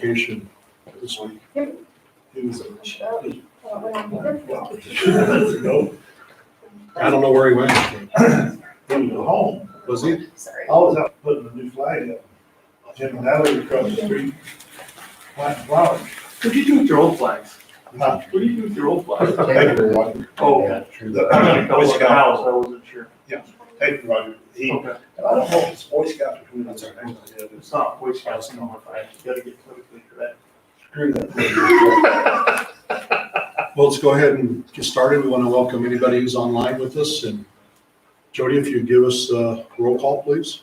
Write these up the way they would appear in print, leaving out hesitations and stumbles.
Vacation this week. Yep. He was Sorry. I don't know where he went. He was at home. Was he? I was out putting a new flag up. Jim and Natalie across the street, planting flowers. What do you do with your old flags? Huh? What do you do with your old flags? Paper Roger. Oh, The Boy Boy Scout Scout. house, I wasn't sure. Paper Roger. He, I Okay. don't know if it's Boy Scouts or who that's our name. It's not Boy Scouts, no, you gotta get politically correct. Screw that. Well, let's go ahead and get started. We want to welcome anybody who's online with us. And Jody, if you give us a roll call, please.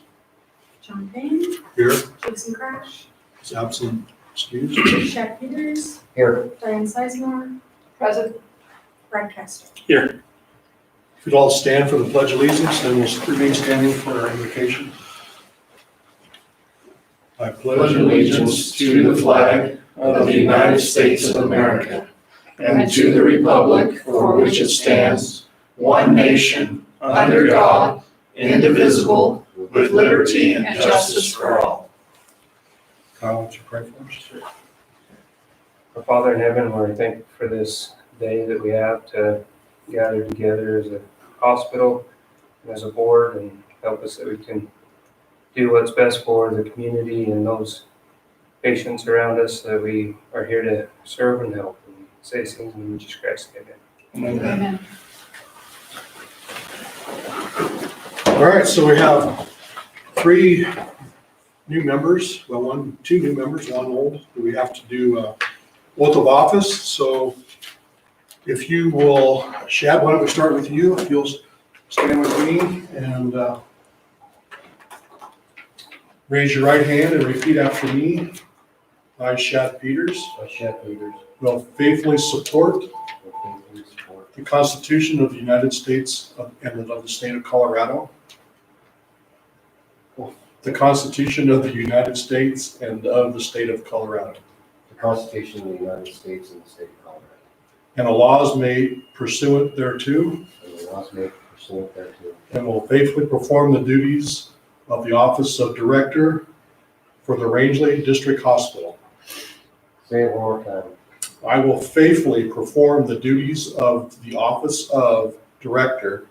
John Payne, Here, Jason Crash, is absent, excused. Shaq Peters, Here. Diane Sizemore. Present. Brad Castro. If you'd all stand for the Pledge of Allegiance, then we'll remain standing for our invocation. I Pledge allegiance to the flag of the United States of America and to the republic for which it stands, one nation, under God, indivisible, with liberty and justice for all. Kyle, would you pray for us? Our Father in heaven, we're thankful for this day that we have to gather together as a hospital and as a board and help us that we can do what's best for the community and those patients around us that we are here to serve and help. And say these things in Jesus Christ, amen. Amen. All right, so we have three new members, well, two new members, one old. We have to do oath of office. So if you will, Shad, why don't we start with you? If you'll stand with me and raise your right hand and repeat after me. I, Shad Peters, I, Shaq Peters, will faithfully support will faithfully support the Constitution of the United States and of the state of Colorado. The Constitution of the United States and of the state of Colorado. the Constitution of the United States and the state of Colorado, And the laws made pursuant thereto, and the laws made pursuant thereto, and will faithfully perform the duties of the office of Director for the Rangeley District Hospital. say it one more time. I will faithfully perform the duties of the office of Director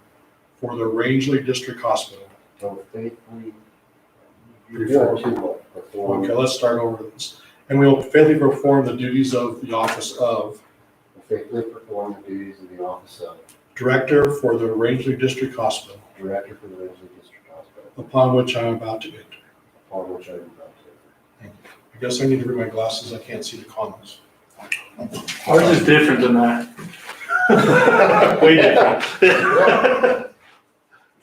for the Rangeley District Hospital. Will faithfully, you're doing too much. Perform, Okay, let's start over this. And we will faithfully perform the duties of the office of will faithfully perform the duties of the office of Director for the Rangeley District Hospital, Director for the Rangeley District Hospital, upon which I am about to enter. upon which I am about to. I guess I need to bring my glasses. I can't see the comments. Ours is different than that. Way different.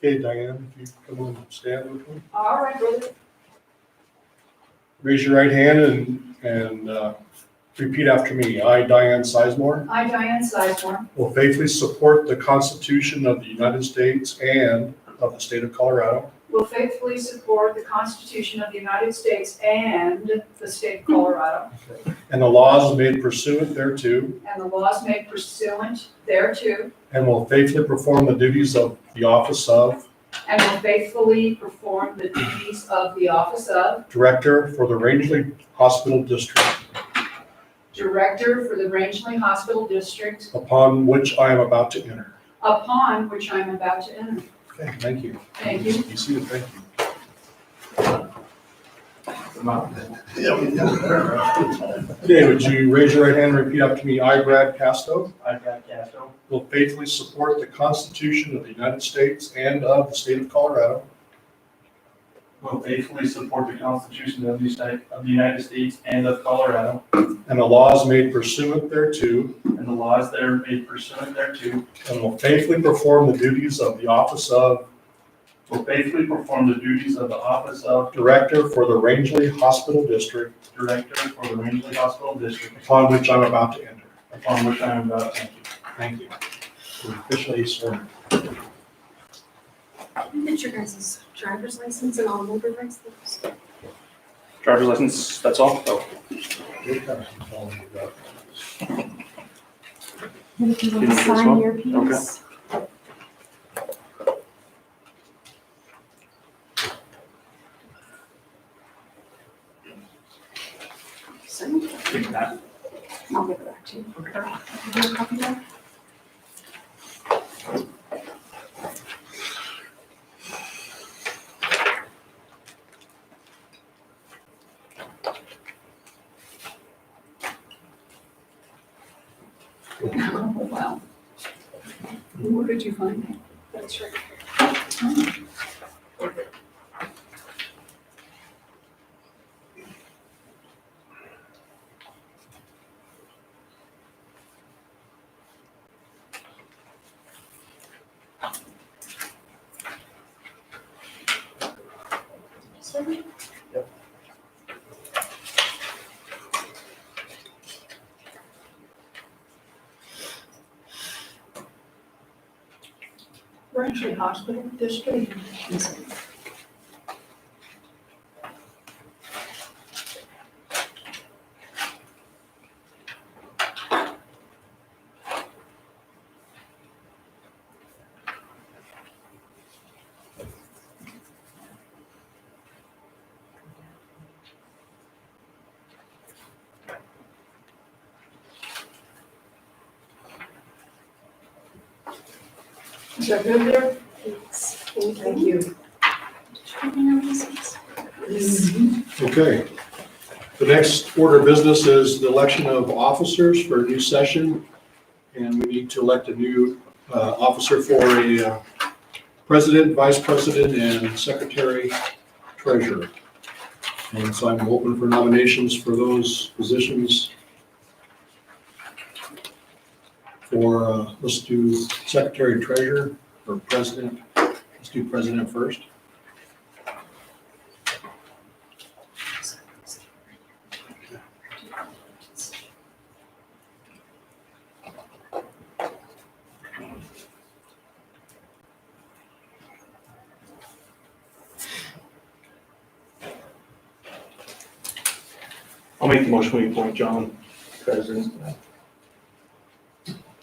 Okay, Diane, if you come on and stand with me. All right, brother. Raise your right hand and repeat after me. I, Diane Sizemore, I, Diane Sizemore, will faithfully support the Constitution of the United States and of the state of Colorado, will faithfully support the Constitution of the United States and the state of Colorado, and the laws made pursuant thereto, and the laws made pursuant thereto, and will faithfully perform the duties of the office of and will faithfully perform the duties of the office of Director for the Rangeley Hospital District, Director for the Rangeley Hospital District, upon which I am about to enter. upon which I am about to enter. Okay, thank you. Thank you. You see it, thank you. Okay, would you raise your right hand and repeat after me? I, Brad Casto, I, Brad Castro, will faithfully support the Constitution of the United States and of the state of Colorado, will faithfully support the Constitution of the United States and of Colorado, and the laws made pursuant thereto, and the laws that are made pursuant thereto, and will faithfully perform the duties of the office of will faithfully perform the duties of the office of Director for the Rangeley Hospital District, Director for the Rangeley Hospital District, upon which I'm about to enter. upon which I am about to enter. Thank you. We're officially sworn. Get your guys' driver's license and all motor license. Driver's license, that's all? Oh. And if you want You to need this sign one? your piece. Sign Think that. I'll give it back to you. Or, do you have a copy of that? Oh, wow. Where did you find it? That's right. Braintree Hospital District. Is that good there? Thank you. Okay. The next order of business is the election of officers for a new session. And we need to elect a new officer for a president, vice president, and secretary treasurer. And so I'm open for nominations for those positions. For, let's do secretary treasurer or president. Let's do president first. I'll make the motion, we appoint John president.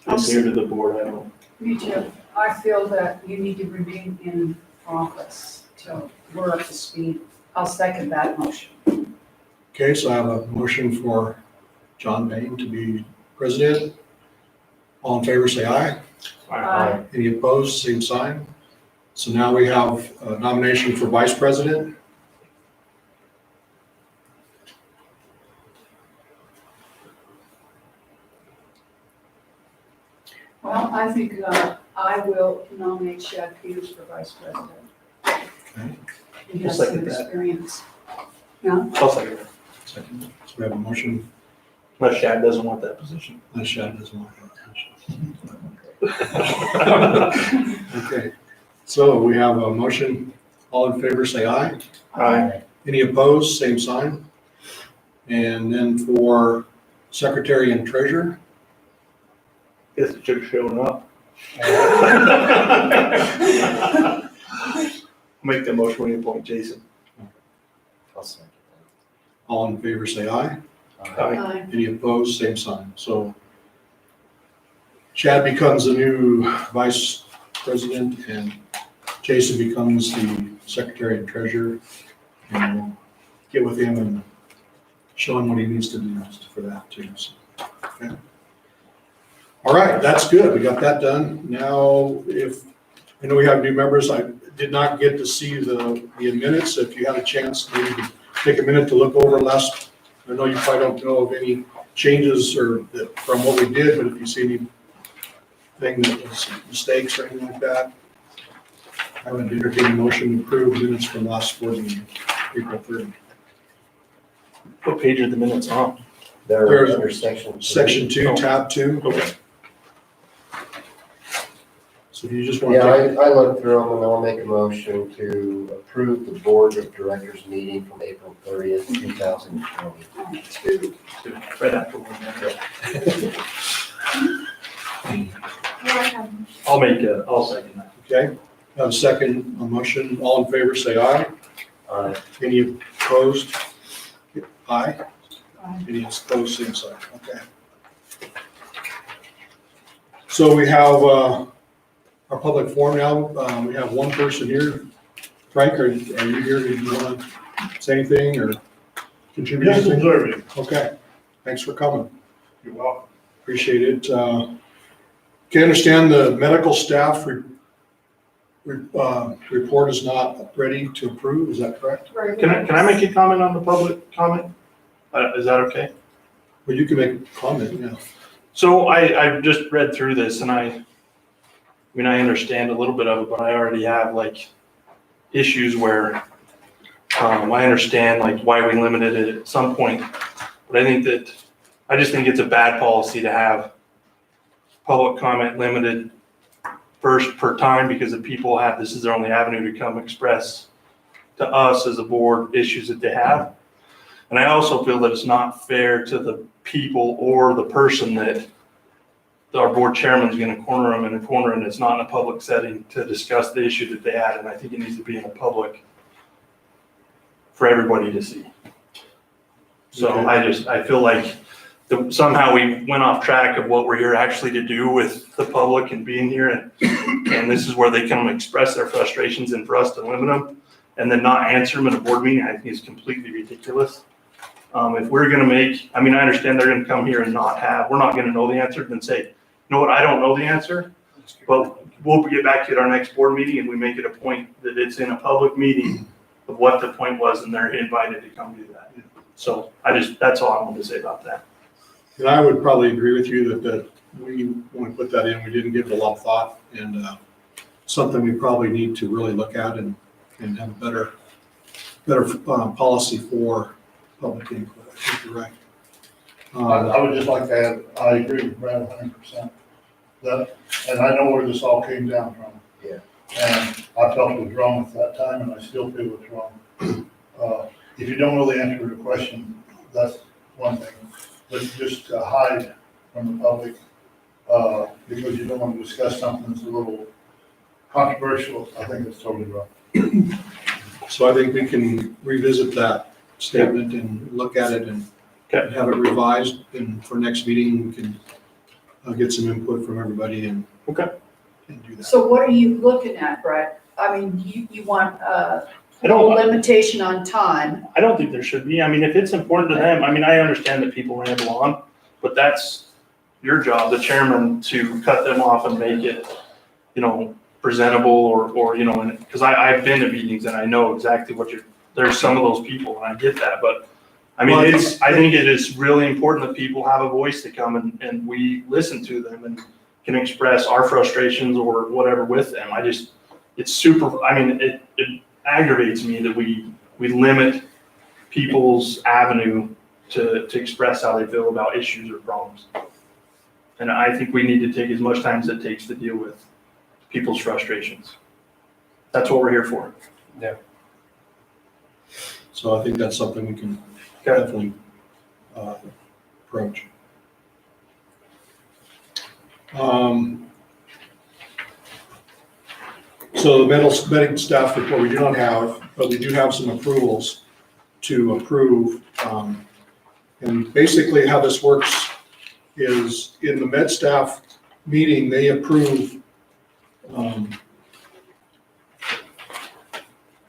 He's here to the board, I don't. Me too. I feel that you need to remain in office till we're up to speed. I'll second that motion. Okay, so I have a motion for John Bain to be president. All in favor, say aye. Aye. Any opposed, same sign. So now we have a nomination for vice president. Well, I think I will nominate Shad Peters for vice president. Okay. He I'll has some second that. experience. I'll second that. Second. So we have a motion. Unless Shad doesn't want that position. Unless Shad doesn't want that. Okay, so we have a motion. All in favor, say aye. Aye. Any opposed, same sign. And then for secretary and treasurer, Guess the chick's showing up. Make the motion, we appoint Jason. all in favor, say aye. Aye. Any opposed, same sign. So Chad becomes the new vice president and Jason becomes the secretary and treasurer. And we'll get with him and show him what he needs to do for that too. So, okay. All right, that's good. We got that done. Now, I know we have new members. I did not get to see the minutes. If you had a chance, maybe take a minute to look over last. I know you probably don't know of any changes from what we did, but if you see anything that was mistakes or anything like that, I would entertain a motion to approve minutes from last board meeting, April 3rd. What page are the minutes on? They're There's under section. Section 2, tab 2. Okay. So if you just want Yeah, to I looked through them and I'll make a motion to approve the board of directors meeting from April 30th, 2020. Right after one. I'll second that. okay, have a second motion. All in favor, say aye. Any opposed? Aye. Any opposed, same sign. Okay. So we have our public forum now. We have one person here. Frank, are you here? Do you want to say anything or contribute Just anything? observing. Okay. Thanks for coming. You're welcome. Appreciate it. Can understand the medical staff report is not ready to approve, is that correct? Can I make a comment on the public comment? Is that okay? Well, you can make a comment, yeah. So I've just read through this and I understand a little bit of it, but I already have like issues where I understand like why we limited it at some point. But I just think it's a bad policy to have public comment limited first per time because the people this is their only avenue to come express to us as a board issues that they have. And I also feel that it's not fair to the people or the person that our board chairman is going to corner them in a corner and it's not in a public setting to discuss the issue that they had. And I think it needs to be in a public for everybody to see. So Okay. I feel like somehow we went off track of what we're here actually to do with the public and being here. And this is where they come express their frustrations, and for us to limit them and then not answer them in a board meeting, I think is completely ridiculous. If we're going to I understand they're going to come here and we're not going to know the answer, then say, you know what, I don't know the answer, but we'll get back to you at our next board meeting and we make it a point that it's in a public meeting of what the point was and they're invited to come do that. So that's all I wanted to say about that. And I would probably agree with you that we, when we put that in, we didn't give it a lot of thought, and something we probably need to really look at and have a better policy for public input. I think you're right. I would just like to add, I agree with Brad 100%. And I know where this all came down from. Yeah. And I felt it was wrong at that time, and I still feel it's wrong. If you don't know the answer to the question, that's one thing. But just to hide from the public, because you don't want to discuss something that's a little controversial, I think it's totally wrong. So I think we can revisit that statement and look at it and have it revised, and for next meeting, we can get some input from everybody and do that. So what are you looking at, Brett? I mean, you want a I don't- limitation on time. I don't think there should be. I mean, if it's important to them, I understand that people ramble on, but that's your job, the chairman, to cut them off and make it, presentable or because I've been to meetings and I know exactly there's some of those people and I get that, but I think it is really important that people have a voice to come and we listen to them and can express our frustrations or whatever with them. It aggravates me that we limit people's avenue to express how they feel about issues or problems. And I think we need to take as much time as it takes to deal with people's frustrations. That's what we're here for. So I think that's something we can definitely approach. So the medical staff report we do not have, but we do have some approvals to approve. And basically how this works is in the med staff meeting, they approve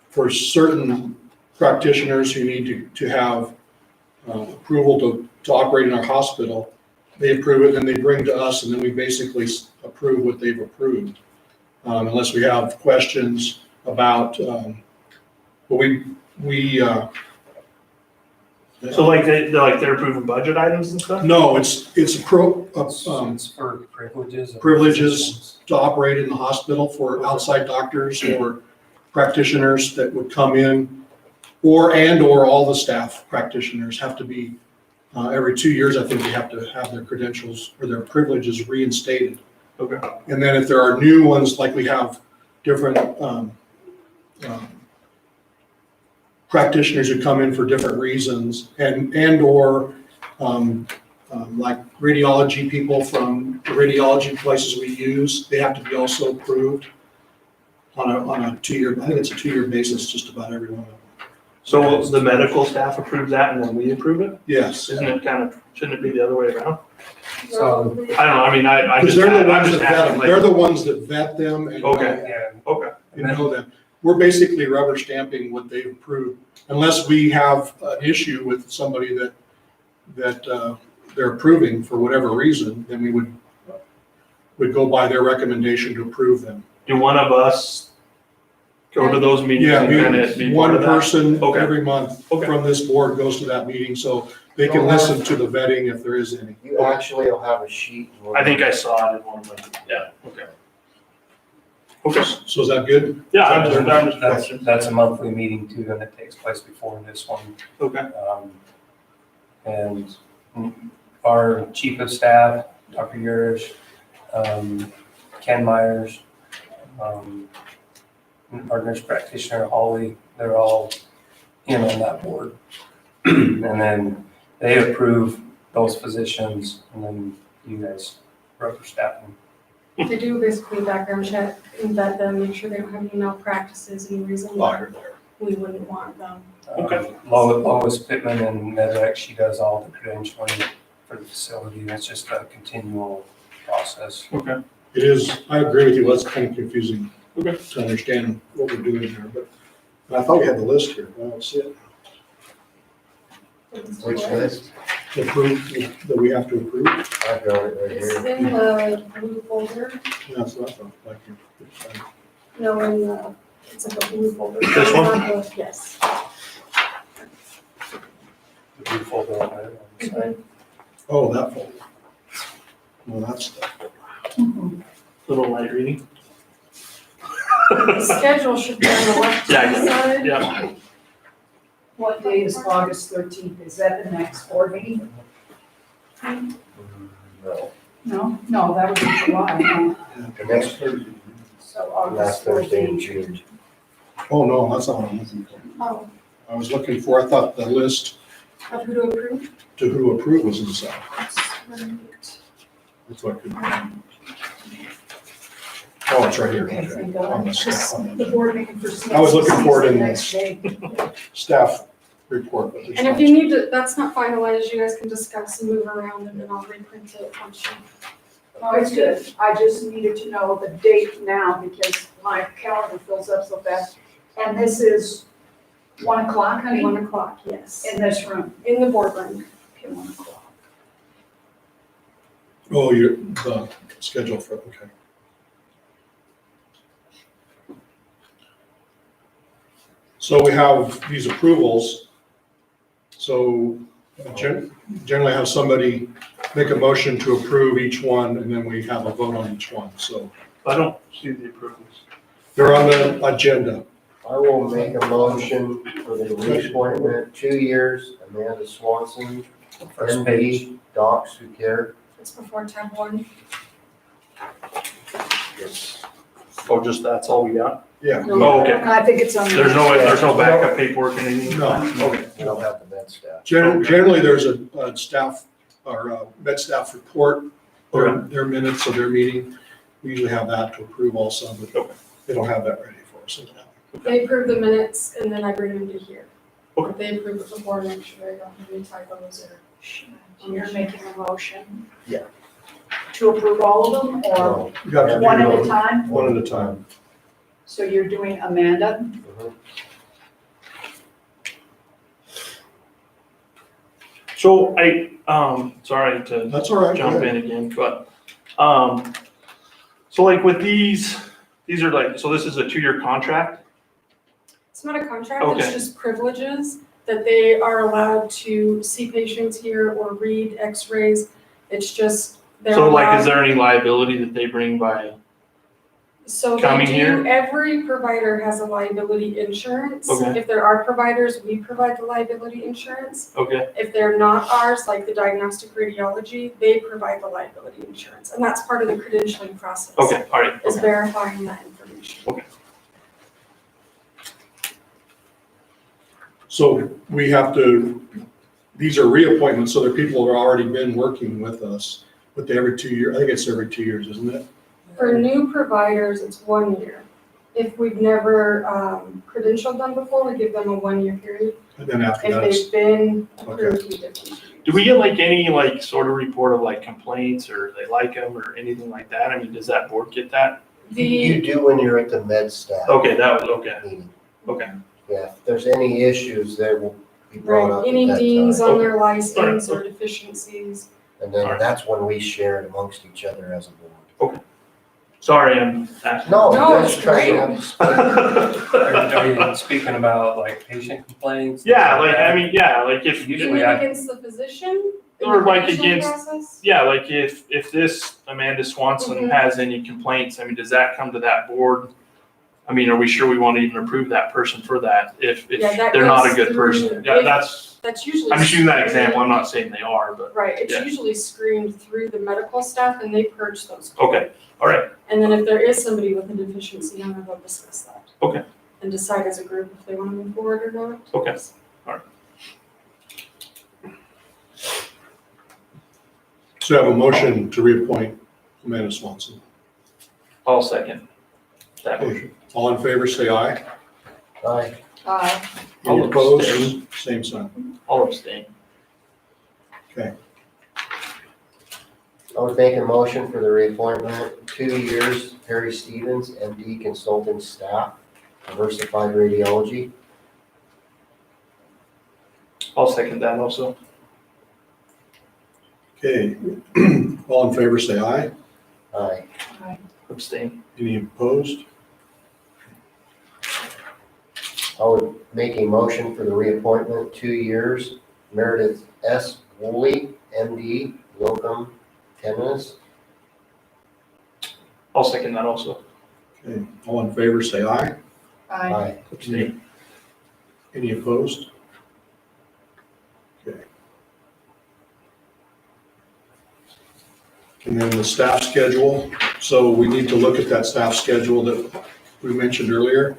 for certain practitioners who need to have approval to operate in our hospital. They approve it, then they bring to us, and then we basically approve what they've approved. Unless we have questions about, So they're approving budget items and stuff? no, it's It's for privileges. privileges to operate in the hospital for outside doctors or practitioners that would come in, or all the staff practitioners have to be, every 2 years, I think they have to have their credentials or their privileges reinstated. Okay. And then if there are new ones, like we have different practitioners who come in for different reasons, or like radiology people from the radiology places we use, they have to be also approved on a 2-year, I think it's a 2-year basis, just about every one of them. So the medical staff approves that and then we approve it? Yes. Shouldn't it be the other way around? So, I don't know, I'm Because just they're the ones that vet asking, them, they're the ones that vet them and Okay. yeah, Okay. you know them. We're basically rubber stamping what they've approved, unless we have an issue with somebody that that they're approving for whatever reason, then we would go by their recommendation to approve them. Do one of us go to those meetings Yeah, and kind of be part one of that? person Okay. every month Okay. from this board goes to that meeting, so they can listen to the vetting if there is any. You actually will have a sheet. I think I saw it in one of them. Yeah, okay. Okay, So is that good? yeah, I'm just. That's a monthly meeting too, and it takes place before this one. Okay. And our chief of staff, Dr. Yurish, Ken Myers, our nurse practitioner, Holly, they're all in on that board. And then they approve those physicians, and then you guys rubber stamp them. They do basically a background check and vet them, make sure they don't have any malpractices, any reason why we wouldn't want them. Okay. Lois Pittman and MedRec, she does all the credentialing for the facility. That's just a continual process. Okay. It is, I agree with you, it's kind of confusing Okay. to understand what we're doing here, but I thought we had the list here. I don't see it. Which list? The proof that we have to approve. I've got it right It's here. in the blue folder, That's what I thought. Thank you. no, in the, it's like a blue folder. This one? Yes. The blue folder on there, on the side. Oh, that folder. Well, that's the. Little light reading. The schedule should be on the left Yeah, I hand got side. Yeah, What day is August 13th? Is that the next board meeting? No, No, no, that was in July, no. the next, So last August Thursday in 14th. June. Oh, no, that's not what I'm looking for. Oh, I was looking for, I thought the list of who to approve? to who approve was inside. That's right. That's what I could. Oh, it's right here. Okay, Okay. thank On God. the Just staff- on the the board meeting for. I was looking for it in next day. staff report. but there's And if not. you need to, that's not finalized, you guys can discuss and move around and then I'll reprint it once you. Oh, it's good. I just needed to know the date now because my calendar fills up so fast. And this is 1 o'clock, honey, 1 o'clock, yes, in this room. in the boardroom. Okay, 1 o'clock. Oh, you're, the schedule for, okay. So we have these approvals. So generally have somebody make a motion to approve each one and then we have a vote on each one. So I don't see the approvals. they're on the agenda. I will make a motion for the reappointment, 2 years, Amanda Swanson, First page. MD, docs who care. It's before tab 1. Oh, just that's all we got? Yeah. Oh, okay. I think it's on. There's no backup paperwork or anything? No. Okay. We don't have the med staff. Generally, there's a staff or a med staff report, their minutes of their meeting. We usually have that to approve also, but they don't have that ready for us. They approve the minutes and then I bring them to here. Okay. They approve it before, make sure they don't have any typos or. You're making a motion? Yeah. To approve all of them or No. You got to do one at a them time? one at a time. So you're doing Amanda? Mhm. So sorry to That's all right. go jump ahead. in again, but, so like with these are like, so this is a 2-year contract? It's not a contract, it's Okay. just privileges that they are allowed to see patients here or read x-rays. It's just, they're So like, allowed. is there any liability that they bring by, So they coming do, here? every provider has a liability insurance. Okay. If there are providers, we provide the liability insurance. okay, If they're not ours, like the diagnostic radiology, they provide the liability insurance. And that's part of the credentialing process. okay, all right, Is okay. verifying that information. So we have to, these are reappointments, so they're people who have already been working with us, but every 2 years, I think it's every 2 years, isn't it? For new providers, it's 1 year. If we've never credentialed them before, we give them a 1-year period. And then after If that, it's, they've been approved, we give 2 years. Do we get like any like sort of report of like complaints or they like them or anything like that? I mean, does that board get that? You do when you're at the med staff Okay, that was, okay, meeting. okay, Yeah, if there's any issues, they will be be brought up Right, at any that dings time. on their license or deficiencies. And then that's when we share it amongst each other as a board. Sorry, I'm asking. No, No, just it's trying to have. Are you speaking about like patient complaints? Yeah, like, I mean, yeah, like if, You Usually mean I- against the physician? in Or the like credentialing against- process? yeah, like if this Amanda Swanson Mhm. has any complaints, I mean, does that come to that board? I mean, are we sure we want to even approve that person for that if Yeah, that they're not a goes good through- person? Yeah, if- that's, That's usually. I'm just using that example. I'm screened- not saying they are, but, Right, it's yeah. usually screened through the medical staff and they purge those. okay, all right. And then if there is somebody with a deficiency, then they'll discuss that. Okay. And decide as a group if they want to move forward or not. Okay. So I have a motion to reappoint Amanda Swanson. I'll second that motion. All in favor, say aye. Aye. Any I'll opposed? abstain. Same sign. I'll abstain. I would make a motion for the reappointment, 2 years, Perry Stevens, MD consultant staff, diversified radiology. I'll second that also. Okay, all in favor, say aye. Aye. Abstain. Any opposed? I would make a motion for the reappointment, 2 years, Meredith S. Woolley, MD, locum tenens. I'll second that also. Okay, all in favor, say aye. Aye. Abstain. Any opposed? Okay. And then the staff schedule, so we need to look at that staff schedule that we mentioned earlier.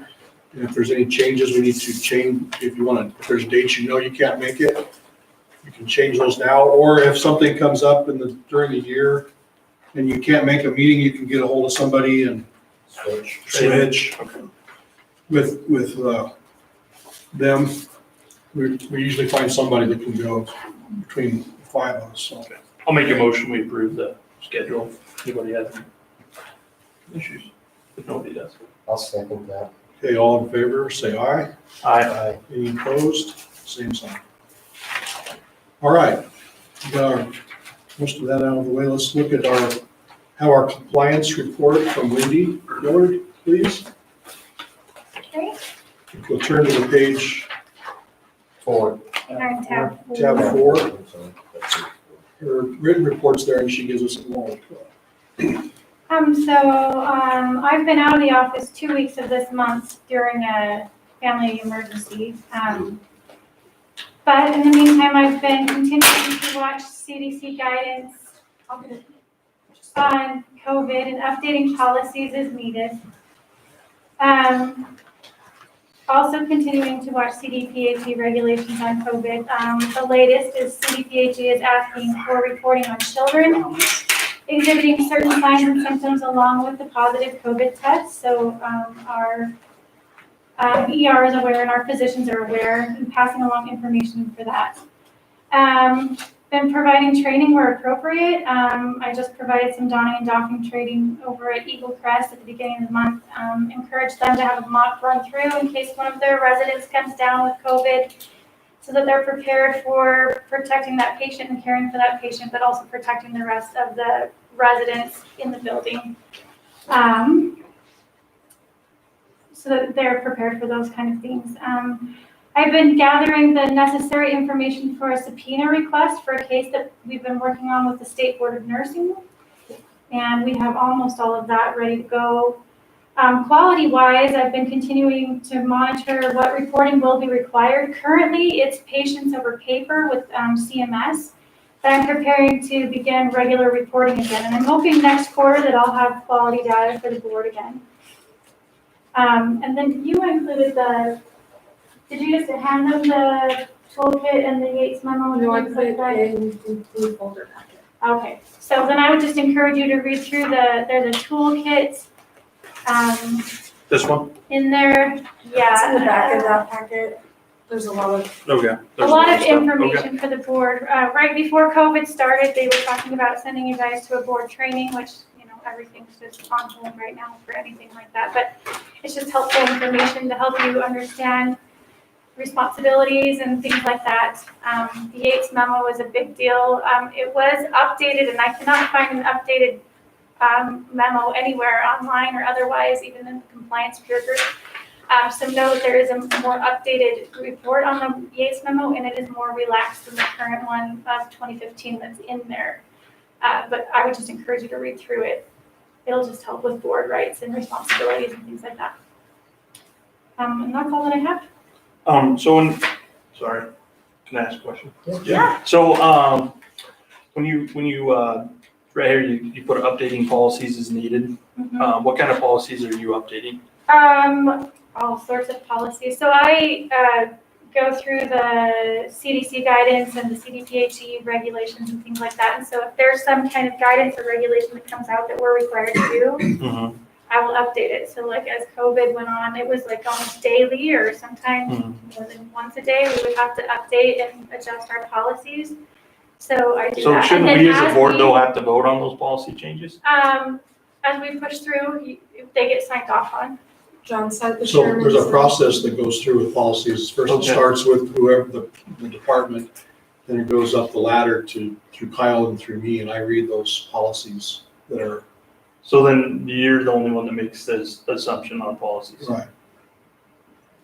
And if there's any changes, we need to change, if you want to, if there's dates you know you can't make it, you can change those now, or if something comes up during the year and you can't make a meeting, you can get a hold of somebody and Switch. switch Okay. with them. We usually find somebody that can go between the 5 of us, so. I'll make a motion, we approve the schedule. If anybody has any issues? If nobody does. I'll second that. Okay, all in favor, say aye. Aye. Aye. Any opposed? Same sign. All right, we got most of that out of the way. Let's look at our compliance report from Wendy Millard, please. Okay. We'll turn to the page, 4. On tab four. tab 4. I'm sorry. Her written report's there and she gives us a long. I've been out of the office 2 weeks of this month during a family emergency. But in the meantime, I've been continuing to watch CDC guidance on COVID and updating policies as needed. Also continuing to watch CDPHE regulations on COVID. The latest is CDPHE is asking for reporting on children exhibiting certain signs and symptoms along with the positive COVID test. So our ER is aware and our physicians are aware and passing along information for that. Been providing training where appropriate. I just provided some donning and docking training over at Eagle Crest at the beginning of the month. Encouraged them to have a mock run through in case one of their residents comes down with COVID, so that they're prepared for protecting that patient and caring for that patient, but also protecting the rest of the residents in the building. So that they're prepared for those kind of things. I've been gathering the necessary information for a subpoena request for a case that we've been working on with the State Board of Nursing. And we have almost all of that ready to go. Quality-wise, I've been continuing to monitor what reporting will be required. Currently, it's patients over paper with CMS, but I'm preparing to begin regular reporting again. And I'm hoping next quarter that I'll have quality data for the board again. And then you included did you just hand them the toolkit and the Yates memo? and No, I things put like it that? in the folder packet. Okay, so then I would just encourage you to read through there's a toolkit, This one? in there, yeah. It's in the back of that packet. There's a lot of, Okay. A lot of Stuff. Okay. information for the board. Right before COVID started, they were talking about sending you guys to a board training, which, everything's just on hold right now for anything like that. But it's just helpful information to help you understand responsibilities and things like that. The Yates memo was a big deal. It was updated, and I cannot find an updated memo anywhere online or otherwise, even in the compliance peer group. So note there is a more updated report on the Yates memo, and it is more relaxed than the current one of 2015 that's in there. But I would just encourage you to read through it. It'll just help with board rights and responsibilities and things like that. And that's all that I have. Sorry, can I ask a question? Yeah. So, when you, right here, you put updating policies as needed. Mhm. What kind of policies are you updating? All sorts of policies. So I go through the CDC guidance and the CDPHE regulations and things like that. And so if there's some kind of guidance or regulation that comes out that we're required to do, I will update it. So like as COVID went on, it was like almost daily or sometimes more than once a day, we would have to update and adjust our policies. So I do So that. shouldn't And we then as a board though have to vote on those policy changes? As we push through, they get signed off on. John said the So chairman. there's a said- process that goes through with policies. First it Okay. starts with whoever the department, then it goes up the ladder through Kyle and through me, and I read those policies that are. So then you're the only one that makes this assumption on policies. Right.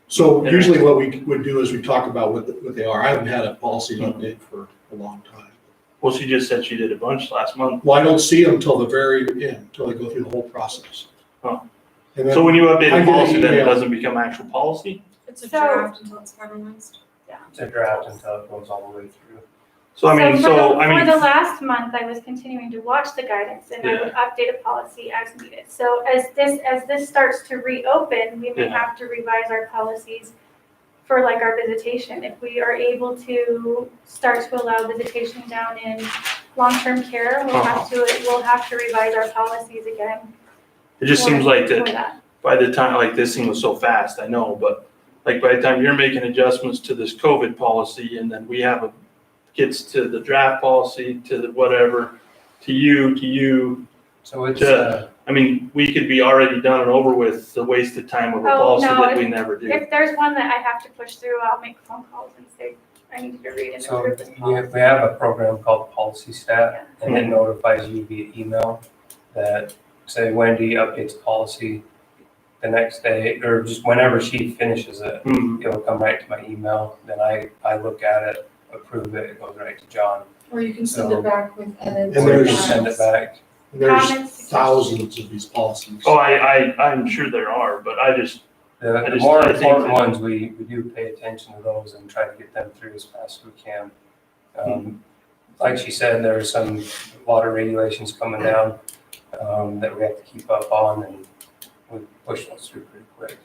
So usually what we would do is we talk about what they are. I haven't had a policy update for a long time. Well, she just said she did a bunch last month. Well, I don't see them until the very end, until they go through the whole process. Oh. And then So when you update I a get an policy, then it email. doesn't become actual policy? It's a So- draft until it's finalized. It's a draft until it goes all the way through. So I mean, for the I last month, I was continuing to watch the guidance and I would update a policy as needed. So as this starts to reopen, we may Yeah. have to revise our policies for like our visitation. If we are able to start to allow visitation down in long-term care, we'll have to revise our policies again. it just seems like for that by the time, like this thing was so fast, I know, but like by the time you're making adjustments to this COVID policy and then we have gets to the draft policy, to the whatever, to you, So it's, I mean, we could be already done and over with the wasted time of a Oh, policy no, that we never do. If there's one that I have to push through, I'll make phone calls and say, I need you to read and so approve this we policy. have a program called Policy Stat, and it notifies you via email that, say Wendy updates a policy the next day, or just whenever she finishes it, it'll come right to my email, then I look at it, approve it, it goes right to John. Or you can send So- it back with edits. And Or there's- just send it back. And there's Comments, thousands of these policies. Oh, I'm sure there are, but I just, The more I think important that- ones, we do pay attention to those and try to get them through as fast as we can. Like she said, there are some water regulations coming down that we have to keep up on, and we push those through pretty quick.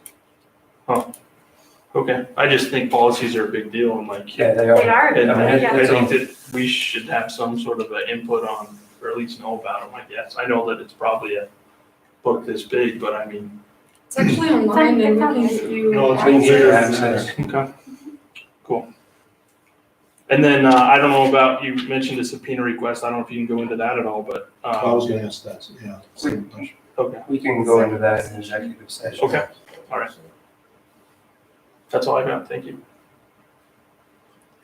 okay, I just think policies are a big deal and like. Yeah, they They are. are. And I mean, I think that we should have some sort of an input on, or at least know about them, I guess. I know that it's probably a book this big, but I mean. It's actually online and we can It's get you. No, it's We can get your access. access. Okay, cool. And then, I don't know about, you mentioned a subpoena request. I don't know if you can go into that at all, but, I was gonna ask that, yeah. okay, We can go into that in executive session. Okay. all right. That's all I got. Thank you.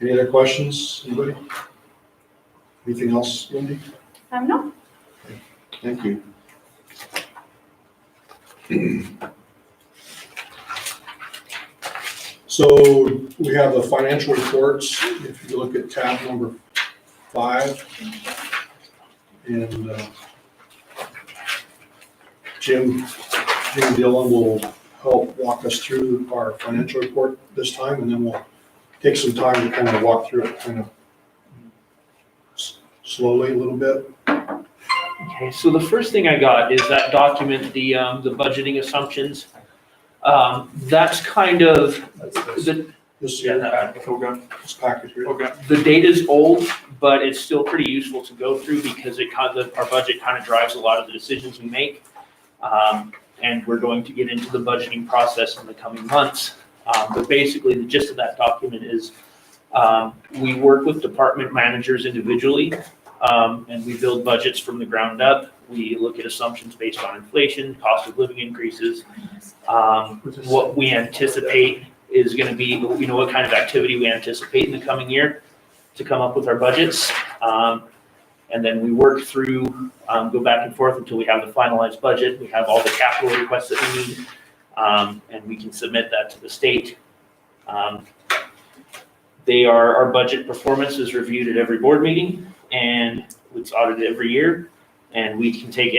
Any other questions, anybody? Anything else, Wendy? No, Thank you. So we have the financial reports, if you look at tab number 5. And Jim Dillon will help walk us through our financial report this time, and then we'll take some time to kind of walk through it kind of slowly a little bit. Okay, so the first thing I got is that document, the budgeting assumptions. That's kind of, This Yeah, year, that one. Okay. this packet here. Okay. the data's old, but it's still pretty useful to go through because our budget kind of drives a lot of the decisions we make. And we're going to get into the budgeting process in the coming months. But basically, the gist of that document is we work with department managers individually, and we build budgets from the ground up. We look at assumptions based on inflation, cost of living increases, what we anticipate is gonna be, you know, what kind of activity we anticipate in the coming year to come up with our budgets. And then we work through, go back and forth until we have the finalized budget. We have all the capital requests that we need, and we can submit that to the state. Our budget performance is reviewed at every board meeting, and it's audited every year. And we take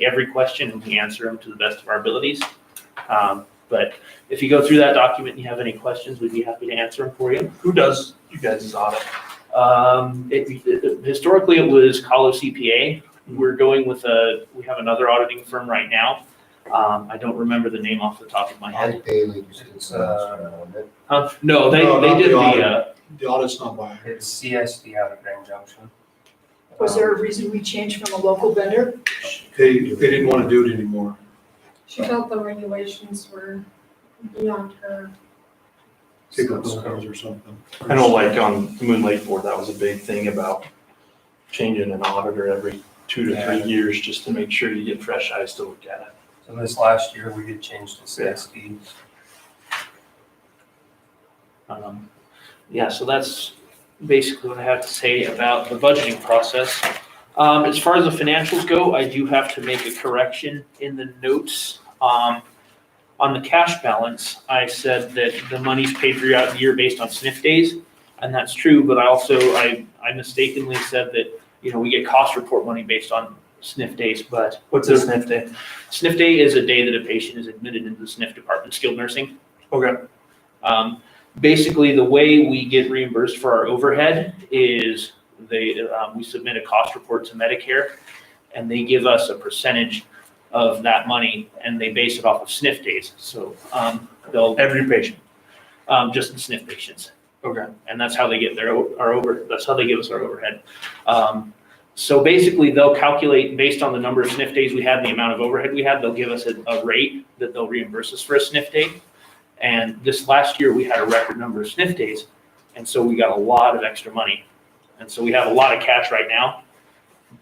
every question and we answer them to the best of our abilities. But if you go through that document and you have any questions, we'd be happy to answer them for you. Who does you guys' audit? Historically, it was Colo CPA. We're going with we have another auditing firm right now. I don't remember the name off the top of my head. Mike Bailey just did some last round, wasn't it? No, they No, not did the the, audit. The audit's not by her. It's CSD out of Grand Junction. Was there a reason we changed from a local vendor? They didn't want to do it anymore. She felt the regulations were beyond her. Pick up those or something. I know like on the Moon Lake Board, that was a big thing about changing an auditor every 2 to 3 years just to make sure you get fresh eyes to look at it. So this last year, we did change to CSD. Yeah, so that's basically what I have to say about the budgeting process. As far as the financials go, I do have to make a correction in the notes. On the cash balance, I said that the money's paid throughout the year based on SNF days, and that's true, but I mistakenly said that, you know, we get cost report money based on SNF days, but What's a SNF day? SNF day is a day that a patient is admitted into the SNF department, skilled nursing. Okay. Basically, the way we get reimbursed for our overhead is we submit a cost report to Medicare, and they give us a percentage of that money, and they base it off of SNF days. So they'll Every patient. just the SNF patients, Okay. and that's how they get that's how they give us our overhead. So basically, they'll calculate based on the number of SNF days we had and the amount of overhead we had. They'll give us a rate that they'll reimburse us for a SNF day. And this last year, we had a record number of SNF days, and so we got a lot of extra money. And so we have a lot of cash right now,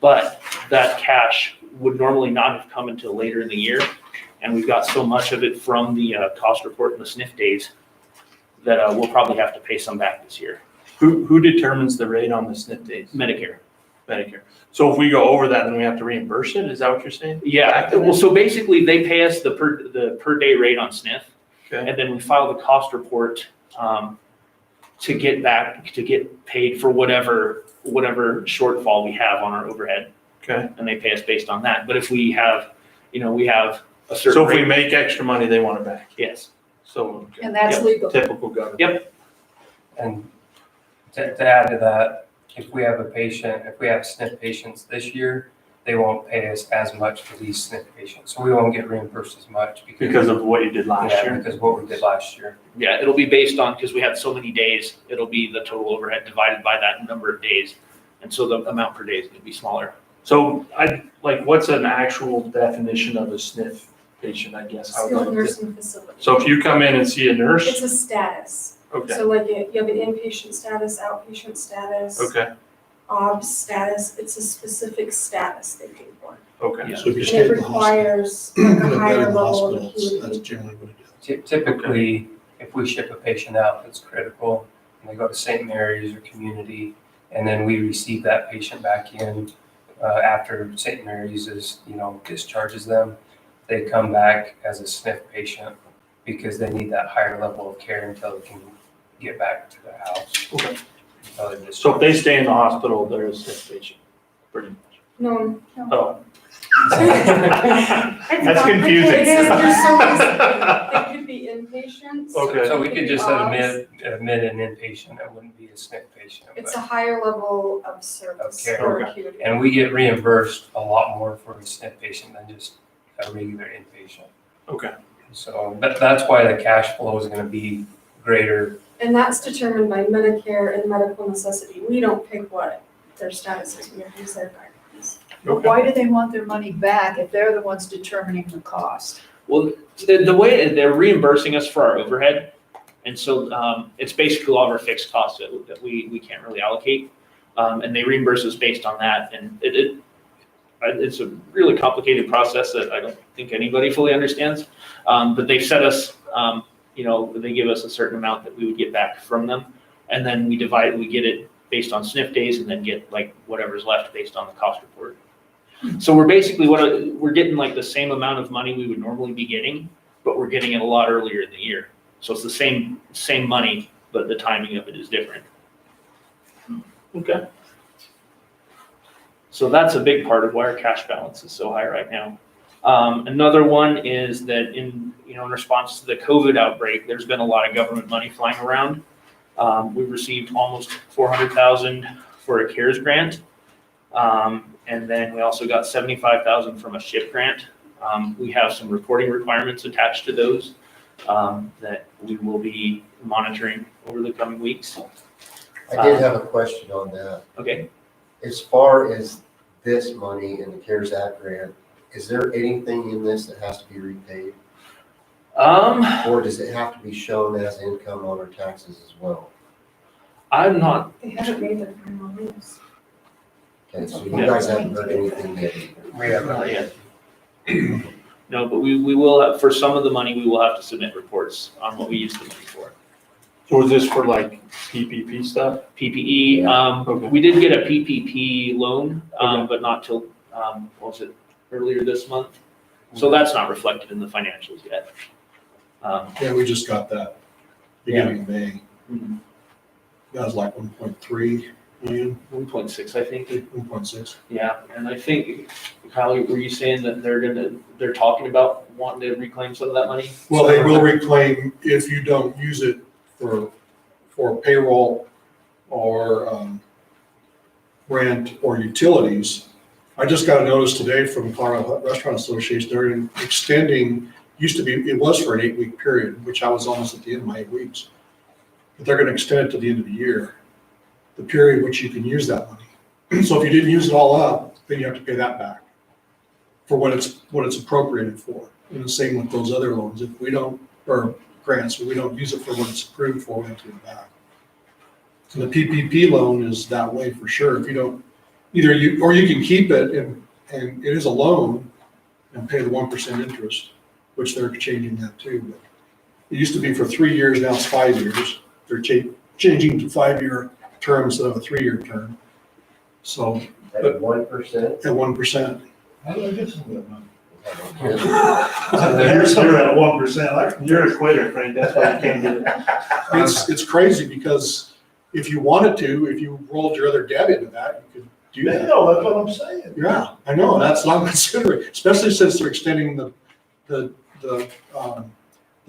but that cash would normally not have come until later in the year. And we've got so much of it from the cost report and the SNF days that we'll probably have to pay some back this year. Who determines the rate on the SNF days? Medicare. Medicare. So if we go over that, then we have to reimburse it? Is that what you're saying? Yeah, well, so basically, they pay us the per day rate on SNF. Okay. And then we file the cost report to get paid for whatever shortfall we have on our overhead. Okay. And they pay us based on that. But if we have a certain So if we rate, make extra money, they want it back? yes. So, And that's Yep. legal. typical government. Yep. And to add to that, if we have SNF patients this year, they won't pay us as much for these SNF patients. So we won't get reimbursed as much Because of what you did last yeah, year? because of what we did last year. Yeah, it'll be based on, because we had so many days, it'll be the total overhead divided by that number of days. And so the amount per day is going to be smaller. So what's an actual definition of a SNF patient, I guess? How Skilled would- nursing facility. So if you come in and see a It's nurse, a status. okay, So like you have an inpatient status, outpatient status, okay, OBS status, it's a specific status they pay for. okay. Yeah. So if you And stay it in the hospital, requires like in a a bed higher in the level of hospital, that's acuity. generally what it is. Typically, if we ship a patient out that's critical, and they go to St. Mary's or community, and then we receive that patient back in after St. Mary's discharges them, they come back as a SNF patient because they need that higher level of care until they can get back to their house. Okay. Until they're So if discharged. they stay in the hospital, they're a SNF patient, pretty much. No. Oh. It's That's confusing. It is, there's so many, it could be inpatients. Okay. So we it could be just OBS. admit an inpatient, that wouldn't be a SNF patient. It's but- a higher level of service Okay. or Okay. acuity. And we get reimbursed a lot more for a SNF patient than just a regular inpatient. Okay. So that's why the cash flow is gonna be greater. And that's determined by Medicare and medical necessity. We don't pick what their status is, we have to use their guidelines. But why do they want their money back if they're the ones determining the cost? Well, the way they're reimbursing us for our overhead, and so it's basically all of our fixed costs that we can't really allocate, and they reimburse us based on that. And it's a really complicated process that I don't think anybody fully understands. But they've set us, they give us a certain amount that we would get back from them. And then we get it based on SNF days and then get like whatever's left based on the cost report. So we're basically, we're getting like the same amount of money we would normally be getting, but we're getting it a lot earlier in the year. So it's the same money, but the timing of it is different. Okay. So that's a big part of why our cash balance is so high right now. Another one is that in response to the COVID outbreak, there's been a lot of government money flying around. We received almost $400,000 for a CARES grant. And then we also got $75,000 from a SHIP grant. We have some reporting requirements attached to those that we will be monitoring over the coming weeks. I did have a question on that. Okay. As far as this money in the CARES Act grant, is there anything in this that has to be repaid? Or does it have to be shown as income on our taxes as well? I'm not, They haven't made their final rules. Okay, so you guys haven't heard anything yet either. We have not yet. No, but we will have, for some of the money, we will have to submit reports on what we use the money for. So is this for like PPP stuff? PPE, Okay. we did get a PPP loan, Okay. but not till, what was it, earlier this month? So that's not reflected in the financials yet. Yeah, we just got that beginning of May. That was like 1.3 million, 1.6, I think. 1.6. Yeah, and I think, Kyle, were you saying that they're talking about wanting to reclaim some of that money? Well, they will reclaim if you don't use it for payroll or rent or utilities. I just got a notice today from Colorado Restaurant Association, they're extending, it was for an 8-week period, which I was almost at the end of my 8 weeks. But they're gonna extend it to the end of the year, the period which you can use that money. So if you didn't use it all up, then you have to pay that back for what it's appropriated for. And the same with those other loans. If we don't, or grants, if we don't use it for what it's approved for, we have to give it back. And the PPP loan is that way for sure. If you don't, or you can keep it and it is a loan and pay the 1% interest, which they're changing that too. But it used to be for 3 years, now it's 5 years. They're changing to 5-year term instead of a 3-year term. So At 1%? at 1%. How do I get some of that money? You're Somewhere at 1%, You're a quitter, Frank, that's why you can't get it. It's crazy because if you wanted to, if you rolled your other debt into that, you could do Yeah, that. no, that's what I'm saying. Yeah, I know, and that's what I'm considering, especially since they're extending the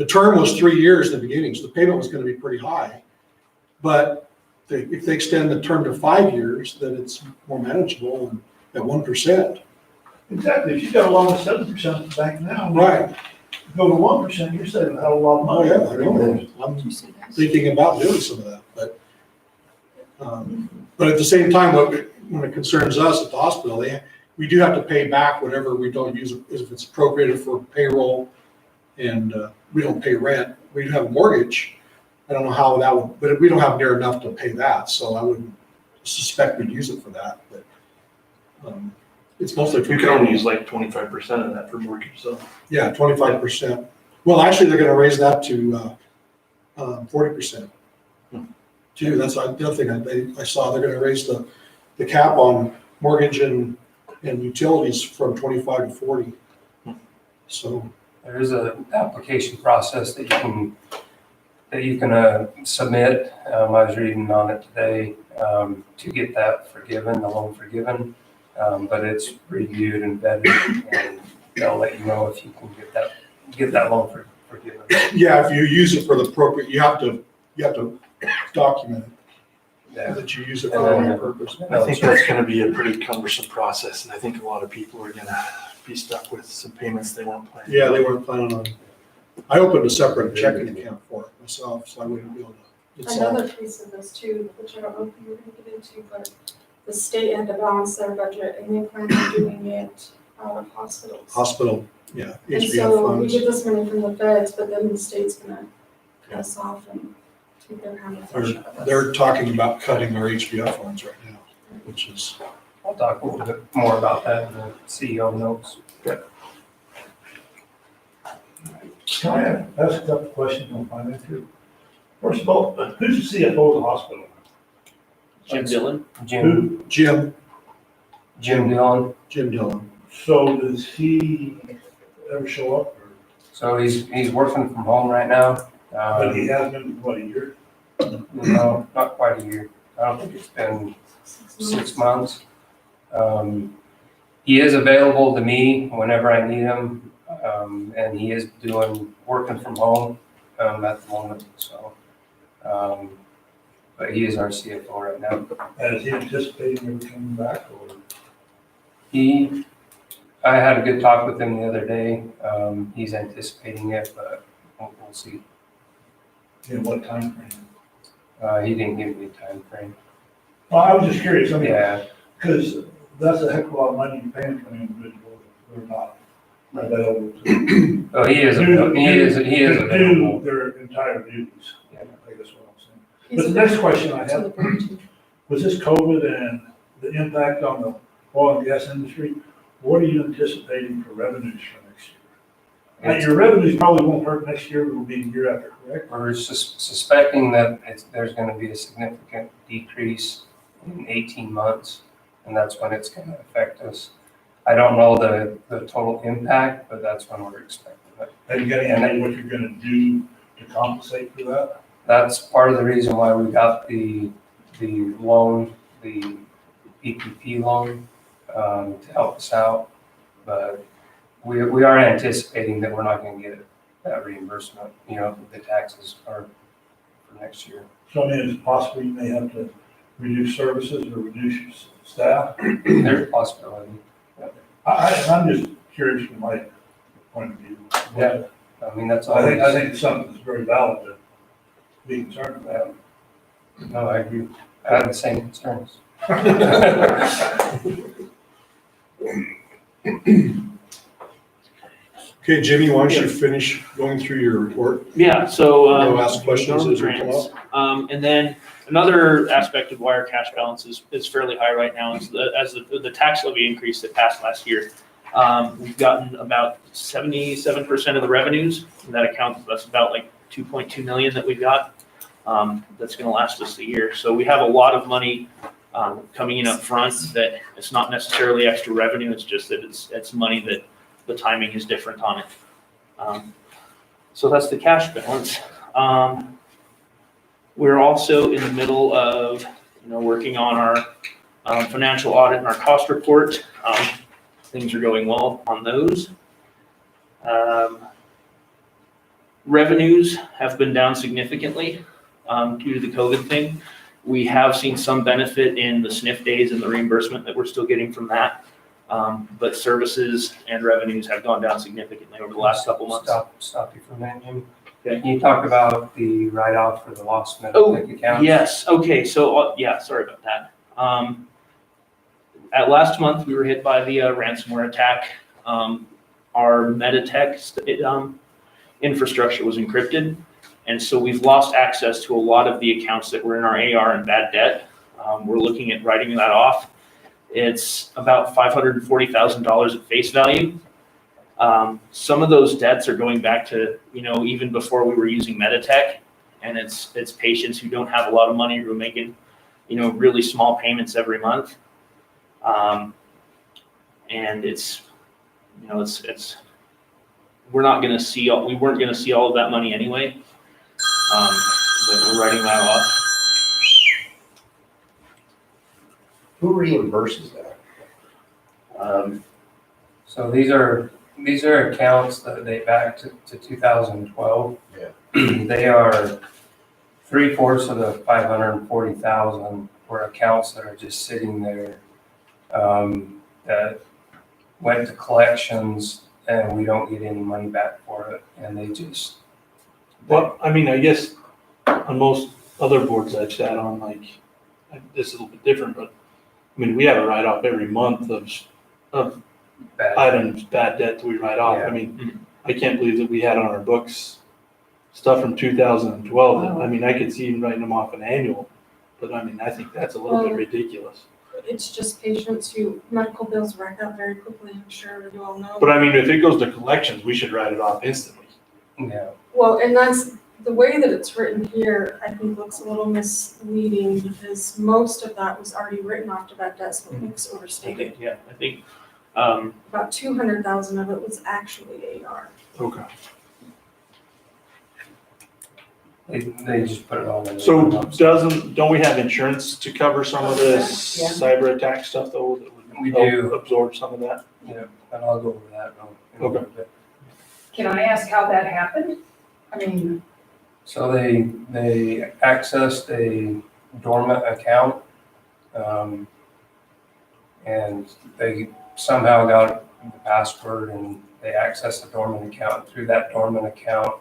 term was 3 years in the beginning, so the payment was gonna be pretty high. But if they extend the term to 5 years, then it's more manageable and at 1%. Exactly, if you got a loan of 7% at the bank now. Right. Go to 1%, you're saving a hell of a lot of Oh, money. yeah, I know, I'm thinking about doing some of that, but at the same time, when it concerns us at the hospital, we do have to pay back whatever we don't use, if it's appropriated for payroll and we don't pay rent, we have a mortgage. I don't know how that would, but we don't have near enough to pay that, so I wouldn't suspect we'd use it for that, but it's mostly for. You can only use like 25% of that for mortgage, so. Yeah, 25%. Well, actually, they're gonna raise that to 40%. Too, that's the other thing I saw, they're gonna raise the cap on mortgage and utilities from 25 to 40. So, There is an application process that you can submit. I was reading on it today to get that forgiven, the loan forgiven. But it's reviewed and vetted, and they'll let you know if you can get that loan forgiven. yeah, if you use it for the appropriate, you have to document it, Yeah. that you use it for the right purpose. I think that's gonna be a pretty cumbersome process, and I think a lot of people are gonna be stuck with some payments they weren't planning. Yeah, they weren't planning on, I opened a separate checking account for it myself, so I wouldn't be able to. It's all- Another piece of this too, which I don't know if you were gonna get into, but the state had to balance their budget and they plan on doing it out of hospitals. Hospital, yeah, And HBF so we funds. get this money from the feds, but then the state's gonna cut us off and take their hand of it. They're talking about cutting our HBF funds right now, which is, I'll talk a little bit more about that in the CEO notes. Can I ask a couple questions on finance here? First of all, who's the CFO of the hospital? Jim Dillon? Jim Dillon. Jim Dillon. So does he ever show up, or, So he's working from home right now. but he has been, for what, a year? No, not quite a year. I don't think it's been 6 months. He is available to me whenever I need him, and he is working from home at the moment, so. But he is our CFO right now. And is he anticipating ever coming back, or? I had a good talk with him the other day. He's anticipating it, but we'll see. In what time frame? He didn't give me a time frame. Well, I was just curious, I mean, Yeah, because that's a heck of a lot of money you're paying for an individual, they're not available to. oh, he is to available. do their entire duties, Yeah. I guess what I'm saying. He's But the next question I to the have, board too. was this COVID and the impact on the oil and gas industry, what are you anticipating for revenues for next year? Now, your revenues probably won't hurt next year, but will be the year after, correct? We're suspecting that there's gonna be a significant decrease in 18 months, and that's when it's gonna affect us. I don't know the total impact, but that's when we're expecting it. Have you got any idea what you're gonna do to compensate for that? That's part of the reason why we got the loan, the PPP loan, to help us out. But we are anticipating that we're not gonna get that reimbursement, the taxes are for next year. So I mean, it's possible you may have to reduce services or reduce your staff. There's a possibility. I'm just curious from my point of view. Yeah. I mean, that's all. I think it's something that's very valid to be concerned about. No, I agree. I have the same concerns. Okay, Jimmy, why don't you finish going through your report? Yeah, so. We'll ask questions as we come up. And then another aspect of why our cash balance is fairly high right now is the tax levy increase that passed last year. We've gotten about 77% of the revenues. That accounts, that's about like 2.2 million that we got. That's gonna last us a year. So we have a lot of money coming in up front that it's not necessarily extra revenue, it's just that it's money that the timing is different on it. So that's the cash balance. We're also in the middle of, working on our financial audit and our cost report. Things are going well on those. Revenues have been down significantly due to the COVID thing. We have seen some benefit in the SNF days and the reimbursement that we're still getting from that. But services and revenues have gone down significantly over the last couple months. Stop you for a minute, Jim. Okay. Can you talk about the write-off for the lost Oh, Meditech account? yes, okay, so, sorry about that. At last month, we were hit by the ransomware attack. Our Meditech infrastructure was encrypted, and so we've lost access to a lot of the accounts that were in our AR and bad debt. We're looking at writing that off. It's about $540,000 at face value. Some of those debts are going back to, even before we were using Meditech, and it's patients who don't have a lot of money who are making, really small payments every month. And it's we weren't gonna see all of that money anyway. But we're writing that off. Who reimburses that? So these are accounts that date back to 2012. Yeah. They are 3/4 of the 540,000 were accounts that are just sitting there, that went to collections and we don't get any money back for it, and they just. Well, I mean, I guess on most other boards I've sat on, this is a little bit different, but I mean, we have a write-off every month of Bad. items, bad debt that we write off. Yeah. I mean, I can't believe that we had on our books stuff from 2012. I mean, I could see even writing them off an annual, but I mean, I think that's a little bit ridiculous. It's just patients who medical bills rack up very quickly, I'm sure you all know. But I mean, if it goes to collections, we should write it off instantly. Yeah, Well, and that's, the way that it's written here, I think looks a little misleading because most of that was already written off to bad debts, but looks overstated. Yeah, I think, About 200,000 of it was actually AR. Okay. they just put it all in. So don't we have insurance to cover some of this Yeah. cyber attack stuff though? That would We help do. absorb some of that? Yeah, and I'll go over that in a little bit. Can I ask how that happened? I mean, So they accessed a dormant account, and they somehow got the password and they accessed the dormant account through that dormant account.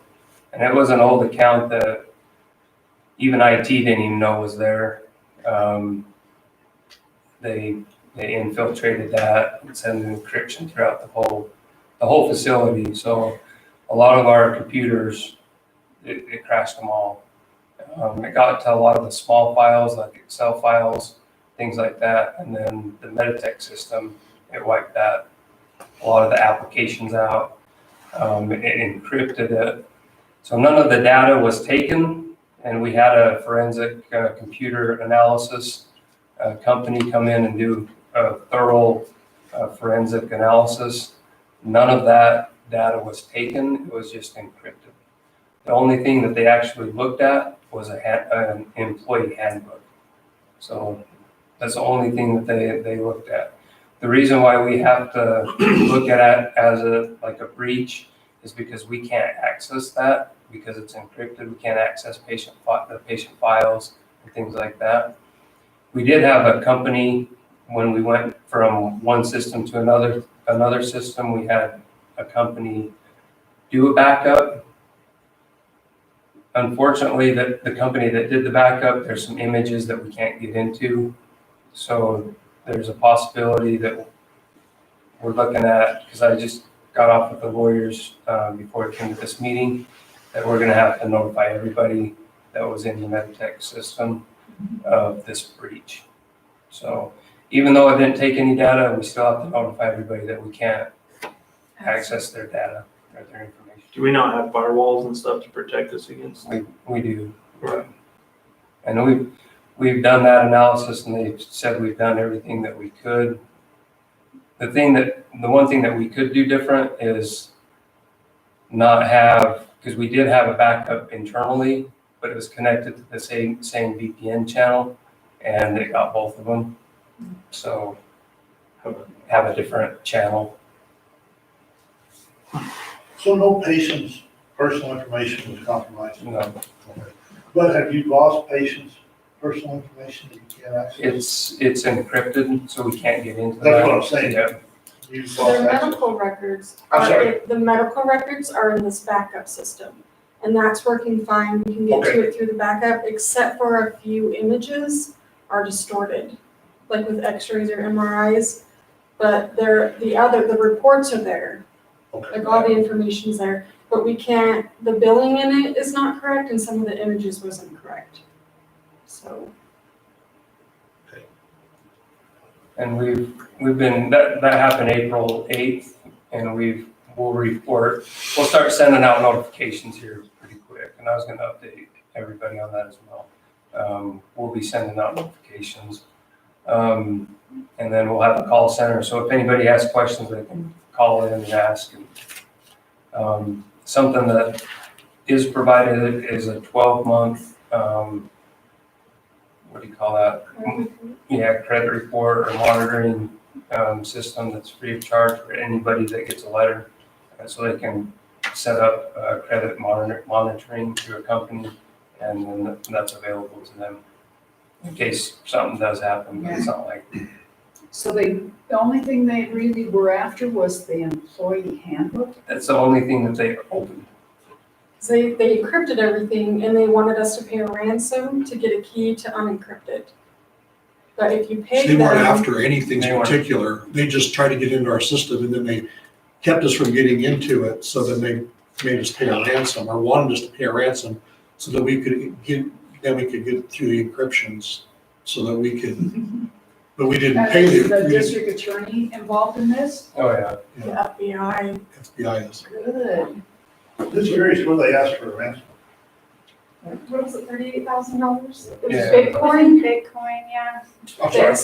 And it was an old account that even IT didn't even know was there. They infiltrated that and sent encryption throughout the whole facility. So a lot of our computers, it crashed them all. It got to a lot of the small files, like Excel files, things like that. And then the Meditech system, it wiped that, a lot of the applications out. It encrypted it. So none of the data was taken, and we had a forensic computer analysis company come in and do a thorough forensic analysis. None of that data was taken, it was just encrypted. The only thing that they actually looked at was an employee handbook. So that's the only thing that they looked at. The reason why we have to look at it as like a breach is because we can't access that because it's encrypted. We can't access the patient files and things like that. We did have a company when we went from one system to another system. We had a company do a backup. Unfortunately, the company that did the backup, there's some images that we can't get into. So there's a possibility that we're looking at, because I just got off with the lawyers before I came to this meeting, that we're going to have to notify everybody that was in the Meditech system of this breach. So even though I didn't take any data, we still have to notify everybody that we can't access their data or their information. Do we not have firewalls and stuff to protect us against? We do. Right. And we've done that analysis, and they've said we've done everything that we could. The one thing that we could do different is not have, because we did have a backup internally, but it was connected to the same VPN channel, and it got both of them. So have a different channel. So no patient's personal information was compromised? No. Okay. But have you lost patients' personal information that you can't access? It's encrypted, so we can't get into that. That's what I'm saying. Yeah. You've So lost their access. medical records, I'm sorry. the medical records are in this backup system. And that's working fine, we can get to it through the backup, except for a few images are distorted, like with x-rays or MRIs. But the reports are there, Okay. like all the information's there, but we can't, the billing in it is not correct and some of the images wasn't correct. So, And we've been, that happened April 8th, and we'll start sending out notifications here pretty quick, and I was gonna update everybody on that as well. We'll be sending out notifications. And then we'll have a call center, so if anybody has questions, they can call in and ask. Something that is provided is a 12-month, what do you call that? Yeah, credit report or monitoring system that's free of charge for anybody that gets a letter. So they can set up credit monitoring through a company, and then that's available to them in case something does happen, but it's not like. so the only thing they really were after was the employee handbook? That's the only thing that they opened. they encrypted everything and they wanted us to pay a ransom to get a key to unencrypt it. But if you pay They weren't them, after anything They weren't. particular. They just tried to get into our system and then they kept us from getting into it. So then they made us pay a ransom or wanted us to pay a ransom so that we could get through the encryptions so that we could, but we didn't pay Is the the district attorney involved in this? Oh, yeah. the FBI, FBI is. Good. Just curious, what they asked for a ransom? What was it, $38,000? It was Yeah. Bitcoin? Bitcoin, yeah. I'm sorry.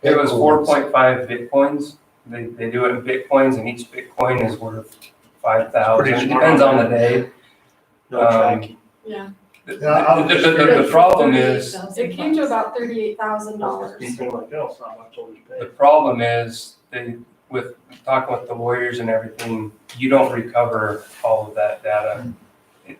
It was 4.5 Bitcoins. They do it in Bitcoins and each Bitcoin is worth 5,000. Pretty It smart. depends on the day. No Um, tracking. Yeah. The problem is, It came to about $38,000. Anything like else, not much always the paid. problem is with talking with the lawyers and everything, you don't recover all of that data.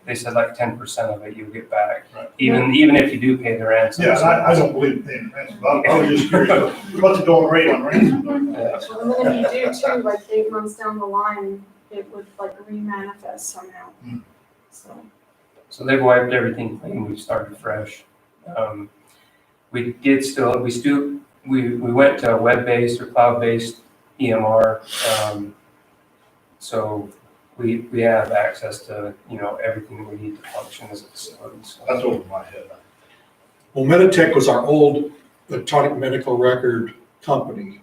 They said like 10% of it you'll get back, Right. even if you do pay the ransom. Yeah, and I don't believe in paying ransom, but I was just curious, what's the going rate on ransom? Yeah. And then if you do too, like 8 months down the line, it would like remanifest somehow. Hmm. So they've wiped everything clean. We've started fresh. We went to a web-based or cloud-based EMR. So we have access to, everything we need to function as a facility. So That's over my head. Well, Meditech was our old electronic medical record company.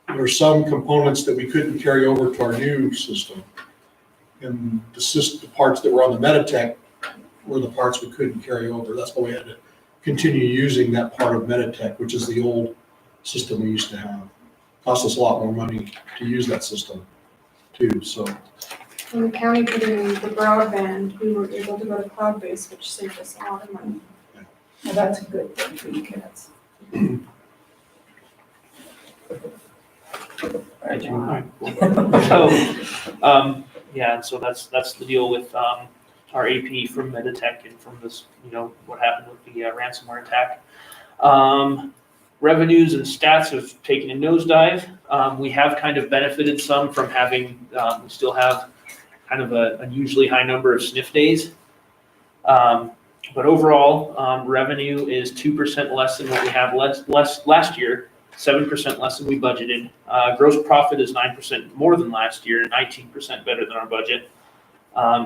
There were some components that we couldn't carry over to our new system. And the parts that were on the Meditech were the parts we couldn't carry over. That's why we had to continue using that part of Meditech, which is the old system we used to have. Cost us a lot more money to use that system too, so. When the county put in the broadband, we were able to go to cloud-based, which saved us a lot of money. Well, that's a good thing for you kids. all right, Jimmy. So, yeah, so that's the deal with, our AP from Meditech and from this, what happened with the ransomware attack. Revenues and stats have taken a nosedive. We have kind of benefited some from having, we still have kind of an unusually high number of SNF days. But overall, revenue is 2% less than what we had last year, 7% less than we budgeted. Gross profit is 9% more than last year, 19% better than our budget.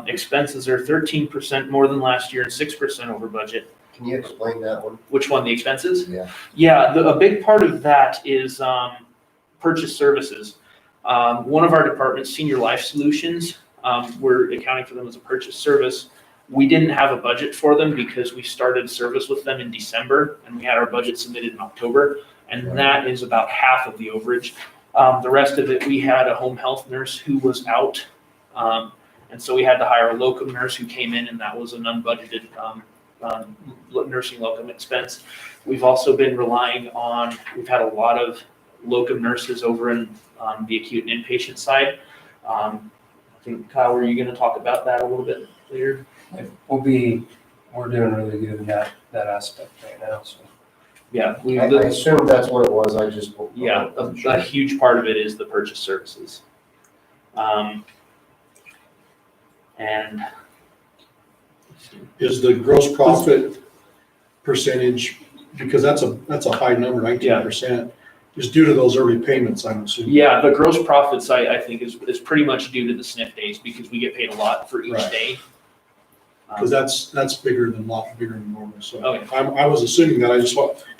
Expenses are 13% more than last year and 6% over budget. Can you explain that one? Which one, the expenses? Yeah. Yeah, a big part of that is purchase services. One of our departments, Senior Life Solutions, we're accounting for them as a purchase service. We didn't have a budget for them because we started service with them in December and we had our budget submitted in October. And that is about half of the overage. The rest of it, we had a home health nurse who was out. And so we had to hire a locum nurse who came in and that was an unbudgeted nursing locum expense. We've also been relying on, we've had a lot of locum nurses over in the acute and inpatient side. I think, Kyle, were you going to talk about that a little bit later? We're doing really good in that aspect right now. So Yeah, I assumed that's what it was, I just. yeah, a huge part of it is the purchase services. And Is the gross profit percentage, because that's a high number, 19%, is due to those early payments, I'm assuming. yeah, the gross profits I think is pretty much due to the SNF days because we get paid a lot for each Right. day. Because that's bigger than normal, so. Okay. I was assuming that,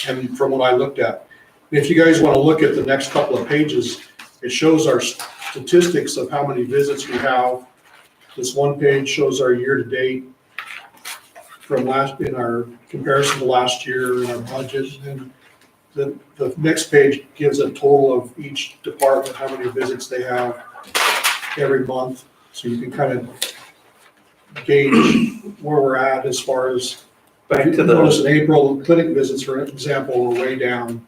and from what I looked at. If you guys want to look at the next couple of pages, it shows our statistics of how many visits we have. This one page shows our year-to-date from in our comparison to last year in our budget. And the next page gives a total of each department, how many visits they have every month. So you can kind of gauge where we're at as far as, Back to notice the, in April, clinic visits, for example, were way down.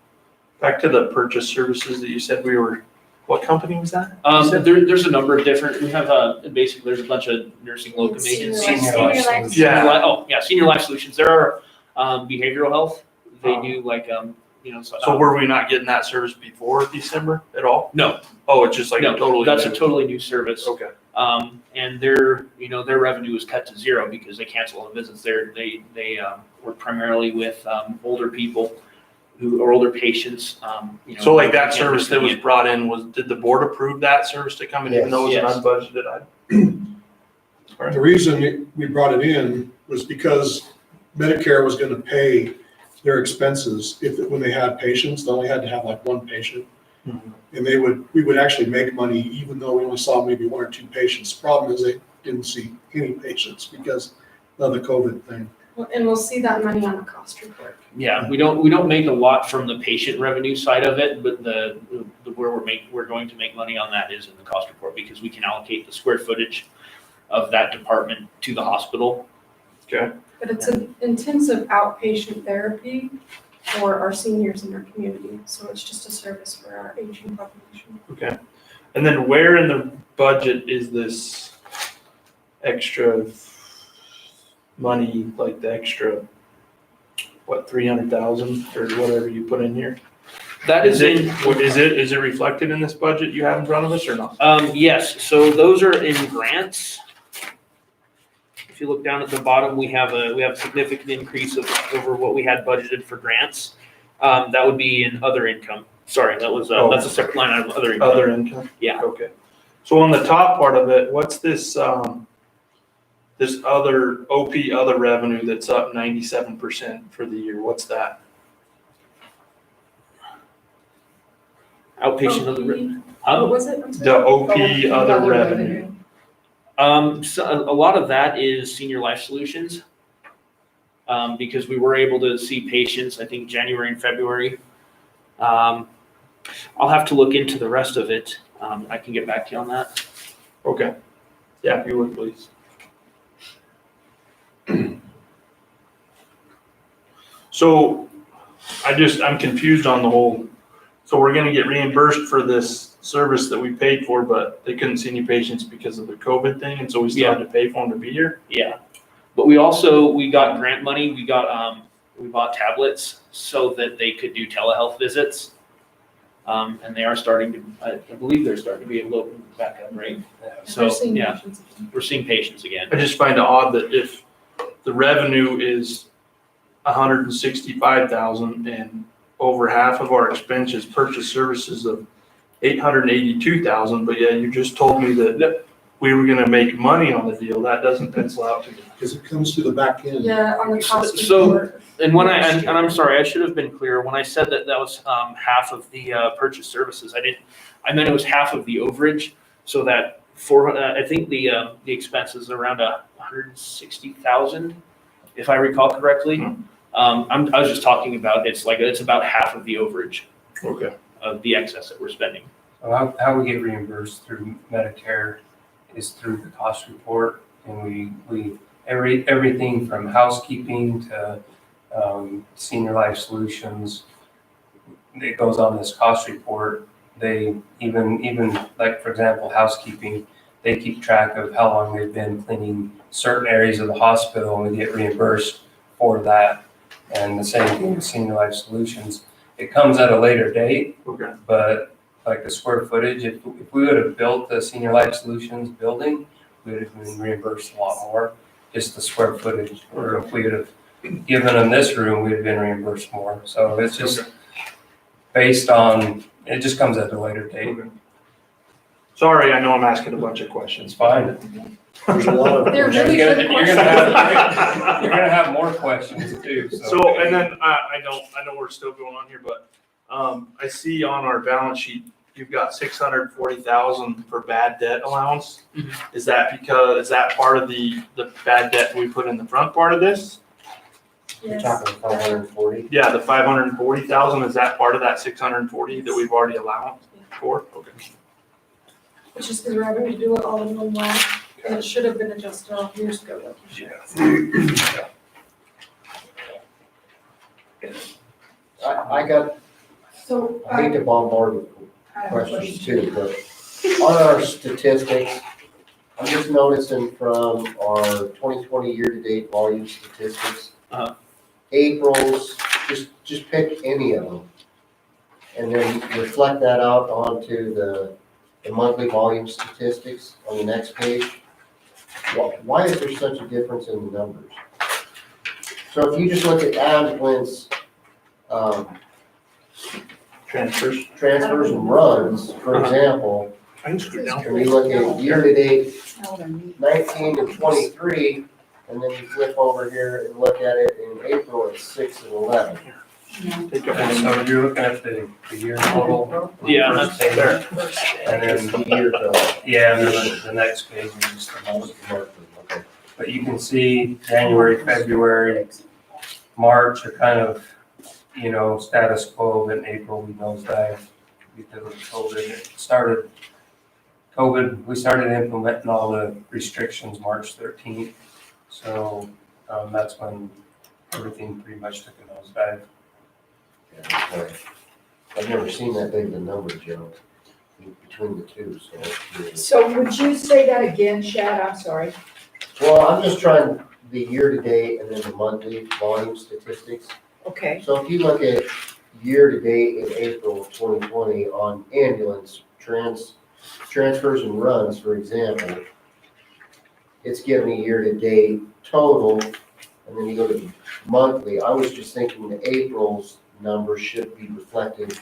back to the purchase services that you said we were, what company was that? There's a number of different, we have basically there's a bunch of nursing locum agencies. Senior Life Solutions. Yeah. Senior Life Solutions. There are behavioral health. They do like So were we not getting that service before December at all? No. Oh, it's just like a No, totally. that's new- a totally new service. Okay. And their revenue is cut to zero because they cancel all the visits. They work primarily with older people who are older patients. So like that can't service that was understand. brought in did the board approve that service to come in even though it was an unbudgeted item? The reason we brought it in was because Medicare was gonna pay their expenses when they had patients. They only had to have like one patient. Mhm. And we would actually make money even though we only saw maybe one or two patients. Problem is they didn't see any patients because of the COVID thing. And we'll see that money on the cost report. Yeah, we don't make a lot from the patient revenue side of it, but where we're going to make money on that is in the cost report, because we can allocate the square footage of that department to the hospital. Okay. But it's an intensive outpatient therapy for our seniors in our community. So it's just a service for our aging population. Okay. And then where in the budget is this extra money, like the extra, what, 300,000 or whatever you put in here? That is in. Is it reflected in this budget you have in front of us or not? Yes, so those are in grants. If you look down at the bottom, we have a significant increase over what we had budgeted for grants. That would be in other income. Sorry, that's a separate line item, other income. Other income? Yeah. Okay. So on the top part of it, what's this, this other other revenue that's up 97% for the year? What's that? Outpatient other. What was it? I'm The sorry. other revenue. So a lot of that is Senior Life Solutions. Because we were able to see patients, I think January and February. I'll have to look into the rest of it. I can get back to you on that. Okay. Yeah, if you would, please. So I'm confused on the whole, so we're gonna get reimbursed for this service that we paid for, but they couldn't see any patients because of the COVID thing, and so we still had to pay for them to be here? Yeah. But we got grant money. We bought tablets so that they could do telehealth visits. And they are starting to, I believe they're starting to be able to open back up, right? So, We're seeing yeah, patients again. we're seeing patients again. I just find it odd that if the revenue is 165,000 and over half of our expenses purchase services of 882,000, but yeah, you just told me that we were gonna make money on the deal. That doesn't pencil out to me. Because it comes to the back end. Yeah, on the cost So- report. And and I'm sorry, I should have been clear. When I said that was half of the purchase services, I meant it was half of the overage. So that I think the expense is around 160,000, if I recall correctly. I was just talking about, it's about half of the overage Okay. of the excess that we're spending. How we get reimbursed through Medicare is through the cost report, and everything from housekeeping to Senior Life Solutions, it goes on this cost report. They even like, for example, housekeeping, they keep track of how long they've been cleaning certain areas of the hospital, and we get reimbursed for that. And the same thing with Senior Life Solutions. It comes at a later date, Okay. but like the square footage, if we would have built the Senior Life Solutions building, we would have been reimbursed a lot more, just the square footage. Or if we would have given them this room, we'd have been reimbursed more. So it's just based on, it just comes at a later date. Okay. Sorry, I know I'm asking a bunch of questions. It's fine. There's a lot of. They're really You're good gonna questions. you're gonna have more questions too, So, and then I know we're still going on here, but I see on our balance sheet, you've got 640,000 for bad debt allowance. Mhm. Is that part of the bad debt we put in the front part of this? You're Yes. talking 540? Yeah, the 540,000, is that part of that 640 that we've already allowed for? Okay. Which is because we're having to do it all in one whack, and it should have been adjusted all years ago, like you said. I got, So I hate to bombard with I have a questions question. too, but on our statistics, I'm just noticing from our 2020 year-to-date volume statistics, Uh-huh. April's, just pick any of them. And then reflect that out onto the monthly volume statistics on the next page. Why is there such a difference in the numbers? So if you just look at ambulance, Transfers. transfers and runs, for example, I can screw down. and you look at year-to-date 19 and 23, and then you flip over here and look at it in April, it's 6 and 11. Take up And one. so you're looking at the year total. Yeah, First that's page. And then, The year total. yeah, and then the next page is just the month. Okay. But you can see January, February, March are kind of, status quo. In April, we nosedive because of COVID. It started, COVID, we started implementing all the restrictions March 13th. So that's when everything pretty much took a nosedive. Yeah, okay. I've never seen that big of a number, Joe, between the two, so. So would you say that again, Shad? I'm sorry. Well, I'm just trying the year-to-date and then the monthly volume statistics. Okay. So if you look at year-to-date in April of 2020 on ambulance transfers and runs, for example, it's giving me year-to-date total, and then you go to monthly. I was just thinking that April's numbers should be reflected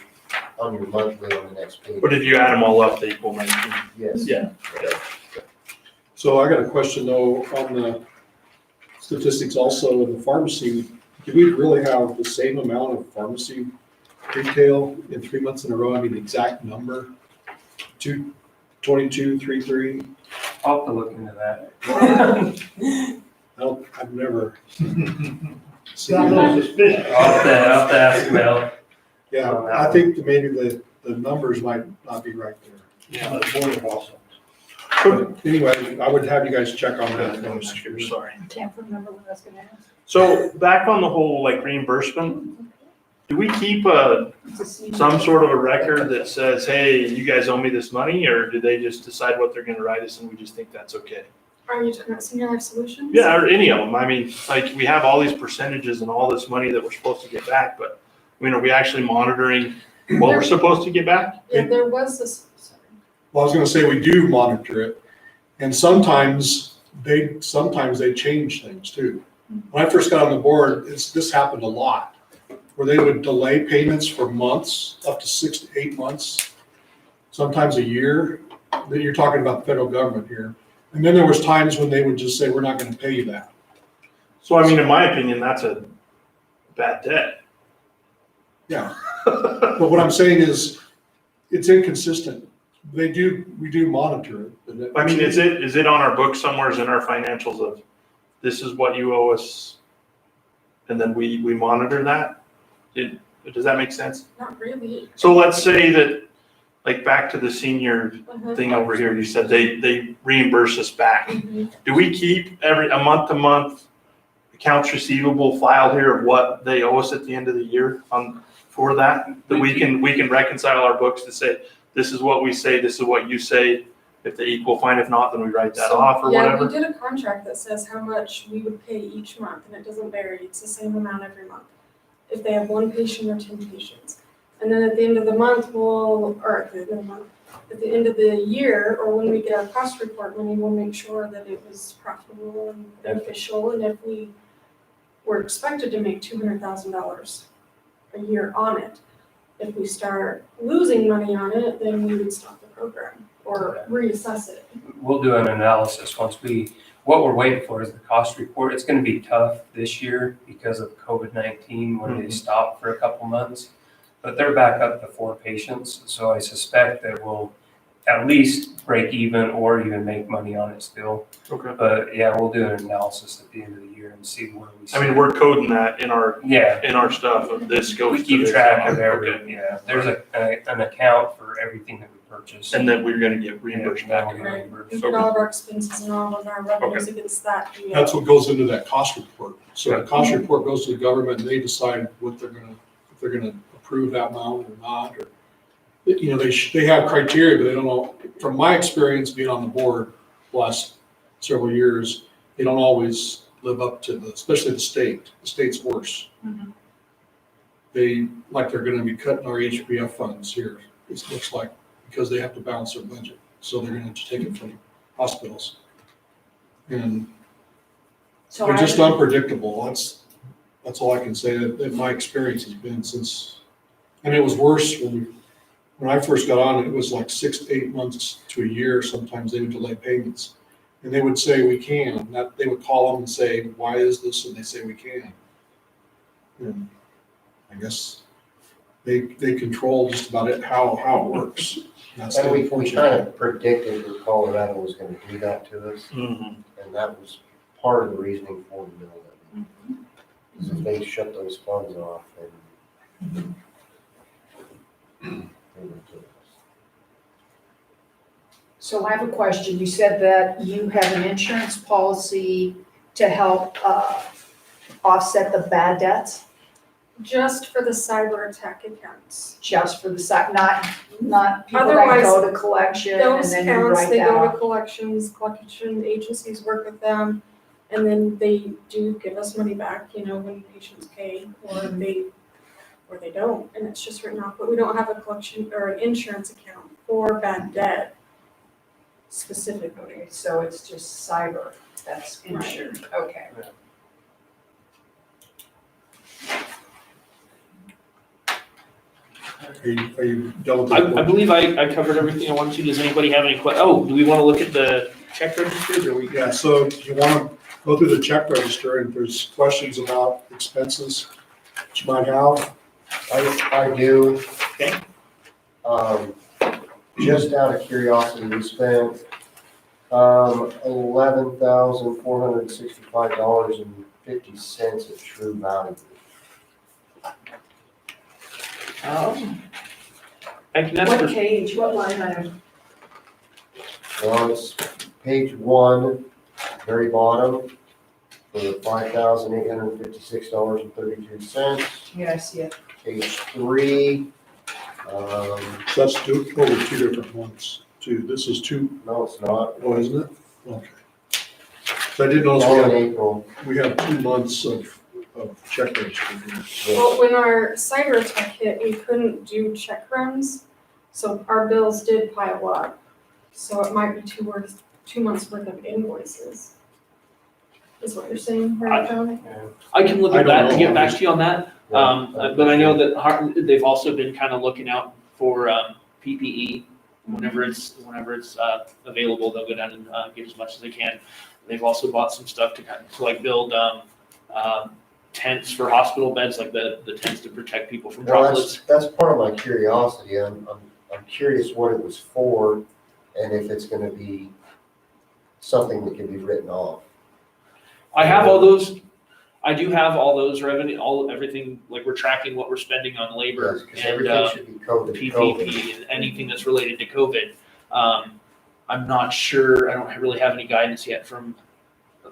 on your monthly on the next page. But if you add them all up, they equal 19. Yes. Yeah. So I got a question though, on the statistics also in the pharmacy, do we really have the same amount of pharmacy retail in 3 months in a row? I mean, the exact number, 22, 33? I'll have to look into that. I've never seen Sounds a that. little suspicious. I'll have to ask Mel. Yeah, I think that maybe the numbers might not be right there. Yeah, that's more than awesome. But anyway, I would have you guys check on that. Sorry. I can't remember what I was gonna ask. So back on the whole like reimbursement, do we keep some sort of a record that says, hey, you guys owe me this money, or do they just decide what they're gonna write us and we just think that's okay? Are you talking about Senior Life Solutions? Yeah, or any of them. I mean, like, we have all these percentages and all this money that we're supposed to get back, but, I mean, are we actually monitoring what we're supposed to get back? Yeah, there was this, sorry. Well, I was gonna say, we do monitor it, and sometimes they change things too. When I first got on the board, this happened a lot, where they would delay payments for months, up to 6 to 8 months, sometimes a year. Then you're talking about the federal government here. And then there was times when they would just say, we're not gonna pay you that. So, I mean, in my opinion, that's a bad debt. Yeah. But what I'm saying is, it's inconsistent. We do monitor it. I mean, is it on our books somewhere, in our financials of, this is what you owe us, and then we monitor that? Does that make sense? Not really. So let's say that, like, back to the senior Uh-huh. thing over here, you said they reimburse us back. Mhm. Do we keep a month-to-month accounts receivable file here of what they owe us at the end of the year for that? That we can reconcile our books to say, this is what we say, this is what you say. If they equal, fine. If not, then we write that So, off or Yeah, whatever. we did a contract that says how much we would pay each month, and it doesn't vary, it's the same amount every month. If they have 1 patient or 10 patients. And then at the end of the month, at the end of the year, or when we get our cost report, we'll make sure that it was profitable and beneficial, and if we were expected to make $200,000 a year on it. If we start losing money on it, then we would stop the program or reassess it. We'll do an analysis what we're waiting for is the cost report. It's gonna be tough this year because of COVID-19 when they stopped for a couple months. But they're back up to 4 patients, so I suspect that we'll at least break even or even make money on it still. Okay. But yeah, we'll do an analysis at the end of the year and see where we. I mean, we're coding that in our Yeah, stuff of this goes we to keep this. track of Okay. everything, yeah. There's an account for everything that we purchase. And then we're gonna get reimbursed Yeah, back. we'll get reimbursed. We put all of our expenses and all of our revenues against that. That's what goes into that cost report. So the cost report goes to the government, and they decide if they're gonna approve that amount or not, or, they have criteria, but they don't know. From my experience being on the board the last several years, they don't always live up to especially the state. The state's worse. They're gonna be cutting our HPF funds here, it looks like, because they have to balance their budget. So they're gonna take it from hospitals. And So they're I- just unpredictable. That's all I can say that my experience has been since, and it was worse when I first got on, it was like 6 to 8 months to a year. Sometimes they would delay payments. And they would say, we can. They would call them and say, why is this? And they say, we can. And I guess they control just about it, how it works. That's And the we unfortunate kind of predicted that Colorado was gonna do that to us, and that was part of the reasoning for the mill levy. Is if they shut those funds off, then they would kill us. So I have a question. You said that you have an insurance policy to help offset the bad debts, Just for the cyber attack accounts. just for the site, not people that Otherwise, go to collection and Those then you accounts, write they that go to off. collection agencies work with them, and then they do give us money back, when patients pay, or they don't, and it's just written off, but we don't have a collection or an insurance account for bad debt specifically. Okay, so it's just cyber that's insured, okay. Are you done with I the? believe I covered everything I wanted to. Does anybody have any do we want to look at the check registers or we? Yeah, so you want to go through the check register, and if there's questions about expenses that you might have. I do. Okay. Just out of curiosity, we spent, $11,465.50 at True Value. I can ask What for, page, what line item? Well, it's page 1, very bottom, for $5,856.32. Yeah, I see it. Page 3, So that's over two different ones, too. This is two, no, it's not. oh, isn't it? Okay. So I did notice All in April. we have 2 months of check register. Well, when our cyber attack hit, we couldn't do check runs, so our bills did pile up. So it might be 2 months worth of invoices. Is what you're saying, right, John? I can look I at don't that and know. get back to you on that. But I know that they've also been kind of looking out for PPE. Whenever it's available, they'll go down and get as much as they can. They've also bought some stuff to build tents for hospital beds, like the tents to protect people from Well, droplets. that's part of my curiosity. I'm curious what it was for and if it's gonna be something that can be written off. I have all those. I do have all those revenue, everything, like we're tracking what we're spending on labor Because and everything should be COVID. PPP and anything that's related to COVID. I'm not sure, I don't really have any guidance yet from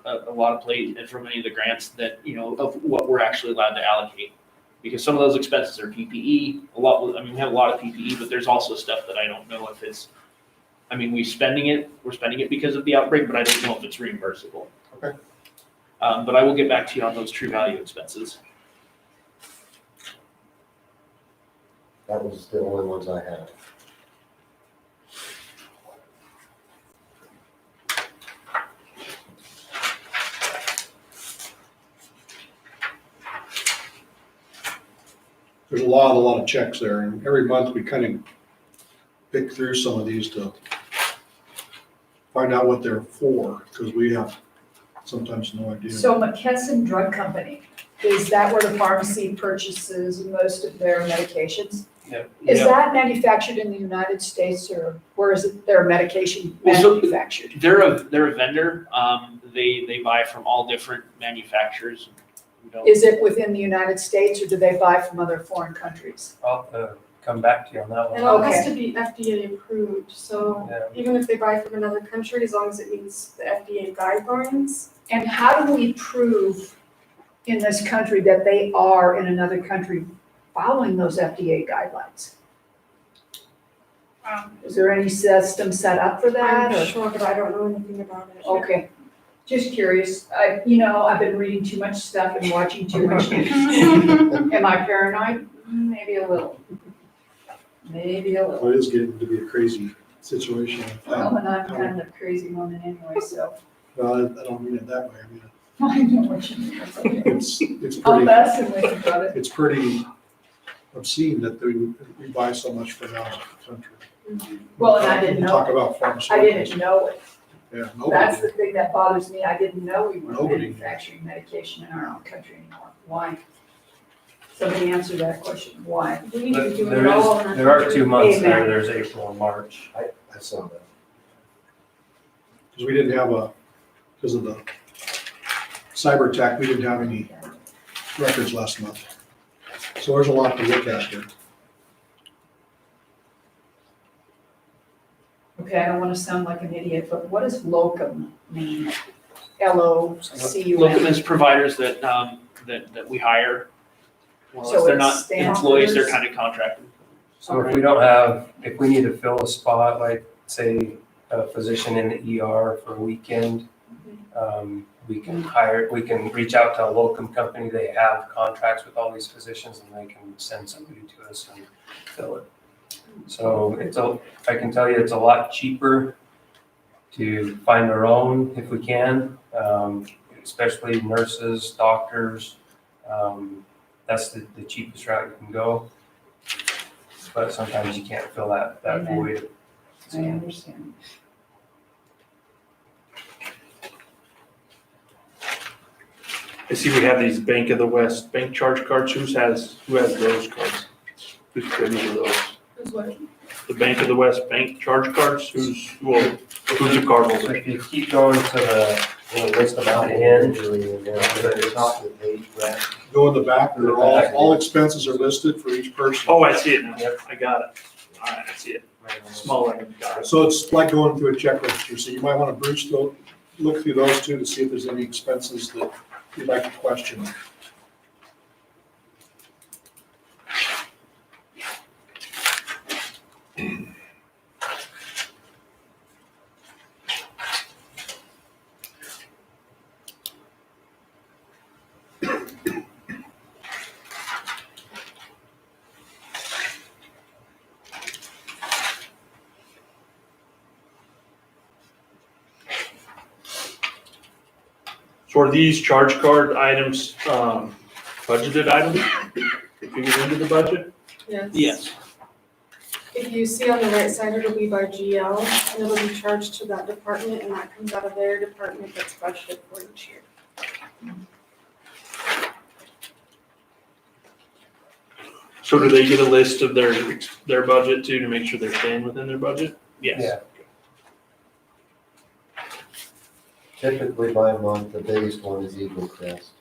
a lot of and from any of the grants that, of what we're actually allowed to allocate. Because some of those expenses are PPE, we have a lot of PPE, but there's also stuff that I don't know if it's, we're spending it because of the outbreak, but I don't know if it's reimbursable. Okay. But I will get back to you on those true value expenses. That was the only ones I had. There's a lot of checks there, and every month we kind of pick through some of these to find out what they're for, because we have sometimes no idea. So McKesson Drug Company, is that where the pharmacy purchases most of their medications? Is that manufactured in the United States or where is it, their medication Well, so- manufactured? They're a vendor. They buy from all different manufacturers. We don't- Is it within the United States or do they buy from other foreign countries? I'll come back to you on that It one. all has to be FDA approved, so Yeah. even if they buy from another country, as long as it meets the FDA guidelines. And how do we prove in this country that they are in another country following those FDA guidelines? Is there any system set up for that? I'm or- sure, but I don't know anything about it. Okay, just curious. I've been reading too much stuff and watching too much news. Am I paranoid? Maybe a little. Maybe a little. It is getting to be a crazy situation. Well, and I'm kind of a crazy woman anyway, so Well, I don't mean it that way. I mean, I know what you mean. It's okay. it's I'm pretty, messing with you, brother. it's pretty obscene that we buy so much from out of the country. Well, and I didn't know. Talk about I pharmaceuticals. didn't know it. Yeah, That's nobody. the thing that bothers me. I didn't know we were Nobody. manufacturing medication in our own country anymore. Why? Somebody answer that question, why? We need to But do there it all. is, there are 2 months there, Amen. there's April and March. I saw that. Because we didn't have because of the cyber attack, we didn't have any records last month. So there's a lot to look at here. Okay, I don't want to sound like an idiot, but what does locum mean? Locum? Locum is providers that, that we hire. Well, So they're it's not staff employees, they're members? kind of contracted. So if we don't have, if we need to fill a spot, like say a physician in the ER for a weekend, we can reach out to a locum company. They have contracts with all these physicians and they can send somebody to us and fill it. So I can tell you it's a lot cheaper to find our own if we can, especially nurses, doctors. That's the cheapest route you can go. But sometimes you can't fill that Amen. void. I understand. I see we have these Bank of the West bank charge cards. Who has those cards? Who's privy to those? Is what, The Bank of the West bank charge cards? Who's the card So holder? if you keep going to the, list them out in, Individually, and then at the top of the page, Brad. Go in the back, they're all expenses are listed for each person. Oh, I see it now. I got it. All right, I see it. Smaller. Got it. So it's like going through a checklist here, so you might want to look through those two to see if there's any expenses that you'd like to question. So are these charge card items, budgeted items? Figured into the budget? yes. Yes. If you see on the right side, it'll be by GL, and it'll be charged to that department, and that comes out of their department that's budgeted for each year. So do they get a list of their budget too, to make sure they're staying within their budget? Yes. Yeah. Typically by month, the biggest one is Eagle Crest.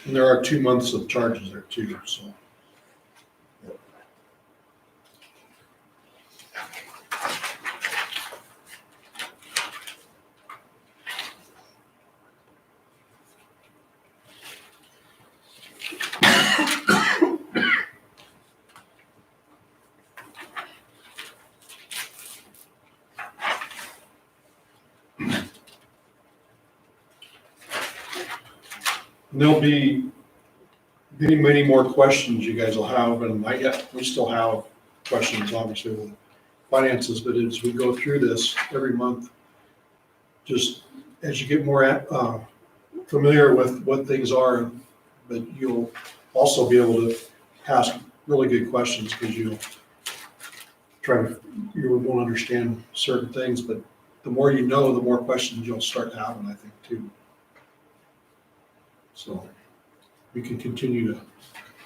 And there are 2 months of charges there too, so. And there'll be many more questions you guys will have, and we still have questions, obviously, with finances, but as we go through this every month, just as you get more familiar with what things are, but you'll also be able to ask really good questions, because you won't understand certain things, but the more you know, the more questions you'll start having, I think, too. So we can continue to,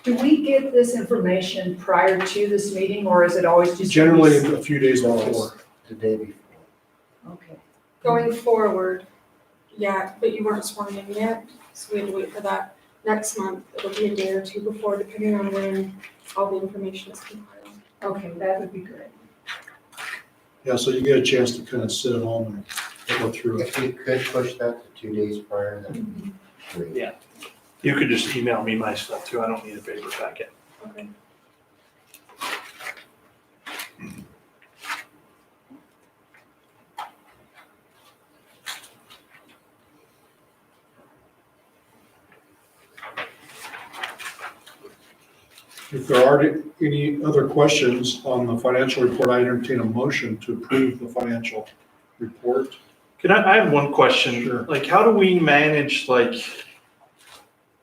Do we get this information prior to this meeting, or is it always just? generally a few days before. The day before. Okay. Going forward, yeah, but you weren't sworn in yet, so we had to wait for that. Next month, it'll be a day or two before, depending on when all the information is compiled. Okay, that would be good. Yeah, so you get a chance to kind of sit at home and go through it. If you could push that to 2 days prior, that would be great. Yeah. You could just email me my stuff too. I don't need a paper packet. Okay. If there aren't any other questions on the financial report, I entertain a motion to approve the financial report. I have one question. Sure. Like, how do we manage, like,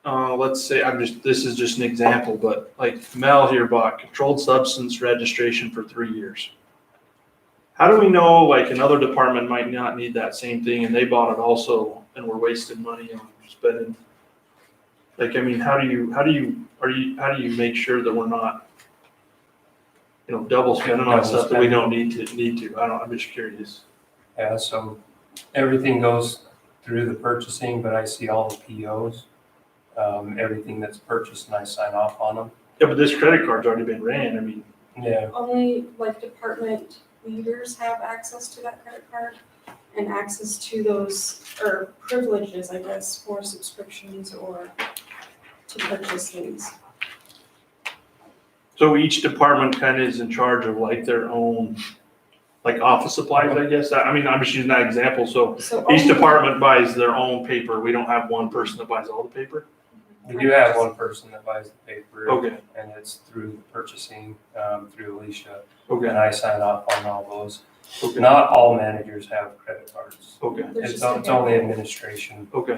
let's say, this is just an example, but like Mel here bought controlled substance registration for 3 years. How do we know, like, another department might not need that same thing and they bought it also and we're wasting money on spending? Like, I mean, how do you make sure that we're not, double spending on stuff that we don't need to? I'm just curious. Yeah, so everything goes through the purchasing, but I see all the POs, everything that's purchased, and I sign off on them. Yeah, but this credit card's already been ran. I mean, Yeah, Only like department leaders have access to that credit card and access to those, or privileges, I guess, for subscriptions or to purchase things. so each department kind of is in charge of like their own, like office supplies, I guess. I mean, I'm just using that example. So So each only- department buys their own paper. We don't have one person that buys all the paper? we do have one person that buys the paper, Okay, and it's through the purchasing, through Alicia, okay, and I sign off on all those. okay, Not all managers have credit cards. okay, There's It's just a it's only handful. administration, okay,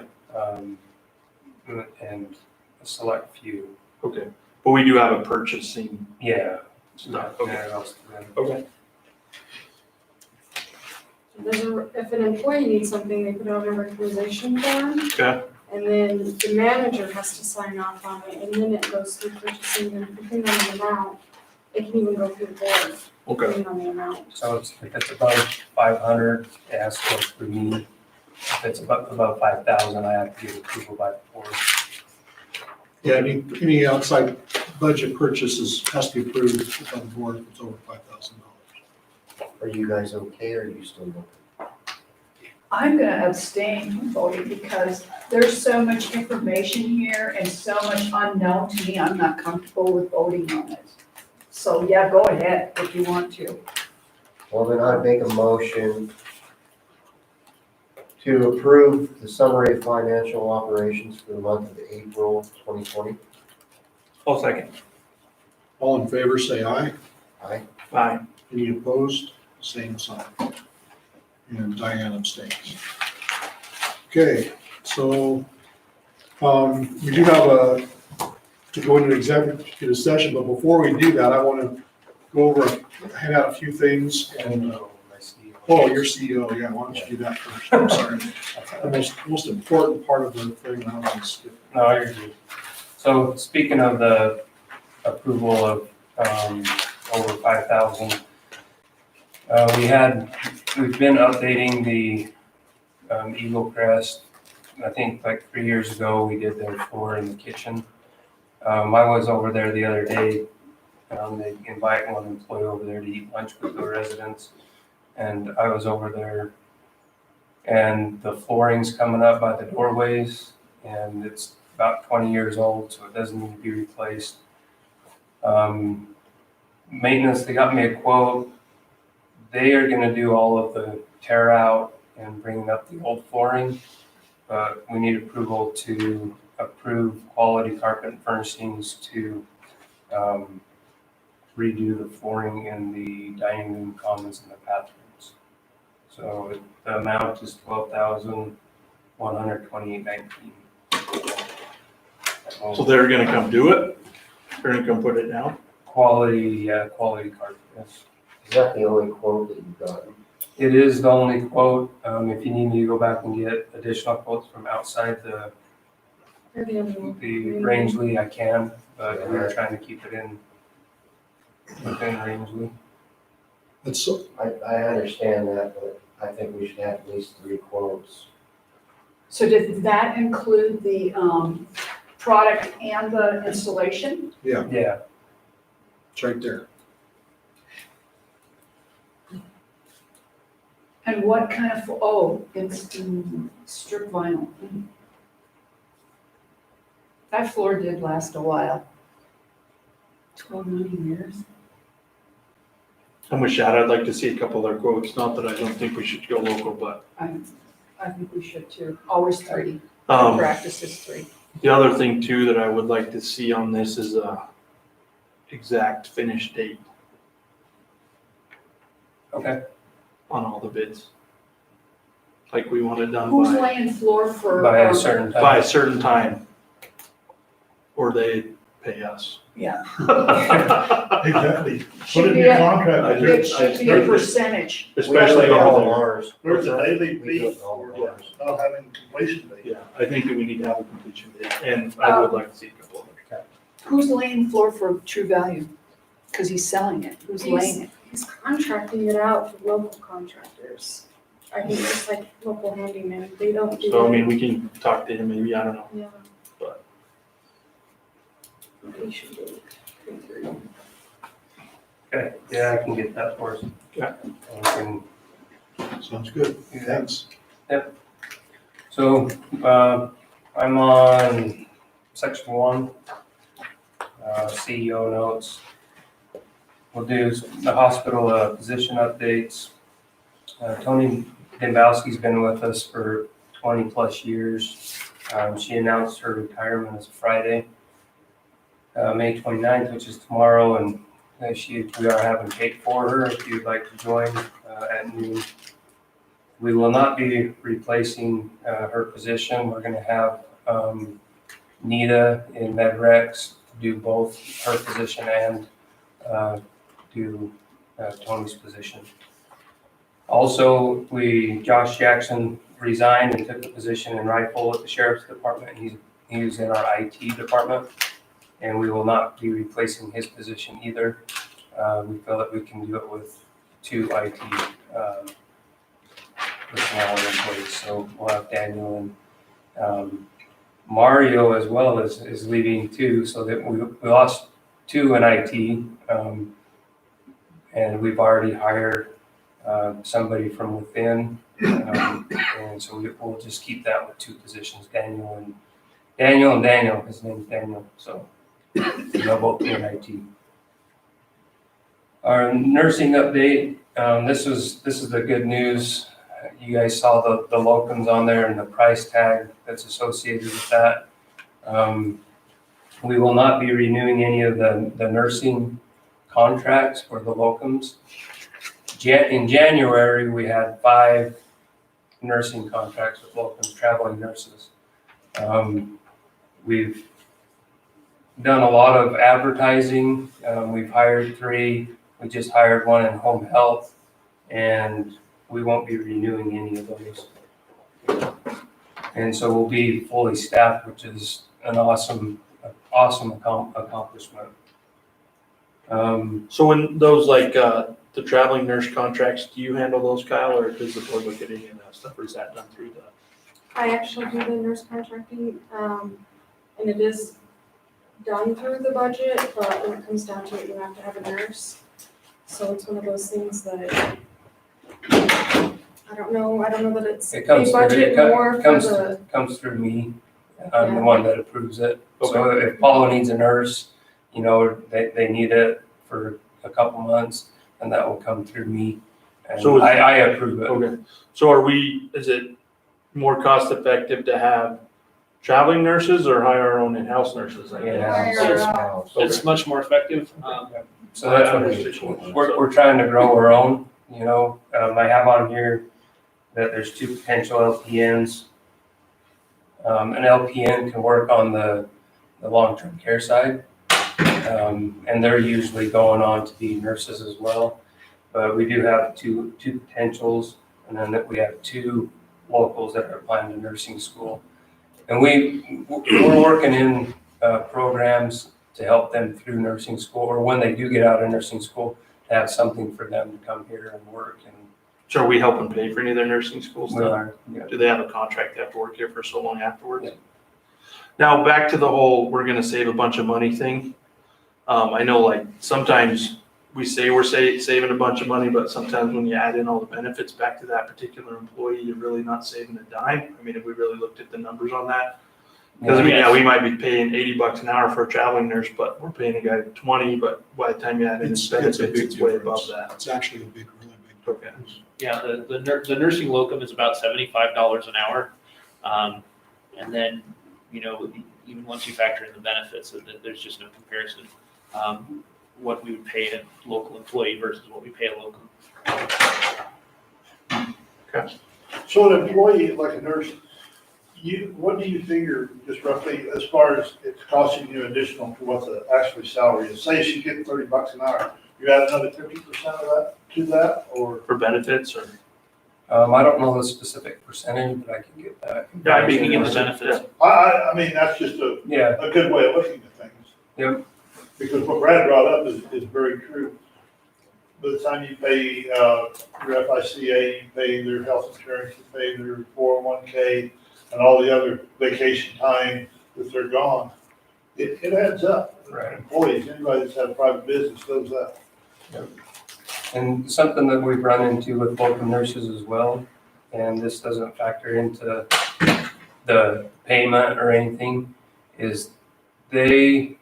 and a select few. okay. But we do have a purchasing Yeah. stuff. Yeah, Okay, what else do we have? okay. If an employee needs something, they put out a requisition form. Okay. And then the manager has to sign off on it, and then it goes through purchasing, and depending on the amount, it can even go through the board, Okay, depending on the amount. So if it's above 500, it has to go through me. If it's above 5,000, I have to get approval by the board. Yeah, any outside budget purchases has to be approved by the board if it's over $5,000. Are you guys okay, or are you still looking? I'm gonna abstain from voting because there's so much information here and so much unknown to me, I'm not comfortable with voting on it. So, yeah, go ahead if you want to. Well, then I'd make a motion to approve the summary of financial operations for the month of April 2020. I'll second. All in favor, say aye. Aye. Aye. Any opposed? Same sign. And Diane abstains. Okay, so, we do have to go into executive session, but before we do that, I want to go over, hand out a few things and, I see. oh, you're CEO, yeah, why don't you do that first? I'm sorry. The most important part of the thing, I was gonna skip. No, you're good. So speaking of the approval of over 5,000, we've been updating the Eagle Crest. I think like 3 years ago, we did their floor in the kitchen. I was over there the other day. They invite one employee over there to eat lunch with the residents. And I was over there, and the flooring's coming up by the doorways, and it's about 20 years old, so it doesn't need to be replaced. Maintenance, they got me a quote. They are gonna do all of the tear out and bringing up the old flooring, but we need approval to approve Quality Carpet and Furnishings to redo the flooring in the dining room, commons, and the bathrooms. So the amount is $12,128.19. So they're gonna come do it? They're gonna come put it down? Quality carpet, yes. Is that the only quote that you've gotten? It is the only quote. If you need me to go back and get additional quotes from outside the Or the other one. Rangeley, I can, but we're trying to keep it within Rangeley. It's so, I understand that, but I think we should have at least 3 quotes. So did that include the product and the installation? yeah, Yeah, it's right there. And what kind of, oh, it's strip vinyl. That floor did last a while. 12, 9 years. I'm with Shad, I'd like to see a couple of their quotes, not that I don't think we should go local, but, I think we should too. Always 3. um, Practice is 3. the other thing too that I would like to see on this is a exact finish date okay. on all the bids. Like we want it done Who's by laying floor for? By a certain time. a certain time. or they pay us. Yeah. Exactly. Put Should it in be your a- contract. It should be a percentage. Especially We over all there. ours. There's a daily We do fee it all for ours. not having completion date. Yeah, I think that we need to have a completion date, and I would like to see a couple of them. Who's laying the floor for True Value? Because he's selling it. Who's laying it? He's contracting it out to local contractors. I think it's like local handyman, they don't do. So, I mean, we can talk to him maybe, I don't know. Yeah. But- We should do it. Okay, yeah, I can get that for us. Yeah. And Sounds good. Thanks. so, I'm on section 1, CEO notes. We'll do the hospital position updates. Tony Dembowski's been with us for 20 plus years. She announced her retirement as Friday, May 29th, which is tomorrow, and we are having cake for her if you'd like to join at noon. We will not be replacing her position. We're going to have Nita in MedRex do both her position and do Tony's position. Also, Josh Jackson resigned and took a position in Rifle at the Sheriff's Department. He's in our IT department, and we will not be replacing his position either. We feel that we can do it with 2 IT personnel and employees. So we'll have Daniel and Mario as well is leaving too, so that we lost 2 in IT. And we've already hired somebody from within. And so we'll just keep that with 2 positions, Daniel and Daniel, his name's Daniel, so they'll both be in IT. Our nursing update, this is the good news. You guys saw the locums on there and the price tag that's associated with that. We will not be renewing any of the nursing contracts for the locums. In January, we had 5 nursing contracts with locums, traveling nurses. We've done a lot of advertising. We've hired 3. We just hired 1 in home health, and we won't be renewing any of those. And so we'll be fully staffed, which is an awesome accomplishment. So when those the traveling nurse contracts, do you handle those, Kyle, or does the board look at any of that stuff, or is that done through the? I actually do the nurse contracting, and it is done through the budget, but when it comes down to it, you have to have a nurse. So it's one of those things that I don't know that it's It a comes budget more for comes the, comes through me. I'm the one that approves it. So if Paula needs a nurse, they need it for a couple months, and that will come through me. And So is- I approve it. Okay, so is it more cost effective to have traveling nurses or hire our own in-house nurses? Yeah. It's much more effective. So that's what it is. We're trying to grow our own, I have on here that there's 2 potential LPNs. An LPN can work on the long-term care side. And they're usually going on to be nurses as well. But we do have two potentials, and then that we have 2 locals that are applying to nursing school. And we're working in programs to help them through nursing school, or when they do get out of nursing school, to have something for them to come here and work. And So are we helping pay for any of their nursing schools? we are, yeah. Do they have a contract they have to work here for so long afterwards? Yeah. Now, back to the whole, we're gonna save a bunch of money thing. I know sometimes we say we're saving a bunch of money, but sometimes when you add in all the benefits back to that particular employee, you're really not saving a dime. I mean, if we really looked at the numbers on that. Because we might be paying $80 an hour for a traveling nurse, but we're paying a guy 20, but by the time you add in It's benefits, a big it's way difference. above that. It's actually a big, really big Okay. difference. Yeah, the nursing locum is about $75 an hour. And then, even once you factor in the benefits, there's just no comparison. What we would pay a local employee versus what we pay a locum. So an employee, like a nurse, What do you figure, just roughly, as far as it's costing you additional to what the actual salary is? Say she get $30 an hour, you add another 50% of that to that, or? For benefits or? I don't know the specific percentage, but I can get that. Yeah, I We mean, can get the benefits. I mean, that's just Yeah, a good way of looking at things. Yep. Because what Brad brought up is very true. By the time you pay, your FICA, you pay their health insurance, you pay their 401k, and all the other vacation time that they're gone, it adds up. Right. Employees, anybody that's had a private business knows that. and something that we've run into with local nurses as well, and this doesn't factor into the payment or anything, is they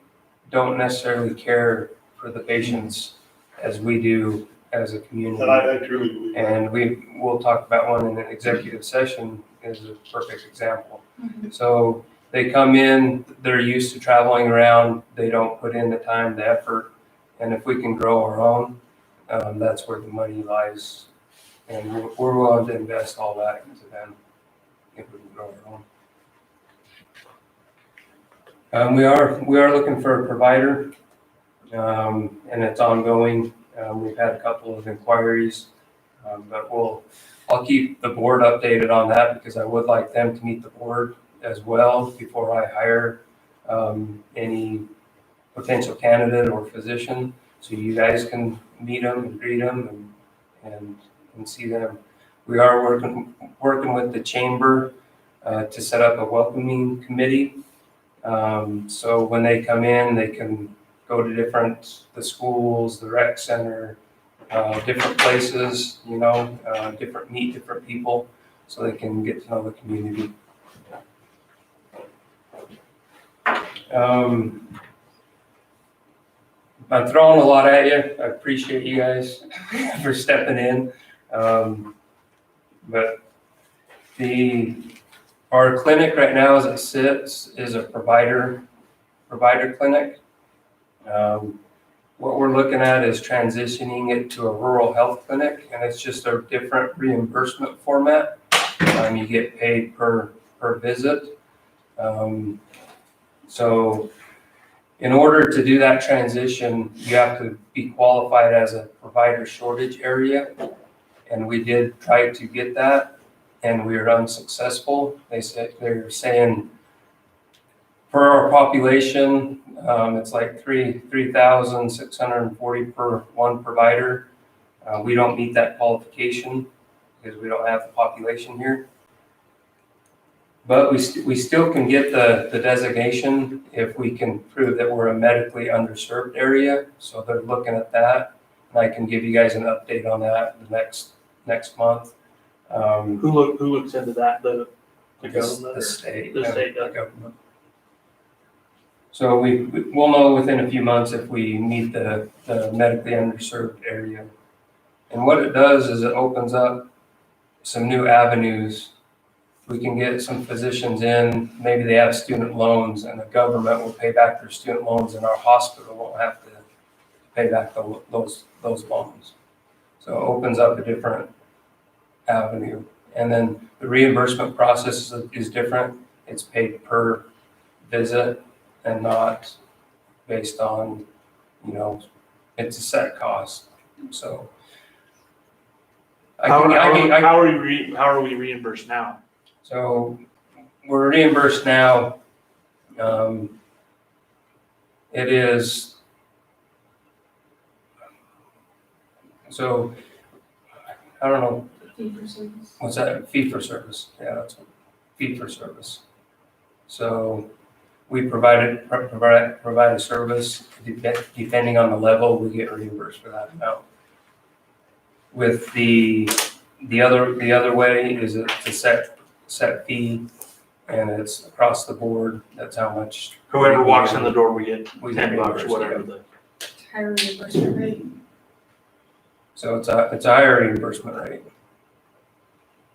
don't necessarily care for the patients as we do as a community. And I truly believe that. And we'll talk about one in an executive session is a perfect example. So they come in, they're used to traveling around, they don't put in the time, the effort, and if we can grow our own, that's where the money lies. And we're willing to invest all that into them if we can grow our own. We are looking for a provider, and it's ongoing. We've had a couple of inquiries, but I'll keep the board updated on that because I would like them to meet the board as well before I hire any potential candidate or physician. So you guys can meet them and greet them and see them. We are working with the chamber to set up a welcoming committee. So when they come in, they can go to the schools, the rec center, different places, meet different people so they can get to know the community. I'm throwing a lot at you. I appreciate you guys for stepping in. But our clinic right now as it sits is a provider clinic. What we're looking at is transitioning it to a rural health clinic, and it's just a different reimbursement format. You get paid per visit. So in order to do that transition, you have to be qualified as a provider shortage area. And we did try to get that, and we were unsuccessful. They're saying for our population, it's like 3,640 per one provider. We don't meet that qualification because we don't have the population here. But we still can get the designation if we can prove that we're a medically underserved area. So they're looking at that, and I can give you guys an update on that next month. Who looks into that? The government? The state. The state the does. government. So we'll know within a few months if we meet the medically underserved area. And what it does is it opens up some new avenues. We can get some physicians in, maybe they have student loans and the government will pay back their student loans and our hospital won't have to pay back those loans. So it opens up a different avenue. And then the reimbursement process is different. It's paid per visit and not based on, it's a set cost. So How are we reimbursed now? So we're reimbursed now. It is, so I don't know. Fee for service. What's that? Fee for service. Yeah, that's what, fee for service. So we provide a service. Depending on the level, we get reimbursed for that amount. With the other way is it's a set fee, and it's across the board. That's how much. Whoever walks in the door, we get We $10, reimbursed, whatever. yeah. Higher reimbursement rate. So it's a higher reimbursement rate.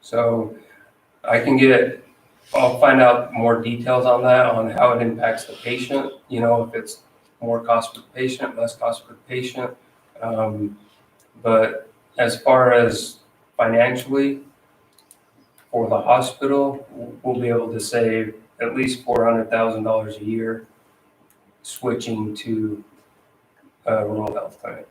So I'll find out more details on that, on how it impacts the patient, if it's more cost for the patient, less cost for the patient. But as far as financially for the hospital, we'll be able to save at least $400,000 a year switching to a rural health clinic.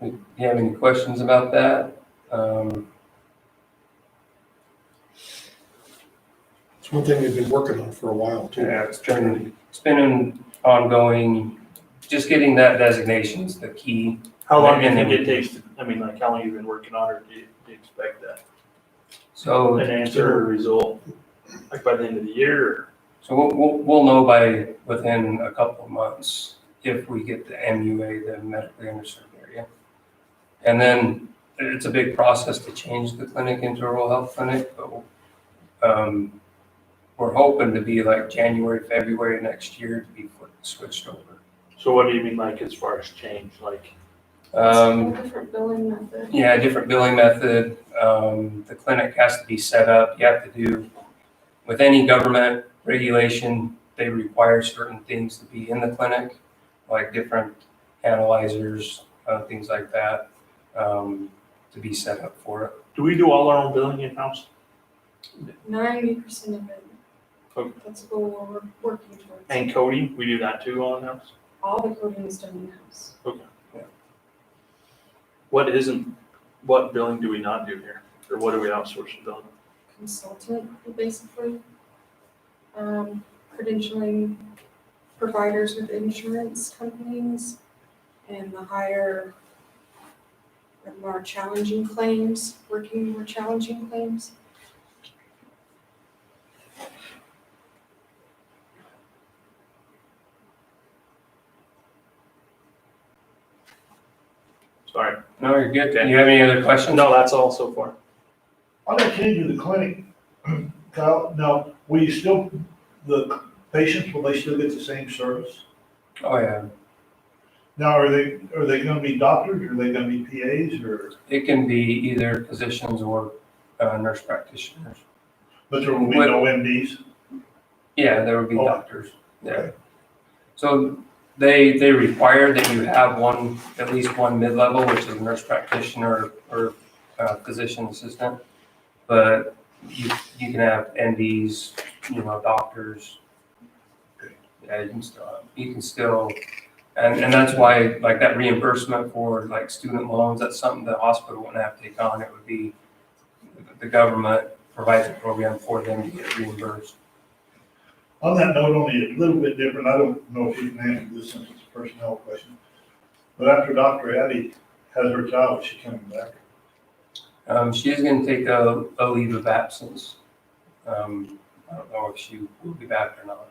Do you have any questions about that? It's one thing we've been working on for a while too. Yeah, it's been an ongoing, just getting that designation is the key. How long do you think it takes, like how long you've been working on it, do you expect that? So, An answer or result, like by the end of the year? Or? so we'll know within a couple of months if we get the MUA, the medically underserved area. And then it's a big process to change the clinic into a rural health clinic, but we're hoping to be like January, February next year to be switched over. So what do you mean like as far as change, like? Different billing method. Yeah, different billing method. The clinic has to be set up. You have to do, with any government regulation, they require certain things to be in the clinic, like different analyzers, things like that, to be set up for it. Do we do all our own billing in-house? 90% of it. Okay. That's the goal we're working towards. And coding, we do that too all in-house? All the coding is done in-house. Okay. What billing do we not do here? Or what do we outsource the billing? Consultant, basically. Credentialing providers with insurance companies and the higher and more challenging claims, working more challenging claims. Sorry. No, you're good. Do you have any other questions? No, that's all so far. On that change of the clinic, Kyle, now, will you still, the patients, will they still get the same service? Oh, yeah. Now, are they gonna be doctors, or are they gonna be PAs, or, It can be either physicians or nurse practitioners. but there will be no MDs? Yeah, there would be Oh. doctors. Yeah. So they require that you have at least one mid-level, which is a nurse practitioner or physician assistant. But you can have NDs, doctors. Yeah, you can still, and that's why, like, that reimbursement for like student loans, that's something the hospital wouldn't have to take on. It would be, the government provides a program for them to get reimbursed. On that note, only a little bit different, I don't know if you can answer this since it's a personnel question, but after Dr. Addy has her child, is she coming back? She is going to take a leave of absence. I don't know if she will be back or not.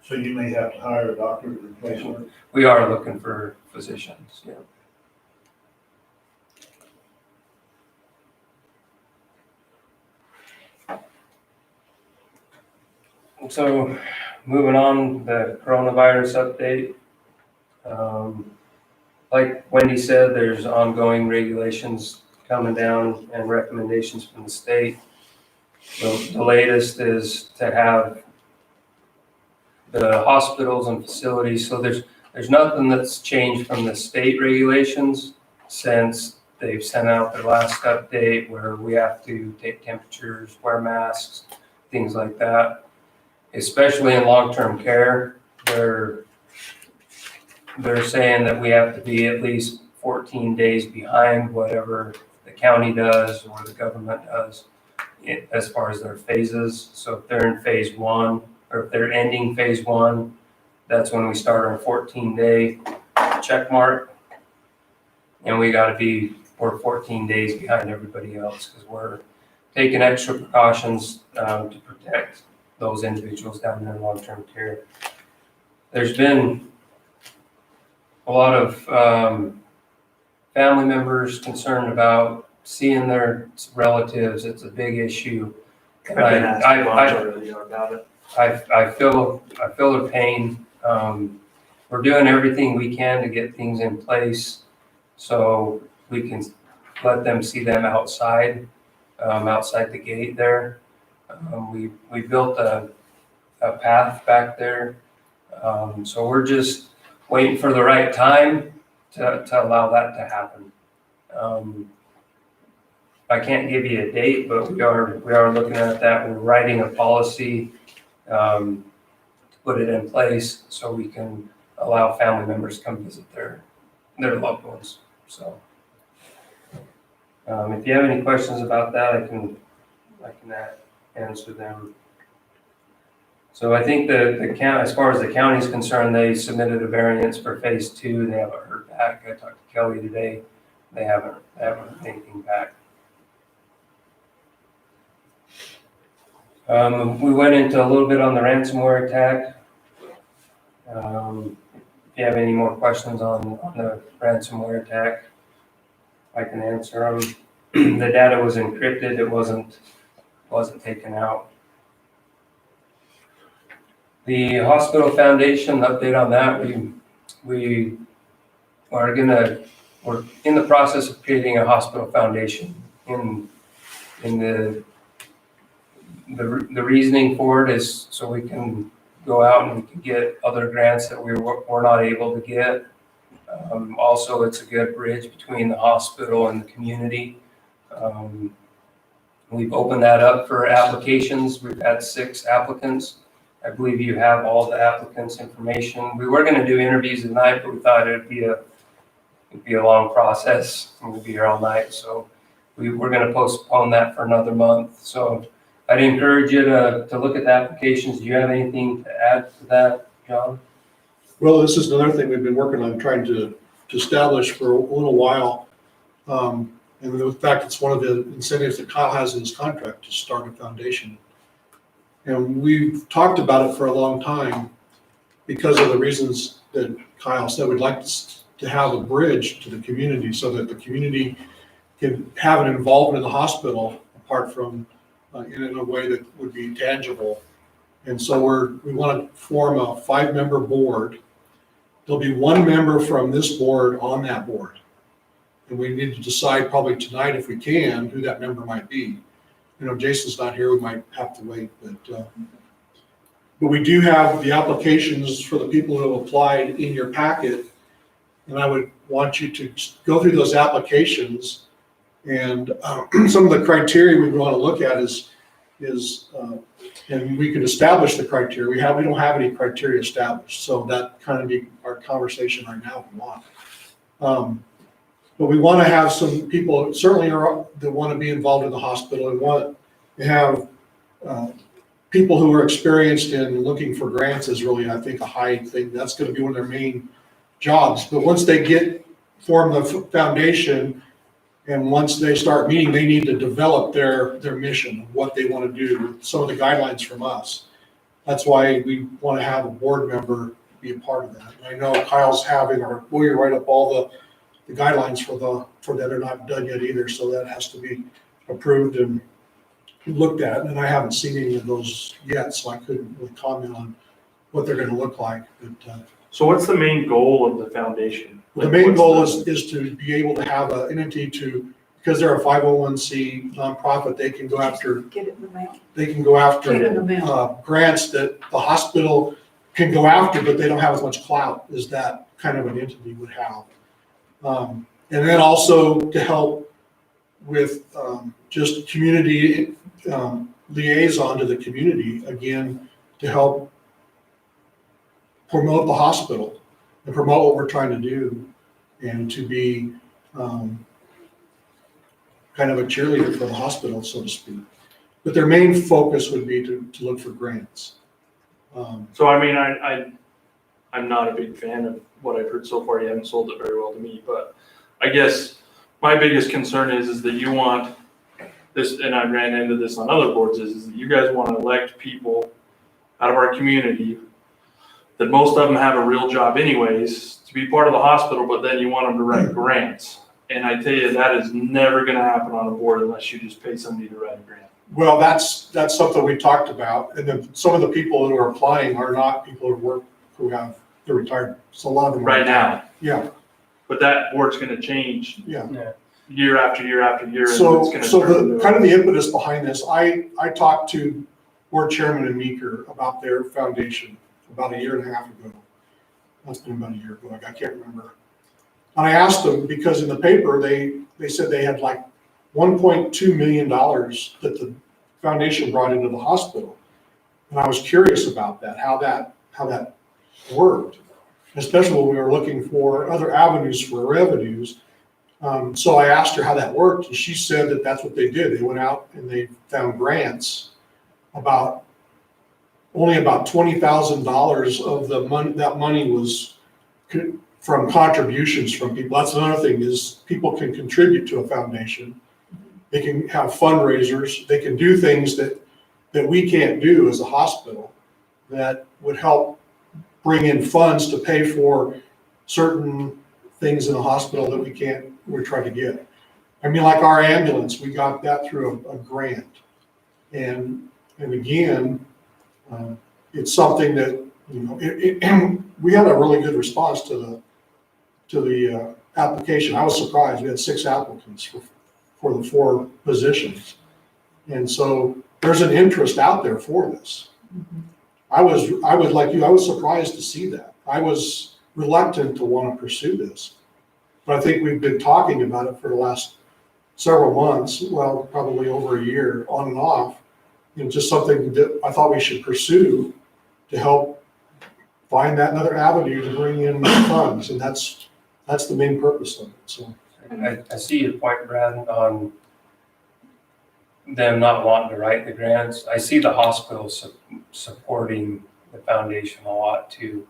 So you may have to hire a doctor to replace her? We are looking for physicians, yeah. So, moving on, the coronavirus update. Like Wendy said, there's ongoing regulations coming down and recommendations from the state. The latest is to have the hospitals and facilities, so there's nothing that's changed from the state regulations since they've sent out their last update where we have to take temperatures, wear masks, things like that. Especially in long-term care, they're saying that we have to be at least 14 days behind whatever the county does or the government does as far as their phases. So if they're in phase 1, or if they're ending phase 1, that's when we start our 14-day check mark. And we're 14 days behind everybody else because we're taking extra precautions to protect those individuals down there in long-term care. There's been a lot of family members concerned about seeing their relatives. It's a big issue. I've been asked a bunch already about it. I feel their pain. We're doing everything we can to get things in place so we can let them see them outside the gate there. We built a path back there. So we're just waiting for the right time to allow that to happen. I can't give you a date, but we are looking at that. We're writing a policy, to put it in place so we can allow family members to come visit their loved ones. So, if you have any questions about that, I can answer them. So I think the county, as far as the county's concerned, they submitted a variance for phase 2. They haven't heard back. I talked to Kelly today. They haven't heard anything back. We went into a little bit on the ransomware attack. If you have any more questions on the ransomware attack, I can answer them. The data was encrypted. It wasn't taken out. The hospital foundation, update on that, we're in the process of creating a hospital foundation. In the reasoning for it is so we can go out and we can get other grants that we're not able to get. Also, it's a good bridge between the hospital and the community. We've opened that up for applications. We've had 6 applicants. I believe you have all the applicants' information. We were going to do interviews tonight, but we thought it'd be a long process and we'd be here all night. So we're going to postpone that for another month. So I'd encourage you to look at the applications. Do you have anything to add to that, John? Well, this is another thing we've been working on trying to establish for a little while. And in fact, it's one of the incentives that Kyle has in his contract to start a foundation. And we've talked about it for a long time because of the reasons that Kyle said. We'd like to have a bridge to the community so that the community can have an involvement in the hospital apart from in a way that would be tangible. And so we want to form a 5-member board. There'll be 1 member from this board on that board. And we need to decide probably tonight, if we can, who that member might be. You know, Jason's not here, we might have to wait, but we do have the applications for the people who have applied in your packet. And I would want you to go through those applications. And some of the criteria we want to look at is and we can establish the criteria. We don't have any criteria established, so that kind of be our conversation right now if we want. But we want to have some people certainly that want to be involved in the hospital and want to have people who are experienced in looking for grants is really, I think, a high thing. That's going to be one of their main jobs. But once they form the foundation and once they start meeting, they need to develop their mission of what they want to do with some of the guidelines from us. That's why we want to have a board member be a part of that. And I know Kyle's having our lawyer write up all the guidelines for that are not done yet either, so that has to be approved and looked at. And I haven't seen any of those yet, so I couldn't really comment on what they're going to look like. But So what's the main goal of the foundation? the main goal is to be able to have an entity because they're a 501c nonprofit, they can go after Get it in the mail. they can go after Get it in the mail. grants that the hospital can go after, but they don't have as much clout as that kind of an entity would have. And then also to help with just community liaison to the community, again, to help promote the hospital and promote what we're trying to do and to be kind of a cheerleader for the hospital, so to speak. But their main focus would be to look for grants. So I mean, I'm not a big fan of what I've heard so far. You haven't sold it very well to me, but I guess my biggest concern is that you want this, and I ran into this on other boards, is that you guys want to elect people out of our community that most of them have a real job anyways to be part of the hospital, but then you want them to write grants. And I tell you, that is never going to happen on a board unless you just pay somebody to write a grant. Well, that's something we talked about, and then some of the people who are applying are not people they're retired, so a lot of them. Right now. Yeah, But that board's going to change yeah. year after year after year. And So, it's going to so turn the into kind of the impetus behind this, I talked to board chairman and Meeker about their foundation about a year and a half ago. That's been about a year ago, I can't remember. And I asked them, because in the paper, they said they had like $1.2 million that the foundation brought into the hospital. And I was curious about that, how that worked, especially when we were looking for other avenues for revenues. So I asked her how that worked, and she said that that's what they did. They went out and they found grants only about $20,000 of the money, that money was from contributions from people. That's another thing, is people can contribute to a foundation. They can have fundraisers, they can do things that we can't do as a hospital that would help bring in funds to pay for certain things in the hospital that we're trying to get. I mean, like our ambulance, we got that through a grant. And again, it's something that, you know, we had a really good response to the application. I was surprised. We had 6 applicants for the 4 positions. And so there's an interest out there for this. I was like you, I was surprised to see that. I was reluctant to want to pursue this. But I think we've been talking about it for the last several months, well, probably over a year, on and off. You know, just something that I thought we should pursue to help find that another avenue to bring in funds. And that's the main purpose of it, so. I see your point, Brad, on them not wanting to write the grants. I see the hospital supporting the foundation a lot too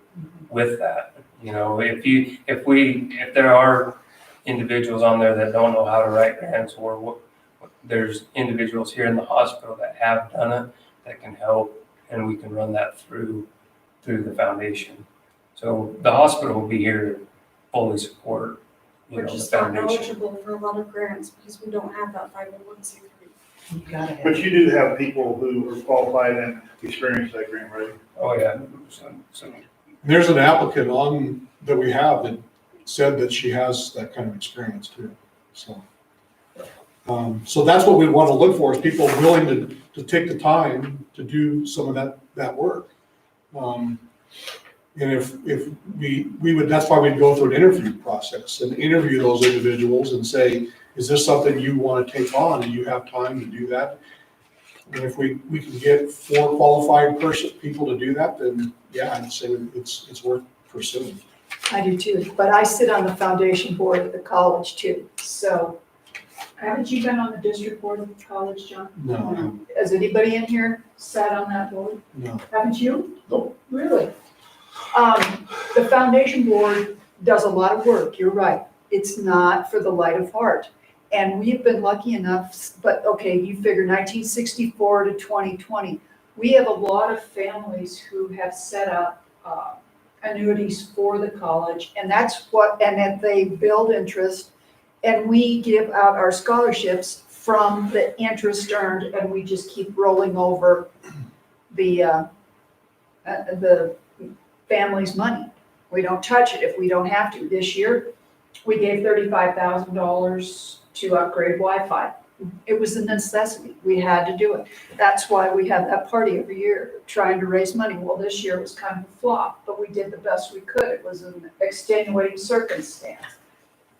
with that. You know, if there are individuals on there that don't know how to write grants, or there's individuals here in the hospital that have done it that can help, and we can run that through the foundation. So the hospital will be here to fully support, you We're know, the just not foundation. eligible for a lot of grants because we don't have that 501c3. You gotta have. But you do have people who are qualified and experienced that grant, right? Oh, yeah. So There's an applicant on that we have that said that she has that kind of experience too, so. So that's what we want to look for, is people willing to take the time to do some of that work. And if we would, that's why we'd go through an interview process and interview those individuals and say, is this something you want to take on? Do you have time to do that? And if we can get 4 qualified people to do that, then yeah, I'd say it's worth pursuing. I do too, but I sit on the foundation board at the college too, so. Haven't you been on the district board of the college, John? No, Has anybody in here sat on that board? no. Haven't you? No. Really? The foundation board does a lot of work, you're right. It's not for the light of heart. And we've been lucky enough, but okay, you figure 1964 to 2020. We have a lot of families who have set up annuities for the college, and then they build interest, and we give out our scholarships from the interest earned, and we just keep rolling over the family's money. We don't touch it if we don't have to. This year, we gave $35,000 to upgrade Wi-Fi. It was a necessity. We had to do it. That's why we have that party every year, trying to raise money. Well, this year was kind of a flop, but we did the best we could. It was an extenuating circumstance.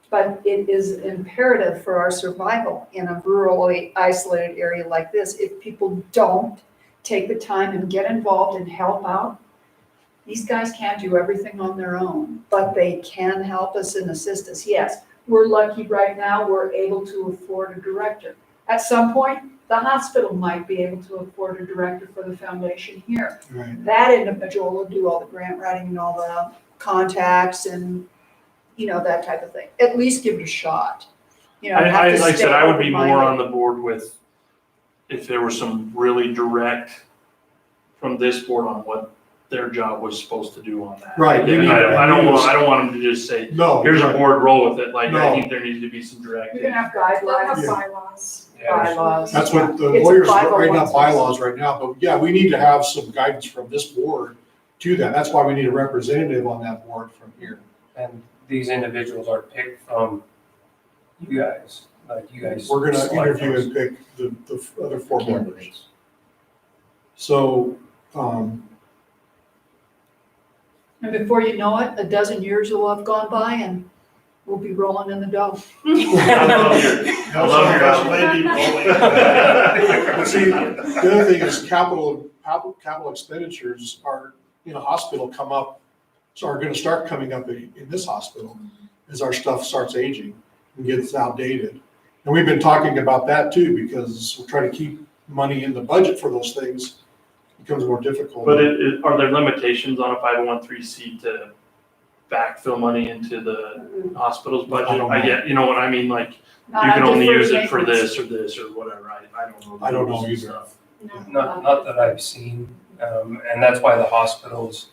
But it is imperative for our survival in a rurally isolated area like this. If people don't take the time and get involved and help out, these guys can't do everything on their own, but they can help us and assist us. Yes, we're lucky right now, we're able to afford a director. At some point, the hospital might be able to afford a director for the foundation here. Right. That individual will do all the grant writing and all the contacts and, you know, that type of thing. At least give it a shot. You know, have to Like I stay said, I would be more open-minded. on the board with, if there was some really direct from this board on what their job was supposed to do on that. Right, you And need- I don't want them to just say, No. here's a right. board, roll with it. Like, No. I think there needs to be some We directive. can have They'll have guidelines, bylaws. bylaws. That's what the It's a lawyers are writing up 501c3. bylaws right now, but yeah, we need to have some guidance from this board to that. That's why we need a representative on that board from here. And these individuals are picked from you guys, like you guys. We're gonna select interview those. and pick the other 4 members. So, And before you know it, a dozen years will have gone by and We'll be rolling in the dough. I love But see, the other thing is capital expenditures are, in a hospital come up, so are gonna start coming up in this hospital as our stuff starts aging and gets outdated. And we've been talking about that too, because we're trying to keep money in the budget for those things, becomes more difficult. But are there limitations on a 501(c) to backfill money into the hospital's budget? I don't know. I get, you know what I mean, like, you Not can on only deferred use it for maintenance. this or whatever, I don't know. I don't know Rules and either. stuff. Not that I've seen, and that's why the hospitals,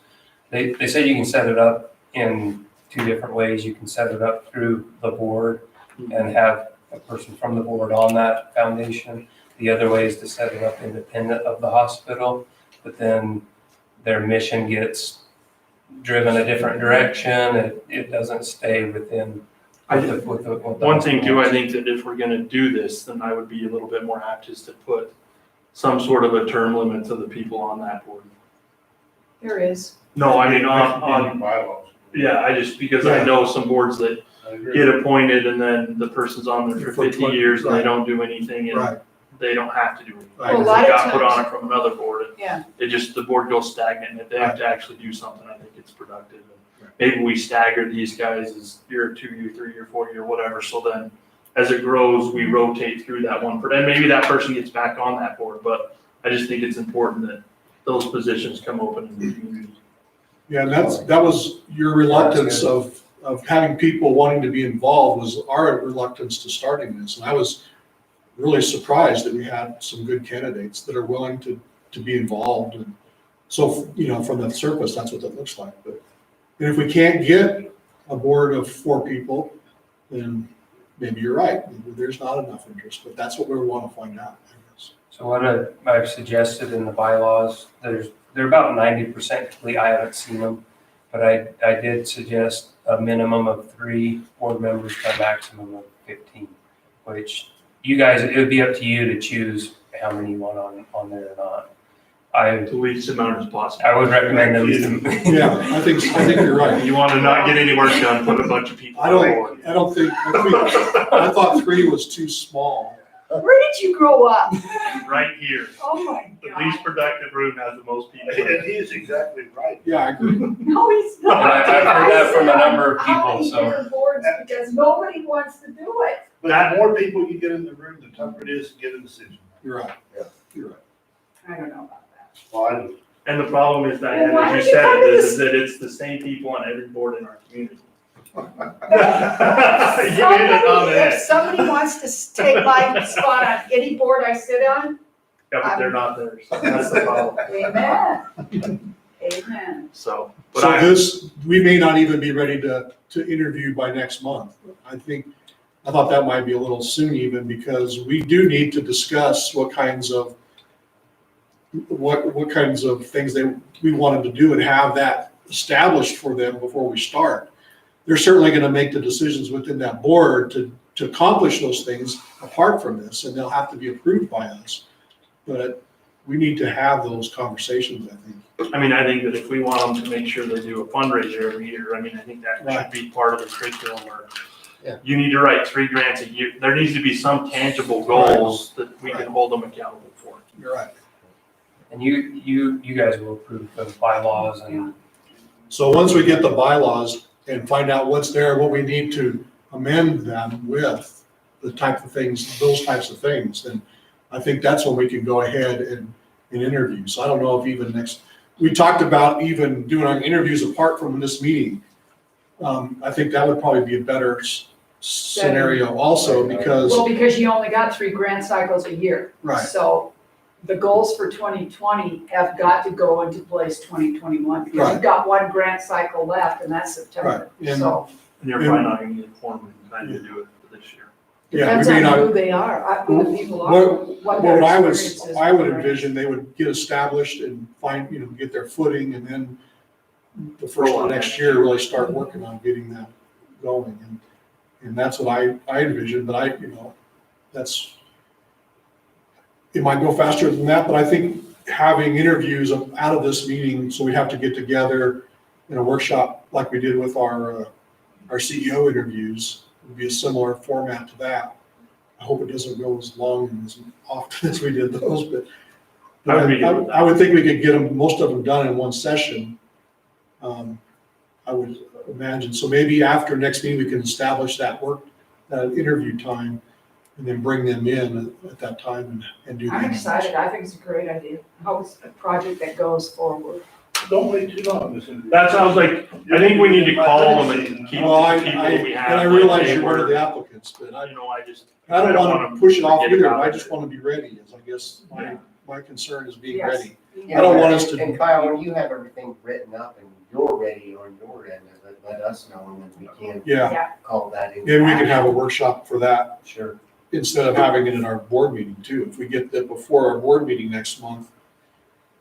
they said you can set it up in 2 different ways. You can set it up through the board and have a person from the board on that foundation. The other way is to set it up independent of the hospital, but then their mission gets driven a different direction. It doesn't stay within. With the One thing too, I hospital. think that if we're gonna do this, then I would be a little bit more apt is to put some sort of a term limit to the people on that board. There is. No, I mean, on, bylaws. yeah, I just, because I know some boards that I agree. get appointed and then the person's on there for For 50 20, years and they right. don't do anything and Right, they don't have to do anything. right. Well, a Because lot they of got put times- on it from another board. Yeah. It just, the board goes stagnant and if they have to actually do something, I think it's productive. Right. Maybe we stagger these guys as year 2, year 3, year 4, year whatever, so then as it grows, we rotate through that one, and maybe that person gets back on that board, but I just think it's important that those positions come open in the community. Yeah, and that was your reluctance of having people wanting to be involved was our reluctance to starting this. And I was really surprised that we had some good candidates that are willing to be involved. And so, you know, from the surface, that's what that looks like. But and if we can't get a board of 4 people, then maybe you're right. Maybe there's not enough interest, but that's what we want to find out, I guess. So what I've suggested in the bylaws, they're about 90% complete. I haven't seen them, but I did suggest a minimum of 3 board members to a maximum of 15, which you guys, it would be up to you to choose how many you want on there or not. The least amount as possible. I would recommend them. Yeah, I think you're right. You want to not get any work done, put a bunch of people I on board. don't think, I thought 3 was too small. Where did you grow up? Right here. Oh my The God. least productive room has the most people. And he is exactly right. Yeah, I agree. No, he's And not. I've heard that from a number of How people, many so. different boards, because nobody wants to do it. But the more people you get in the room, the tougher it is to get a decision. You're right. You're right. I don't know about that. Well, I do. And the problem is, Well, Diane, why as don't you you said, come to is that it's the same people on every board in our community. You hit it on the If head. somebody wants to take my spot on any board I sit on, Yeah, but they're not there, so that's the problem. amen. Amen. So, but So I, we may not even be ready to interview by next month. I thought that might be a little soon even, because we do need to discuss what kinds of things we wanted to do and have that established for them before we start. They're certainly gonna make the decisions within that board to accomplish those things apart from this, and they'll have to be approved by us. But we need to have those conversations, I think. I think that if we want them to make sure they do a fundraiser every year, I think that should be part of the curriculum where Yeah. you need to write 3 grants a year. There needs to be some tangible goals that we can hold them accountable for. You're right. And you guys will approve the bylaws and. So once we get the bylaws and find out what's there, what we need to amend them with, the type of things, those types of things, then I think that's when we can go ahead and interview. So I don't know if even we talked about even doing our interviews apart from this meeting. I think that would probably be a better scenario also, because, Well, because you only got 3 grant cycles a year. right, So the goals for 2020 have got to go into place 2021, because Right. you've got 1 grant cycle left, and that's right. September. And, So And you're probably not gonna get informed in time to do it for this year. yeah, depends we may on not. who they are, who the people are, what Well, their I experience is. I would with envision they would get established and get their footing, and then the first of next year, really start working on getting that going. And that's what I envision, but it might go faster than that, but I think having interviews out of this meeting, so we have to get together in a workshop like we did with our our CEO interviews. Would be a similar format to that. I hope it doesn't go as long and as often as we did those, but I would be good with that. I would think we could get them, most of them done in one session. I would imagine, so maybe after next meeting, we can establish that interview time and then bring them in at that time and do. I'm the excited. I think it's a great idea. I hope it's a project that goes forward. Don't wait too long, this interview. That's, I was like, I think we need to call them and keep Well, the people we have. and I like, realize hey, you're one of we're- the applicants, but I You know, I just. don't want to push it off forget either. about I it. just want to be ready, is I guess my concern is being Yes. ready. I don't want us to. And Kyle, when you have everything written up and you're ready on your end, let us know and then we can Yeah, call that in. maybe we can have a workshop for that Sure. instead of having it in our board meeting too. If we get that before our board meeting next month.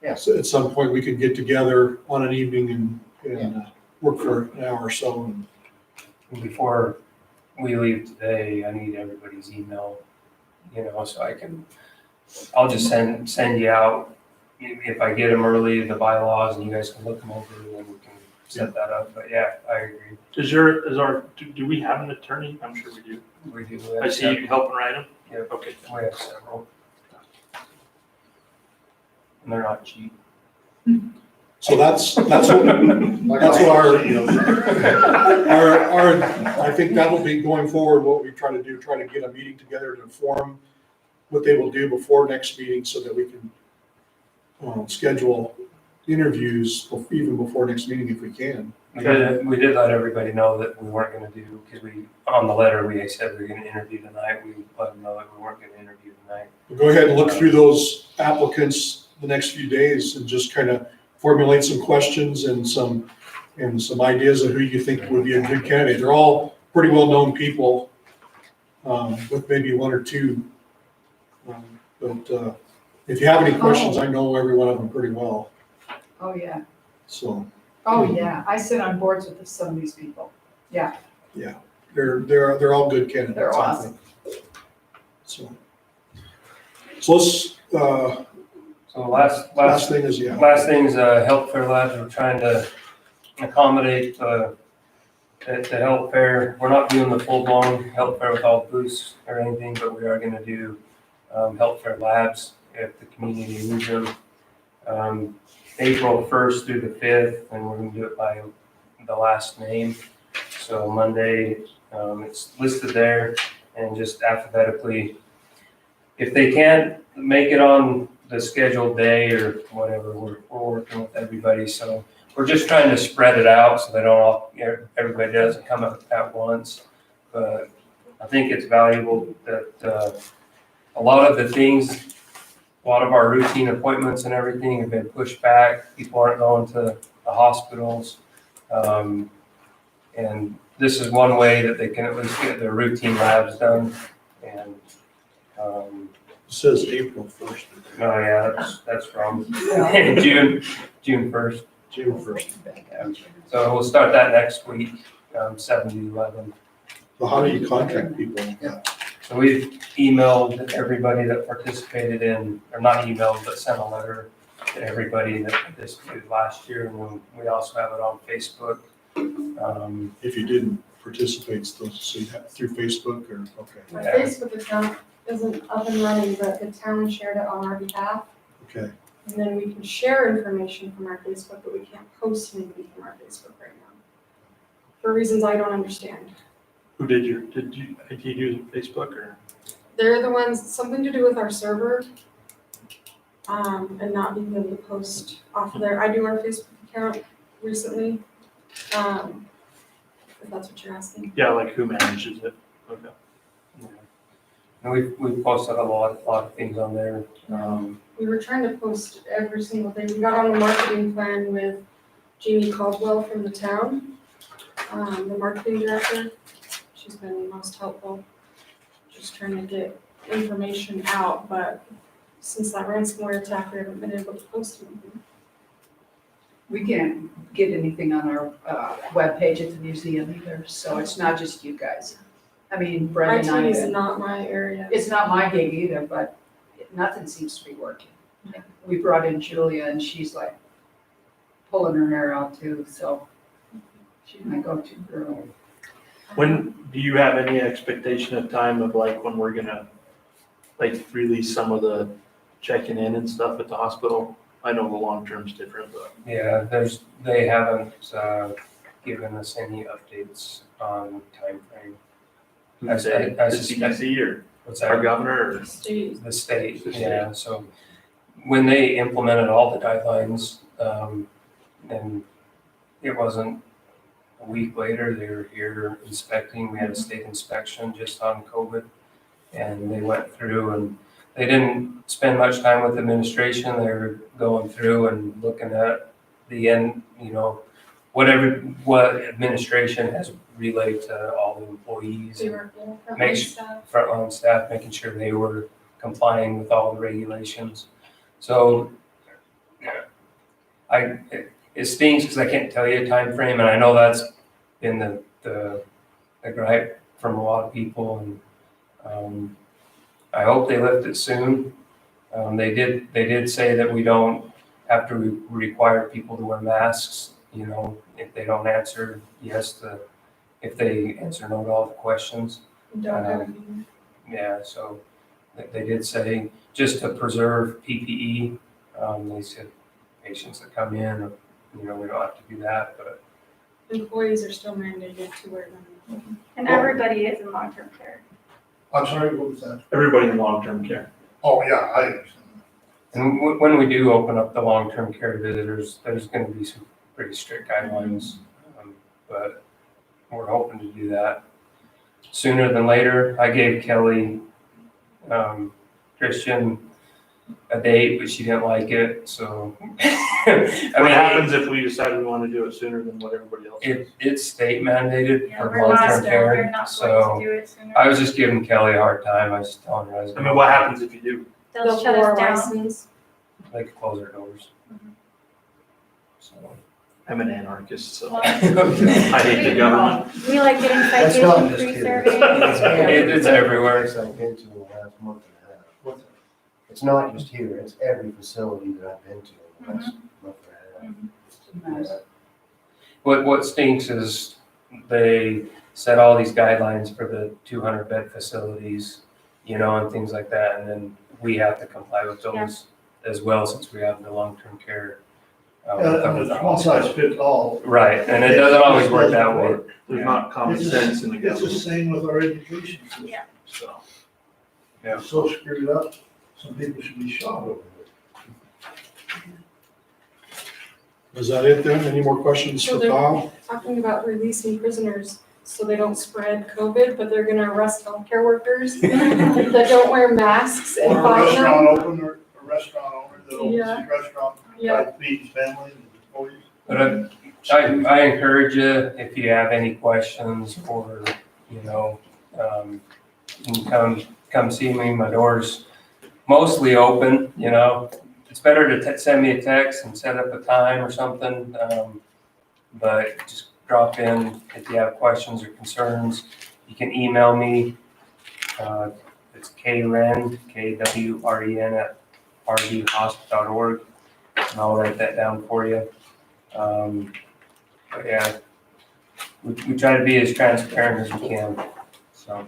Yeah. So at some point, we could get together on an evening and work for an hour or so. And Before we leave today, I need everybody's email, so I'll just send you out. If I get them early, the bylaws, and you guys can look them over, and then we can set that up. But yeah, I agree. Do we have an attorney? I'm sure we do. We do. I see you helping write them? Yeah. Okay. We have several. And they're not cheap. so that's what I think that'll be going forward, what we try to do, try to get a meeting together to inform what they will do before next meeting so that we can schedule interviews even before next meeting if we can. We did let everybody know that we weren't gonna do, because on the letter, we said we were gonna interview tonight. We let them know that we weren't gonna interview tonight. We'll go ahead and look through those applicants the next few days and just kind of formulate some questions and some ideas of who you think would be a good candidate. They're all pretty well-known people, with maybe one or two. But if you have any questions, I know every one of them pretty well, Oh, yeah. so. Oh, yeah. I sit on boards with some of these people. They're all good candidates. They're I awesome. think. So let's, So last last thing is, yeah. Last thing is health fair labs. We're trying to accommodate the health fair. We're not doing the full-blown health fair with all booths or anything, but we are going to do health fair labs if the community needs them. April 1st through the 5th, and we're going to do it by the last name. So Monday, it's listed there, and just alphabetically, if they can't make it on the scheduled day or whatever, we're working with everybody. So we're just trying to spread it out so they don't all, everybody doesn't come up at once. But I think it's valuable that a lot of the things, a lot of our routine appointments and everything have been pushed back. People aren't going to the hospitals. And this is one way that they can at least get their routine labs done. And It says April 1st. oh yeah, that's wrong. June 1st. June 1st. So we'll start that next week, 7 to 11. So how do you contact people? So we've emailed everybody that participated in, or not emailed, but sent a letter to everybody that participated last year. And then we also have it on Facebook. If you didn't participate, so you have through Facebook or, okay, My Yeah. Facebook account isn't up and running, but the town shared it on our behalf. okay. And then we can share information from our Facebook, but we can't post anything from our Facebook right now. For reasons I don't understand. Who did you use Facebook or? They're the ones, something to do with our server, and not being able to post off of there. I do our Facebook account recently, if that's what you're asking. Yeah, like who manages it? Okay. And we've posted a lot of things on there. We were trying to post every single day. We got on a marketing plan with Jeannie Caldwell from the town, the marketing director. She's been the most helpful, just trying to get information out, but since that ransomware attack, we haven't been able to post anything. We can't get anything on our webpage at the museum either, so it's not just you guys. I mean, Brenda and I, IT is not my area. it's not my gig either, but nothing seems to be working. We brought in Julia and she's like pulling her hair out too, so she's my go-to girl. When, do you have any expectation of time of like when we're gonna like release some of the checking in and stuff at the hospital? I know the long term's different, but. Yeah, they haven't, given us any updates on timeframe. I say, I the suspect- CDC or What's our that? governor or? State. The state, The yeah, so when they implemented all the guidelines, and it wasn't a week later, they were here inspecting, we had a state inspection just on COVID. And they went through and they didn't spend much time with administration, they were going through and looking at the end, what administration has relayed to all the employees. They and were Make frontline su- staff. frontline staff, making sure they were complying with all the regulations. So, it stings because I can't tell you a time frame, and I know that's been the gripe from a lot of people, and I hope they lift it soon. They did say that we don't have to require people to wear masks, if they don't answer yes if they answer no to all the questions. Don't have any. Yeah, so they did say just to preserve PPE, they said patients that come in, we don't have to do that, but Employees are still mandated to wear them. And everybody is in long-term care. I'm sorry, what was that? Everybody in long-term care. Oh, yeah, I understand. and when we do open up the long-term care visitors, there's gonna be some pretty strict guidelines. But we're hoping to do that sooner than later. I gave Kelly, Christian a date, but she didn't like it, so. What happens if we decide we want to do it sooner than what everybody else does? It's state mandated Yeah, for we're not, long-term we're care, not going so to do it sooner. I was just giving Kelly a hard time. I was just telling her I was. I mean, what happens if you do? They'll shut pull us our down. license. They could close their doors. So. I'm an anarchist, so Well, I hate the government. We like getting That's not citation just free here. surveys. It's everywhere. It's I've been to in the last month and a half. It's not just here, it's every facility that I've been to in the last month and a half. What stinks is they set all these guidelines for the 200 bed facilities, and things like that, and then we have to comply with those as well since we have the long-term care. It's one size fits all. Right, and it doesn't always work that way. There's not common It's sense in the It's the government, same with our education system. Yeah. so. It's so screwed up, some people should be shot over it. Is that it then? Any more questions So for there- Kyle? Talking about releasing prisoners so they don't spread COVID, but they're gonna arrest healthcare workers that don't wear masks and Or a fine restaurant them. opener, a restaurant owner that opens Yeah. his restaurant, Yeah, feeds family and employees. But I encourage you, if you have any questions or, you can come see me. My door's mostly open, It's better to send me a text and set up a time or something. But just drop in if you have questions or concerns. You can email me. It's kwren, KWREN @rdhosp.org. And I'll write that down for you. But yeah, we try to be as transparent as we can, so.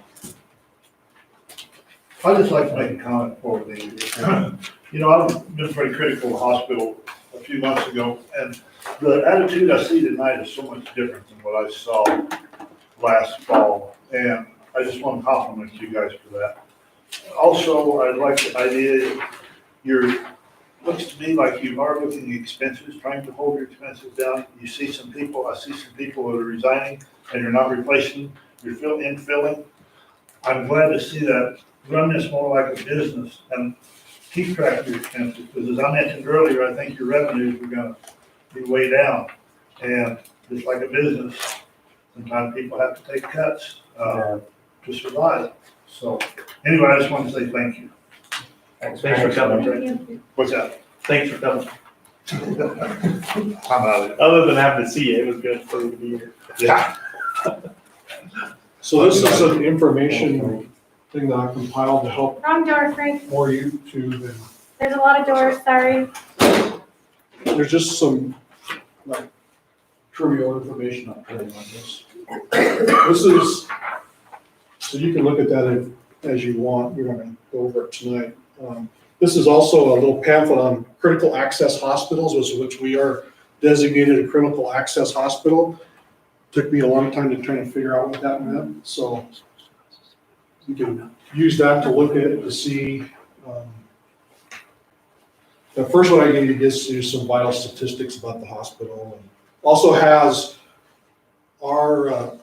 I'd just like to make a comment for the, I've been very critical of the hospital a few months ago, and the attitude I see tonight is so much different than what I saw last fall, and I just want to compliment you guys for that. Also, I like the idea, looks to me like you are looking at expenses, trying to hold your expenses down. I see some people that are resigning, and you're not replacing, you're infilling. I'm glad to see that. Run this more like a business and keep track of your expenses, because as I mentioned earlier, I think your revenues are gonna be way down. And just like a business, sometimes people have to take cuts, to survive. So, anyway, I just want to say thank you. Thanks Thanks for coming. Thank you. What's that? Thanks for coming. I'm out of it. Other than having to see you, it was good for you to be here. Yeah. So this is an information thing that I compiled to help Wrong door, Frank. more YouTube, and There's a lot of doors, sorry. there's just some like trivial information up there like this. This is, so you can look at that as you want. We're not gonna go over it tonight. This is also a little pamphlet on critical access hospitals, which we are designated a critical access hospital. Took me a long time to try to figure out what that meant, so you can use that to look at it to see. The first one I gave you gives you some vital statistics about the hospital, and also has our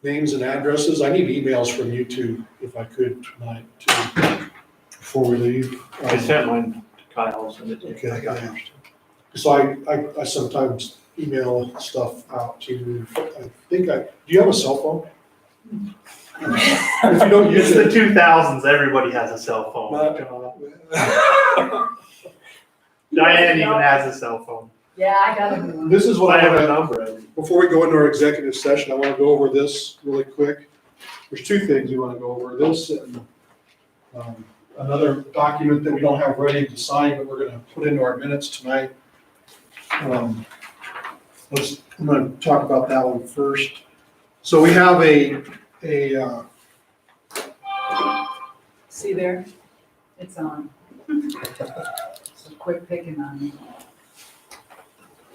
names and addresses. I need emails from you two, if I could tonight, too, before we leave. I sent mine to Kyle, send it to you. Okay, I got yours. So I sometimes email stuff out to you. Do you have a cell phone? If you don't use It's the it. 2000s, everybody has a cell phone. Diane even has a cell phone. Yeah, I got a new one. This is what I I have a want to, number. before we go into our executive session, I want to go over this really quick. There's two things we want to go over, this and another document that we don't have ready to sign, but we're going to put into our minutes tonight. I'm going to talk about that one first. So we have a See there? It's on. So quit picking on me.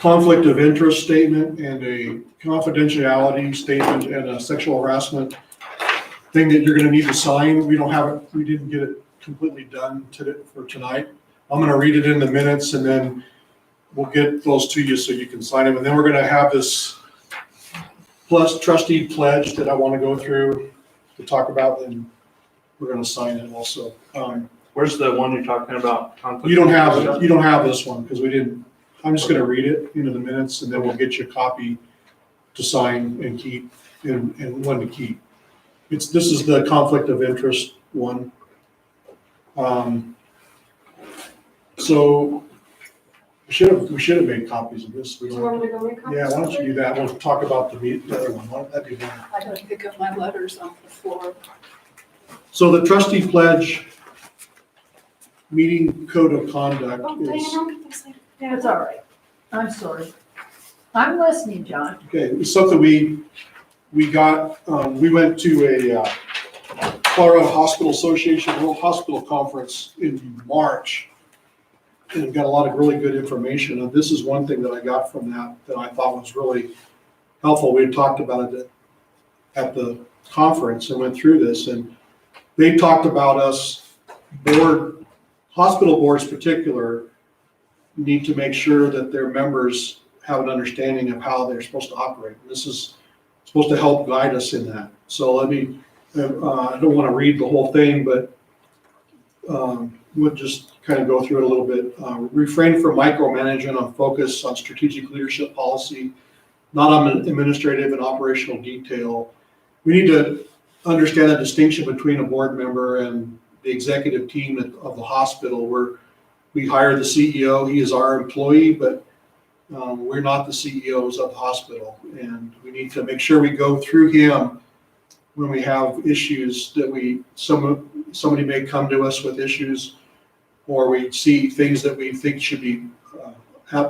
conflict of interest statement and a confidentiality statement and a sexual harassment thing that you're gonna need to sign. We don't have it, we didn't get it completely done for tonight. I'm gonna read it in the minutes and then we'll get those to you so you can sign them. And then we're gonna have this plus trustee pledge that I wanna go through to talk about, and we're gonna sign it also. Where's the one you're talking about? Conflict? You don't have this one, because we didn't, I'm just gonna read it into the minutes, and then we'll get you a copy to sign and keep, and one to keep. This is the conflict of interest one. So, we should have made copies of this. Do you want me to go make copies? Yeah, why don't you do that, we'll talk about the other one, why don't that be done? I gotta pick up my letters off the floor. So the trustee pledge meeting code of conduct Oh, is. Diane, I'll get this later. That's all right. I'm sorry. I'm listening, John. Okay, it's something we got, we went to a Colorado Hospital Association World Hospital Conference in March, and got a lot of really good information. And this is one thing that I got from that I thought was really helpful. We had talked about it at the conference and went through this, and they talked about us, hospital boards in particular, need to make sure that their members have an understanding of how they're supposed to operate. This is supposed to help guide us in that. So let me, I don't want to read the whole thing, but we'll just kind of go through it a little bit. Refrain from micromanagement on focus on strategic leadership policy, not on administrative and operational detail. We need to understand the distinction between a board member and the executive team of the hospital, where we hire the CEO, he is our employee, but we're not the CEOs of the hospital. And we need to make sure we go through him when we have issues that somebody may come to us with issues, or we see things that we think should be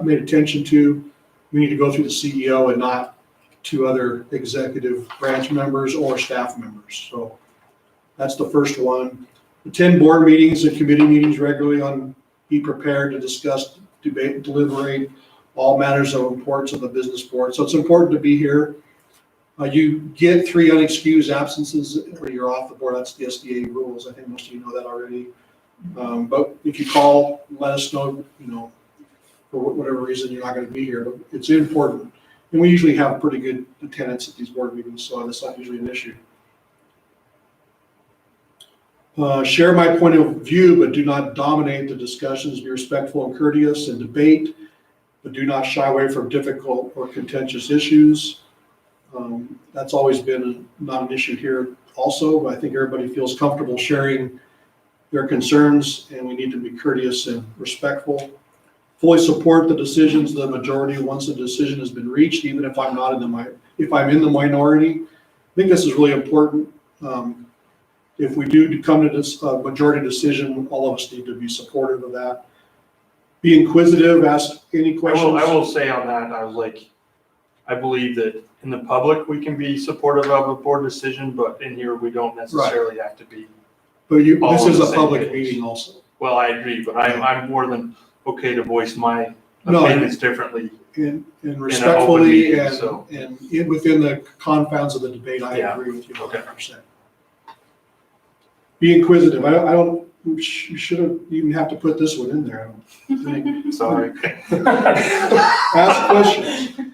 made attention to. We need to go through the CEO and not to other executive branch members or staff members. So that's the first one. Attend board meetings and committee meetings regularly be prepared to discuss, debate, and deliberate all matters of importance of the business board. So it's important to be here. You get 3 unexcused absences or you're off the board. That's the SDA rules. I think most of you know that already. But if you call, let us know, for whatever reason you're not going to be here, but it's important. And we usually have pretty good attendance at these board meetings, so that's not usually an issue. Share my point of view, but do not dominate the discussions. Be respectful and courteous and debate, but do not shy away from difficult or contentious issues. That's always been not an issue here also, but I think everybody feels comfortable sharing their concerns, and we need to be courteous and respectful. Fully support the decisions of the majority once a decision has been reached, even if I'm not if I'm in the minority. I think this is really important. If we do come to this majority decision, all of us need to be supportive of that. Be inquisitive, ask any questions. I will say on that, I was like, I believe that in the public, we can be supportive of a board decision, but in here, we don't necessarily have to be. But you, All this on is the a same public page. meeting also. Well, I agree, but I'm more than okay to voice my No, opinions differently. And open respectfully meeting, and, so. within the confines of the debate, I Yeah. agree with you Okay. 100%. Be inquisitive. I don't, you shouldn't even have to put this one in there, I don't think. Sorry. Ask questions.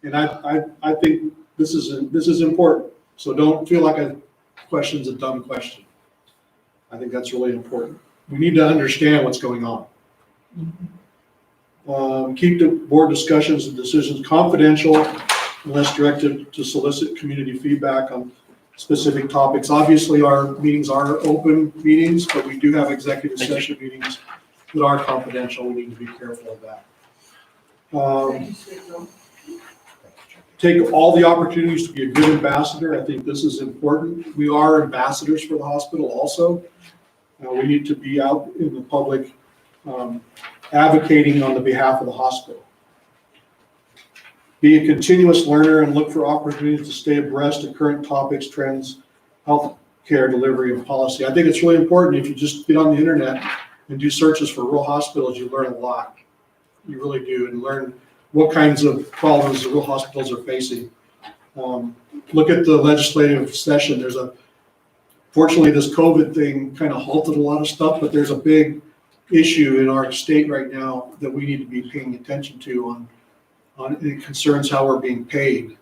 And I think this is important. So don't feel like a question's a dumb question. I think that's really important. We need to understand what's going on. Keep the board discussions and decisions confidential unless directed to solicit community feedback on specific topics. Obviously, our meetings are open meetings, but we do have executive session meetings that are confidential. We need to be careful of that. Take all the opportunities to be a good ambassador. I think this is important. We are ambassadors for the hospital also. We need to be out in the public advocating on the behalf of the hospital. Be a continuous learner and look for opportunities to stay abreast of current topics, trends, health care delivery, and policy. I think it's really important. If you just get on the internet and do searches for rural hospitals, you learn a lot. You really do, and learn what kinds of problems the rural hospitals are facing. Look at the legislative session. Fortunately, this COVID thing kind of halted a lot of stuff, but there's a big issue in our state right now that we need to be paying attention to on it concerns how we're being paid.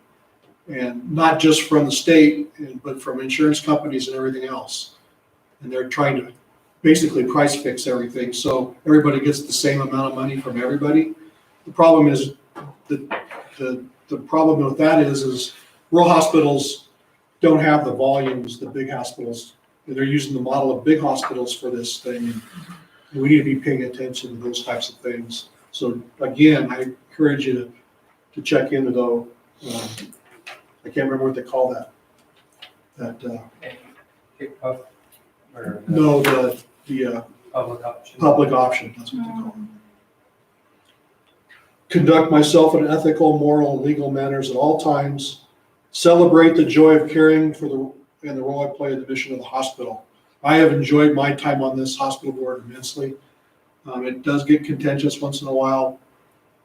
And not just from the state, but from insurance companies and everything else. And they're trying to basically price fix everything, so everybody gets the same amount of money from everybody. The problem is, the problem with that is rural hospitals don't have the volumes that big hospitals, and they're using the model of big hospitals for this thing. And we need to be paying attention to those types of things. So again, I encourage you to check into those. I can't remember what they call that. Kick-off or No, the public option. public option, that's what they call it. Conduct myself in ethical, moral, and legal manners at all times. Celebrate the joy of caring for and the role I play in the mission of the hospital. I have enjoyed my time on this hospital board immensely. It does get contentious once in a while.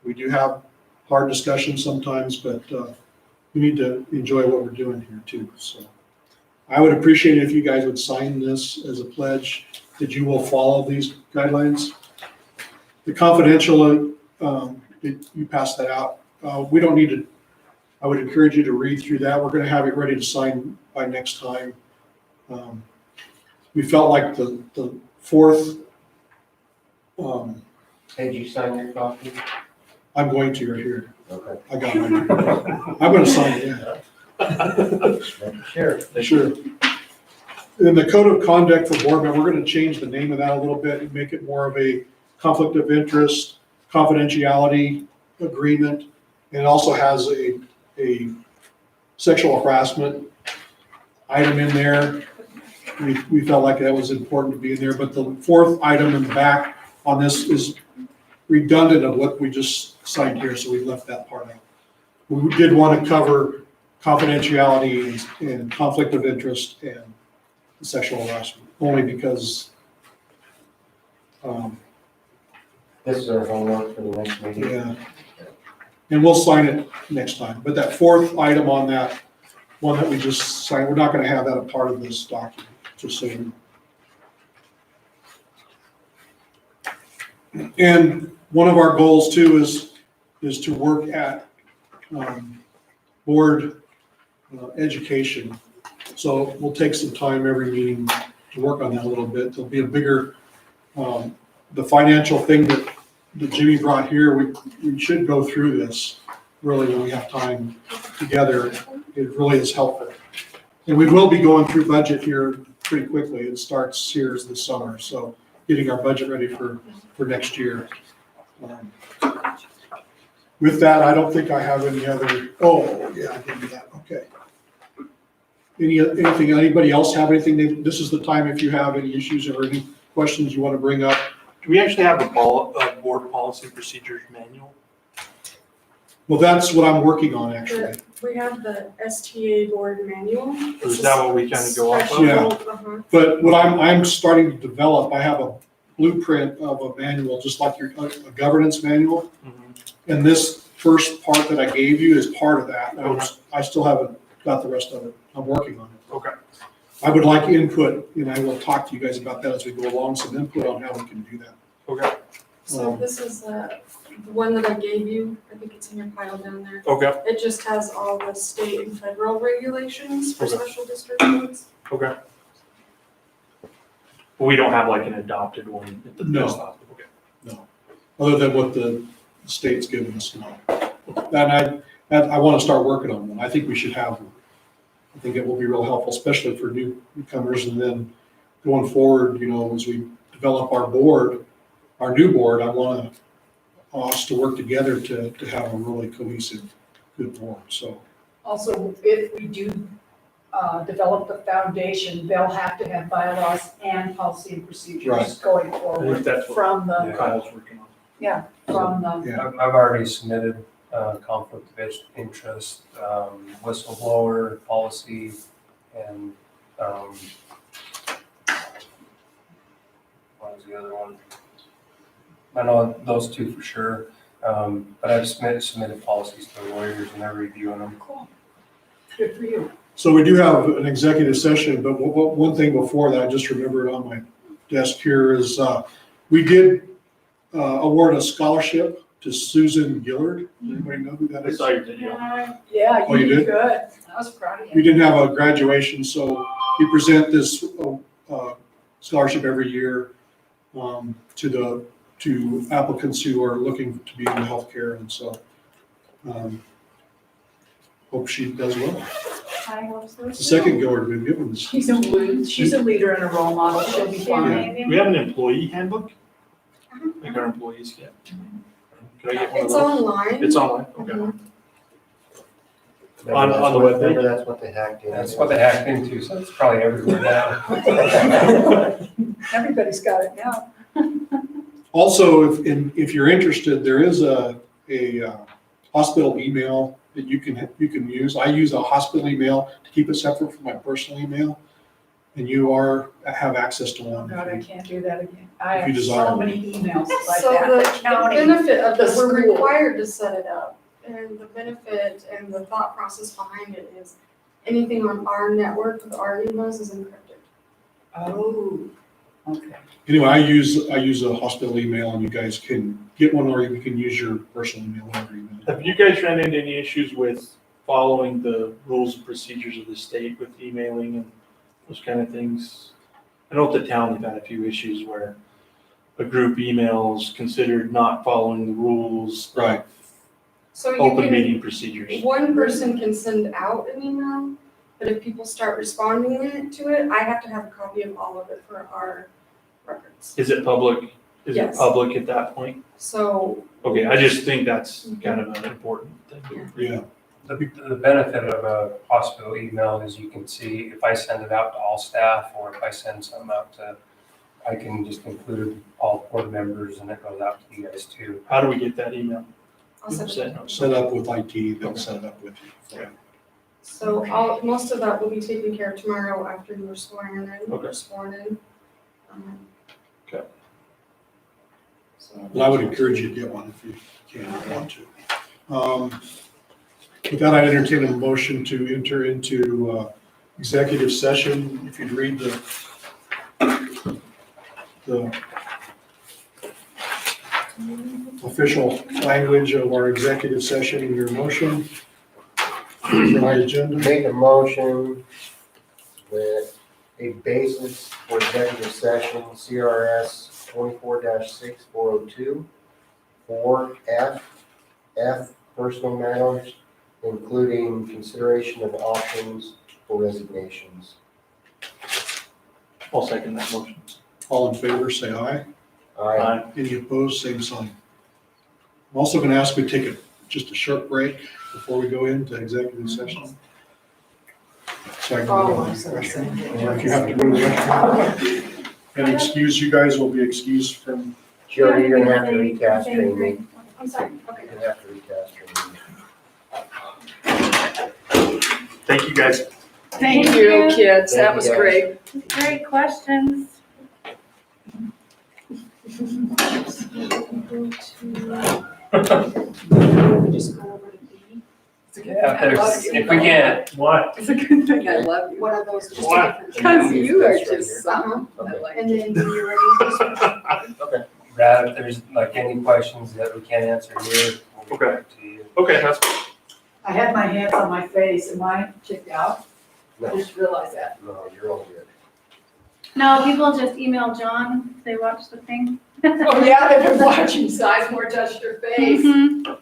We do have hard discussions sometimes, but we need to enjoy what we're doing here too. So I would appreciate it if you guys would sign this as a pledge that you will follow these guidelines. The confidential, you pass that out. We don't need to, I would encourage you to read through that. We're gonna have it ready to sign by next time. We felt like the fourth, Did you sign your copy? I'm going to right here. Okay. I got mine. I'm gonna sign it, yeah. Sure. Sure. In the code of conduct for board members, we're gonna change the name of that a little bit and make it more of a conflict of interest, confidentiality agreement. And it also has a sexual harassment item in there. We felt like that was important to be in there, but the fourth item in the back on this is redundant of what we just signed here, so we left that part out. We did want to cover confidentiality and conflict of interest and sexual harassment, only because, This is our homework for the next meeting. yeah. And we'll sign it next time, but that fourth item on that one that we just signed, we're not gonna have that a part of this document, just so you know. And one of our goals too is to work at board education. So we'll take some time every meeting to work on that a little bit. There'll be a bigger, the financial thing that Jimmy brought here, we should go through this really when we have time together. It really is helpful. And we will be going through budget here pretty quickly. It starts here this summer, so getting our budget ready for next year. With that, I don't think I have any other, oh, yeah, I did do that, okay. Anything, anybody else have anything? This is the time if you have any issues or any questions you want to bring up. Do we actually have a board policy procedures manual? Well, that's what I'm working on, actually. We have the STA board manual. Is that what we kind of go off of? Yeah. Uh-huh. But what I'm starting to develop, I have a blueprint of a manual, just like your, a governance manual. Mhm. And this first part that I gave you is part of that. I still haven't got the rest of it. I'm working on it. Okay. I would like input, and I will talk to you guys about that as we go along, some input on how we can do that. Okay. So this is the one that I gave you. I think it's in your pile down there. Okay. It just has all the state and federal regulations for Okay. special district codes. Okay. We don't have like an adopted one at the No. desktop. Okay. Other than what the state's given us now. And I want to start working on one. I think we should have one. I think it will be real helpful, especially for newcomers. And then going forward, you know, as we develop our board, our new board, I want us to work together to have a really cohesive, good board. So, Also, if we do develop the foundation, they'll have to have bylaws and policy and procedures Right. going I think forward that's what from the, Kyle's working on. from the, yeah. I've already submitted conflict of interest, whistleblower policy, and what was the other one? I know those two for sure, but I've submitted policies to the lawyers and they're reviewing them. cool, good for you. So we do have an executive session, but one thing before that, I just remembered on my desk here is, we did award a scholarship to Susan Gillard. Does anybody know who that I is? saw your video. Yeah, Oh, you you did did? good. I was proud of We you. didn't have a graduation, so we present this scholarship every year to applicants who are looking to be in healthcare, and so hope she does well. I hope so. It's the second Gillard we've given this. She's a leader and a role model. She'll be fine. Do we have an employee handbook? Like our employees get? Could I get one of It's those? online. It's online, okay. Mhm. On the Remember webpage? that's what they hacked in. That's what they hacked into, so it's probably everywhere now. Everybody's got it now. Also, if you're interested, there is a hospital email that you can use. I use a hospital email to keep it separate from my personal email, and you have access to Oh one. God, I can't do that again. I If you have desire. so many emails like So that. the benefit of this, we're school. required to set it up. And the benefit and the thought process behind it is anything on our network with our emails is encrypted. Oh, okay. Anyway, I use a hospital email, and you guys can get one, or you can use your personal email, whatever you want. Have you guys run into any issues with following the rules and procedures of the state with emailing and those kind of things? I know at the town, we've had a few issues where a group emails considered not following the rules. of Right. So you Open can, meeting procedures. one person can send out an email, but if people start responding to it, I have to have a copy of all of it for our records. Is it public? Is it Yes. public at that point? So, Okay, I just think that's kind of an important thing. Yeah, The benefit of a hospital email is you can see if I send it out to all staff or if I send something out to, I can just include all board members and it goes out to you guys too. How do we get that email? I'll set it up. set up with IT, they'll set it up with you. Yeah. So most of that will be taken care of tomorrow after you were sworn in, Okay. sworn in. Okay. So. But I would encourage you to get one if you can, or want to. With that, I entertain a motion to enter into executive session. If you'd read the official language of our executive session in your motion for the agenda. Make a motion with a basis for executive session, CRS 24-6402, 4F, personal matters, including consideration of options for resignations. I'll second that motion. All in favor, say aye. Aye. Any opposed, same sign. I'm also going to ask we take just a short break before we go into executive session. So I can go to the restroom. Or if you have to go to the restroom. And excuse, you guys will be excused from, Jody, you're gonna have to recast training. I'm sorry, okay. You're gonna have to recast training. Thank you, guys. Thank Thank you, you. kids. That Thank was you, guys. great. Great questions. Just go over to B. Yeah, if we can't. What? It's a good thing I love you. One of those, just a What? different. Because you are That's right just here. some. I Okay. like And it. then when you're ready, Brad, if there's like any questions that we can't answer here, we'll get back to you. Okay, that's, I had my hands on my face. Am I checked out? I No, just realized that. no, you're all good. No, people just email John, they watch the thing. Oh, yeah, they've been watching Sizemore touch their face. Mhm. Look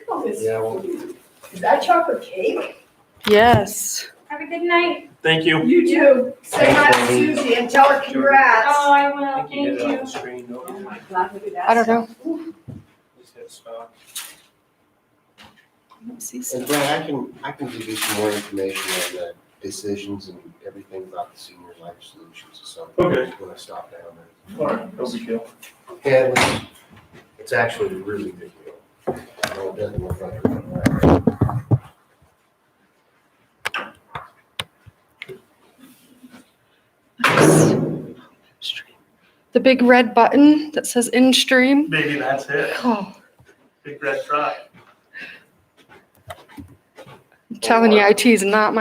at all this Yeah, well- food. Is that chocolate cake? Yes. Have a good night. thank you. You do. Say hi to Susie and tell her congrats. Oh, I I will, think you thank did it on you. the screen, don't Oh you? my God, look at that. I don't know. stuff. Just hit stop. And Brad, I can give you some more information on the decisions and everything about the Senior Life Solutions or something. Okay. When I stop down there. All right, no big deal. And it's actually a really good deal. No, it doesn't look like it. The big red button that says in stream. Maybe that's it. Oh, Big red truck. I'm telling you, IT is not my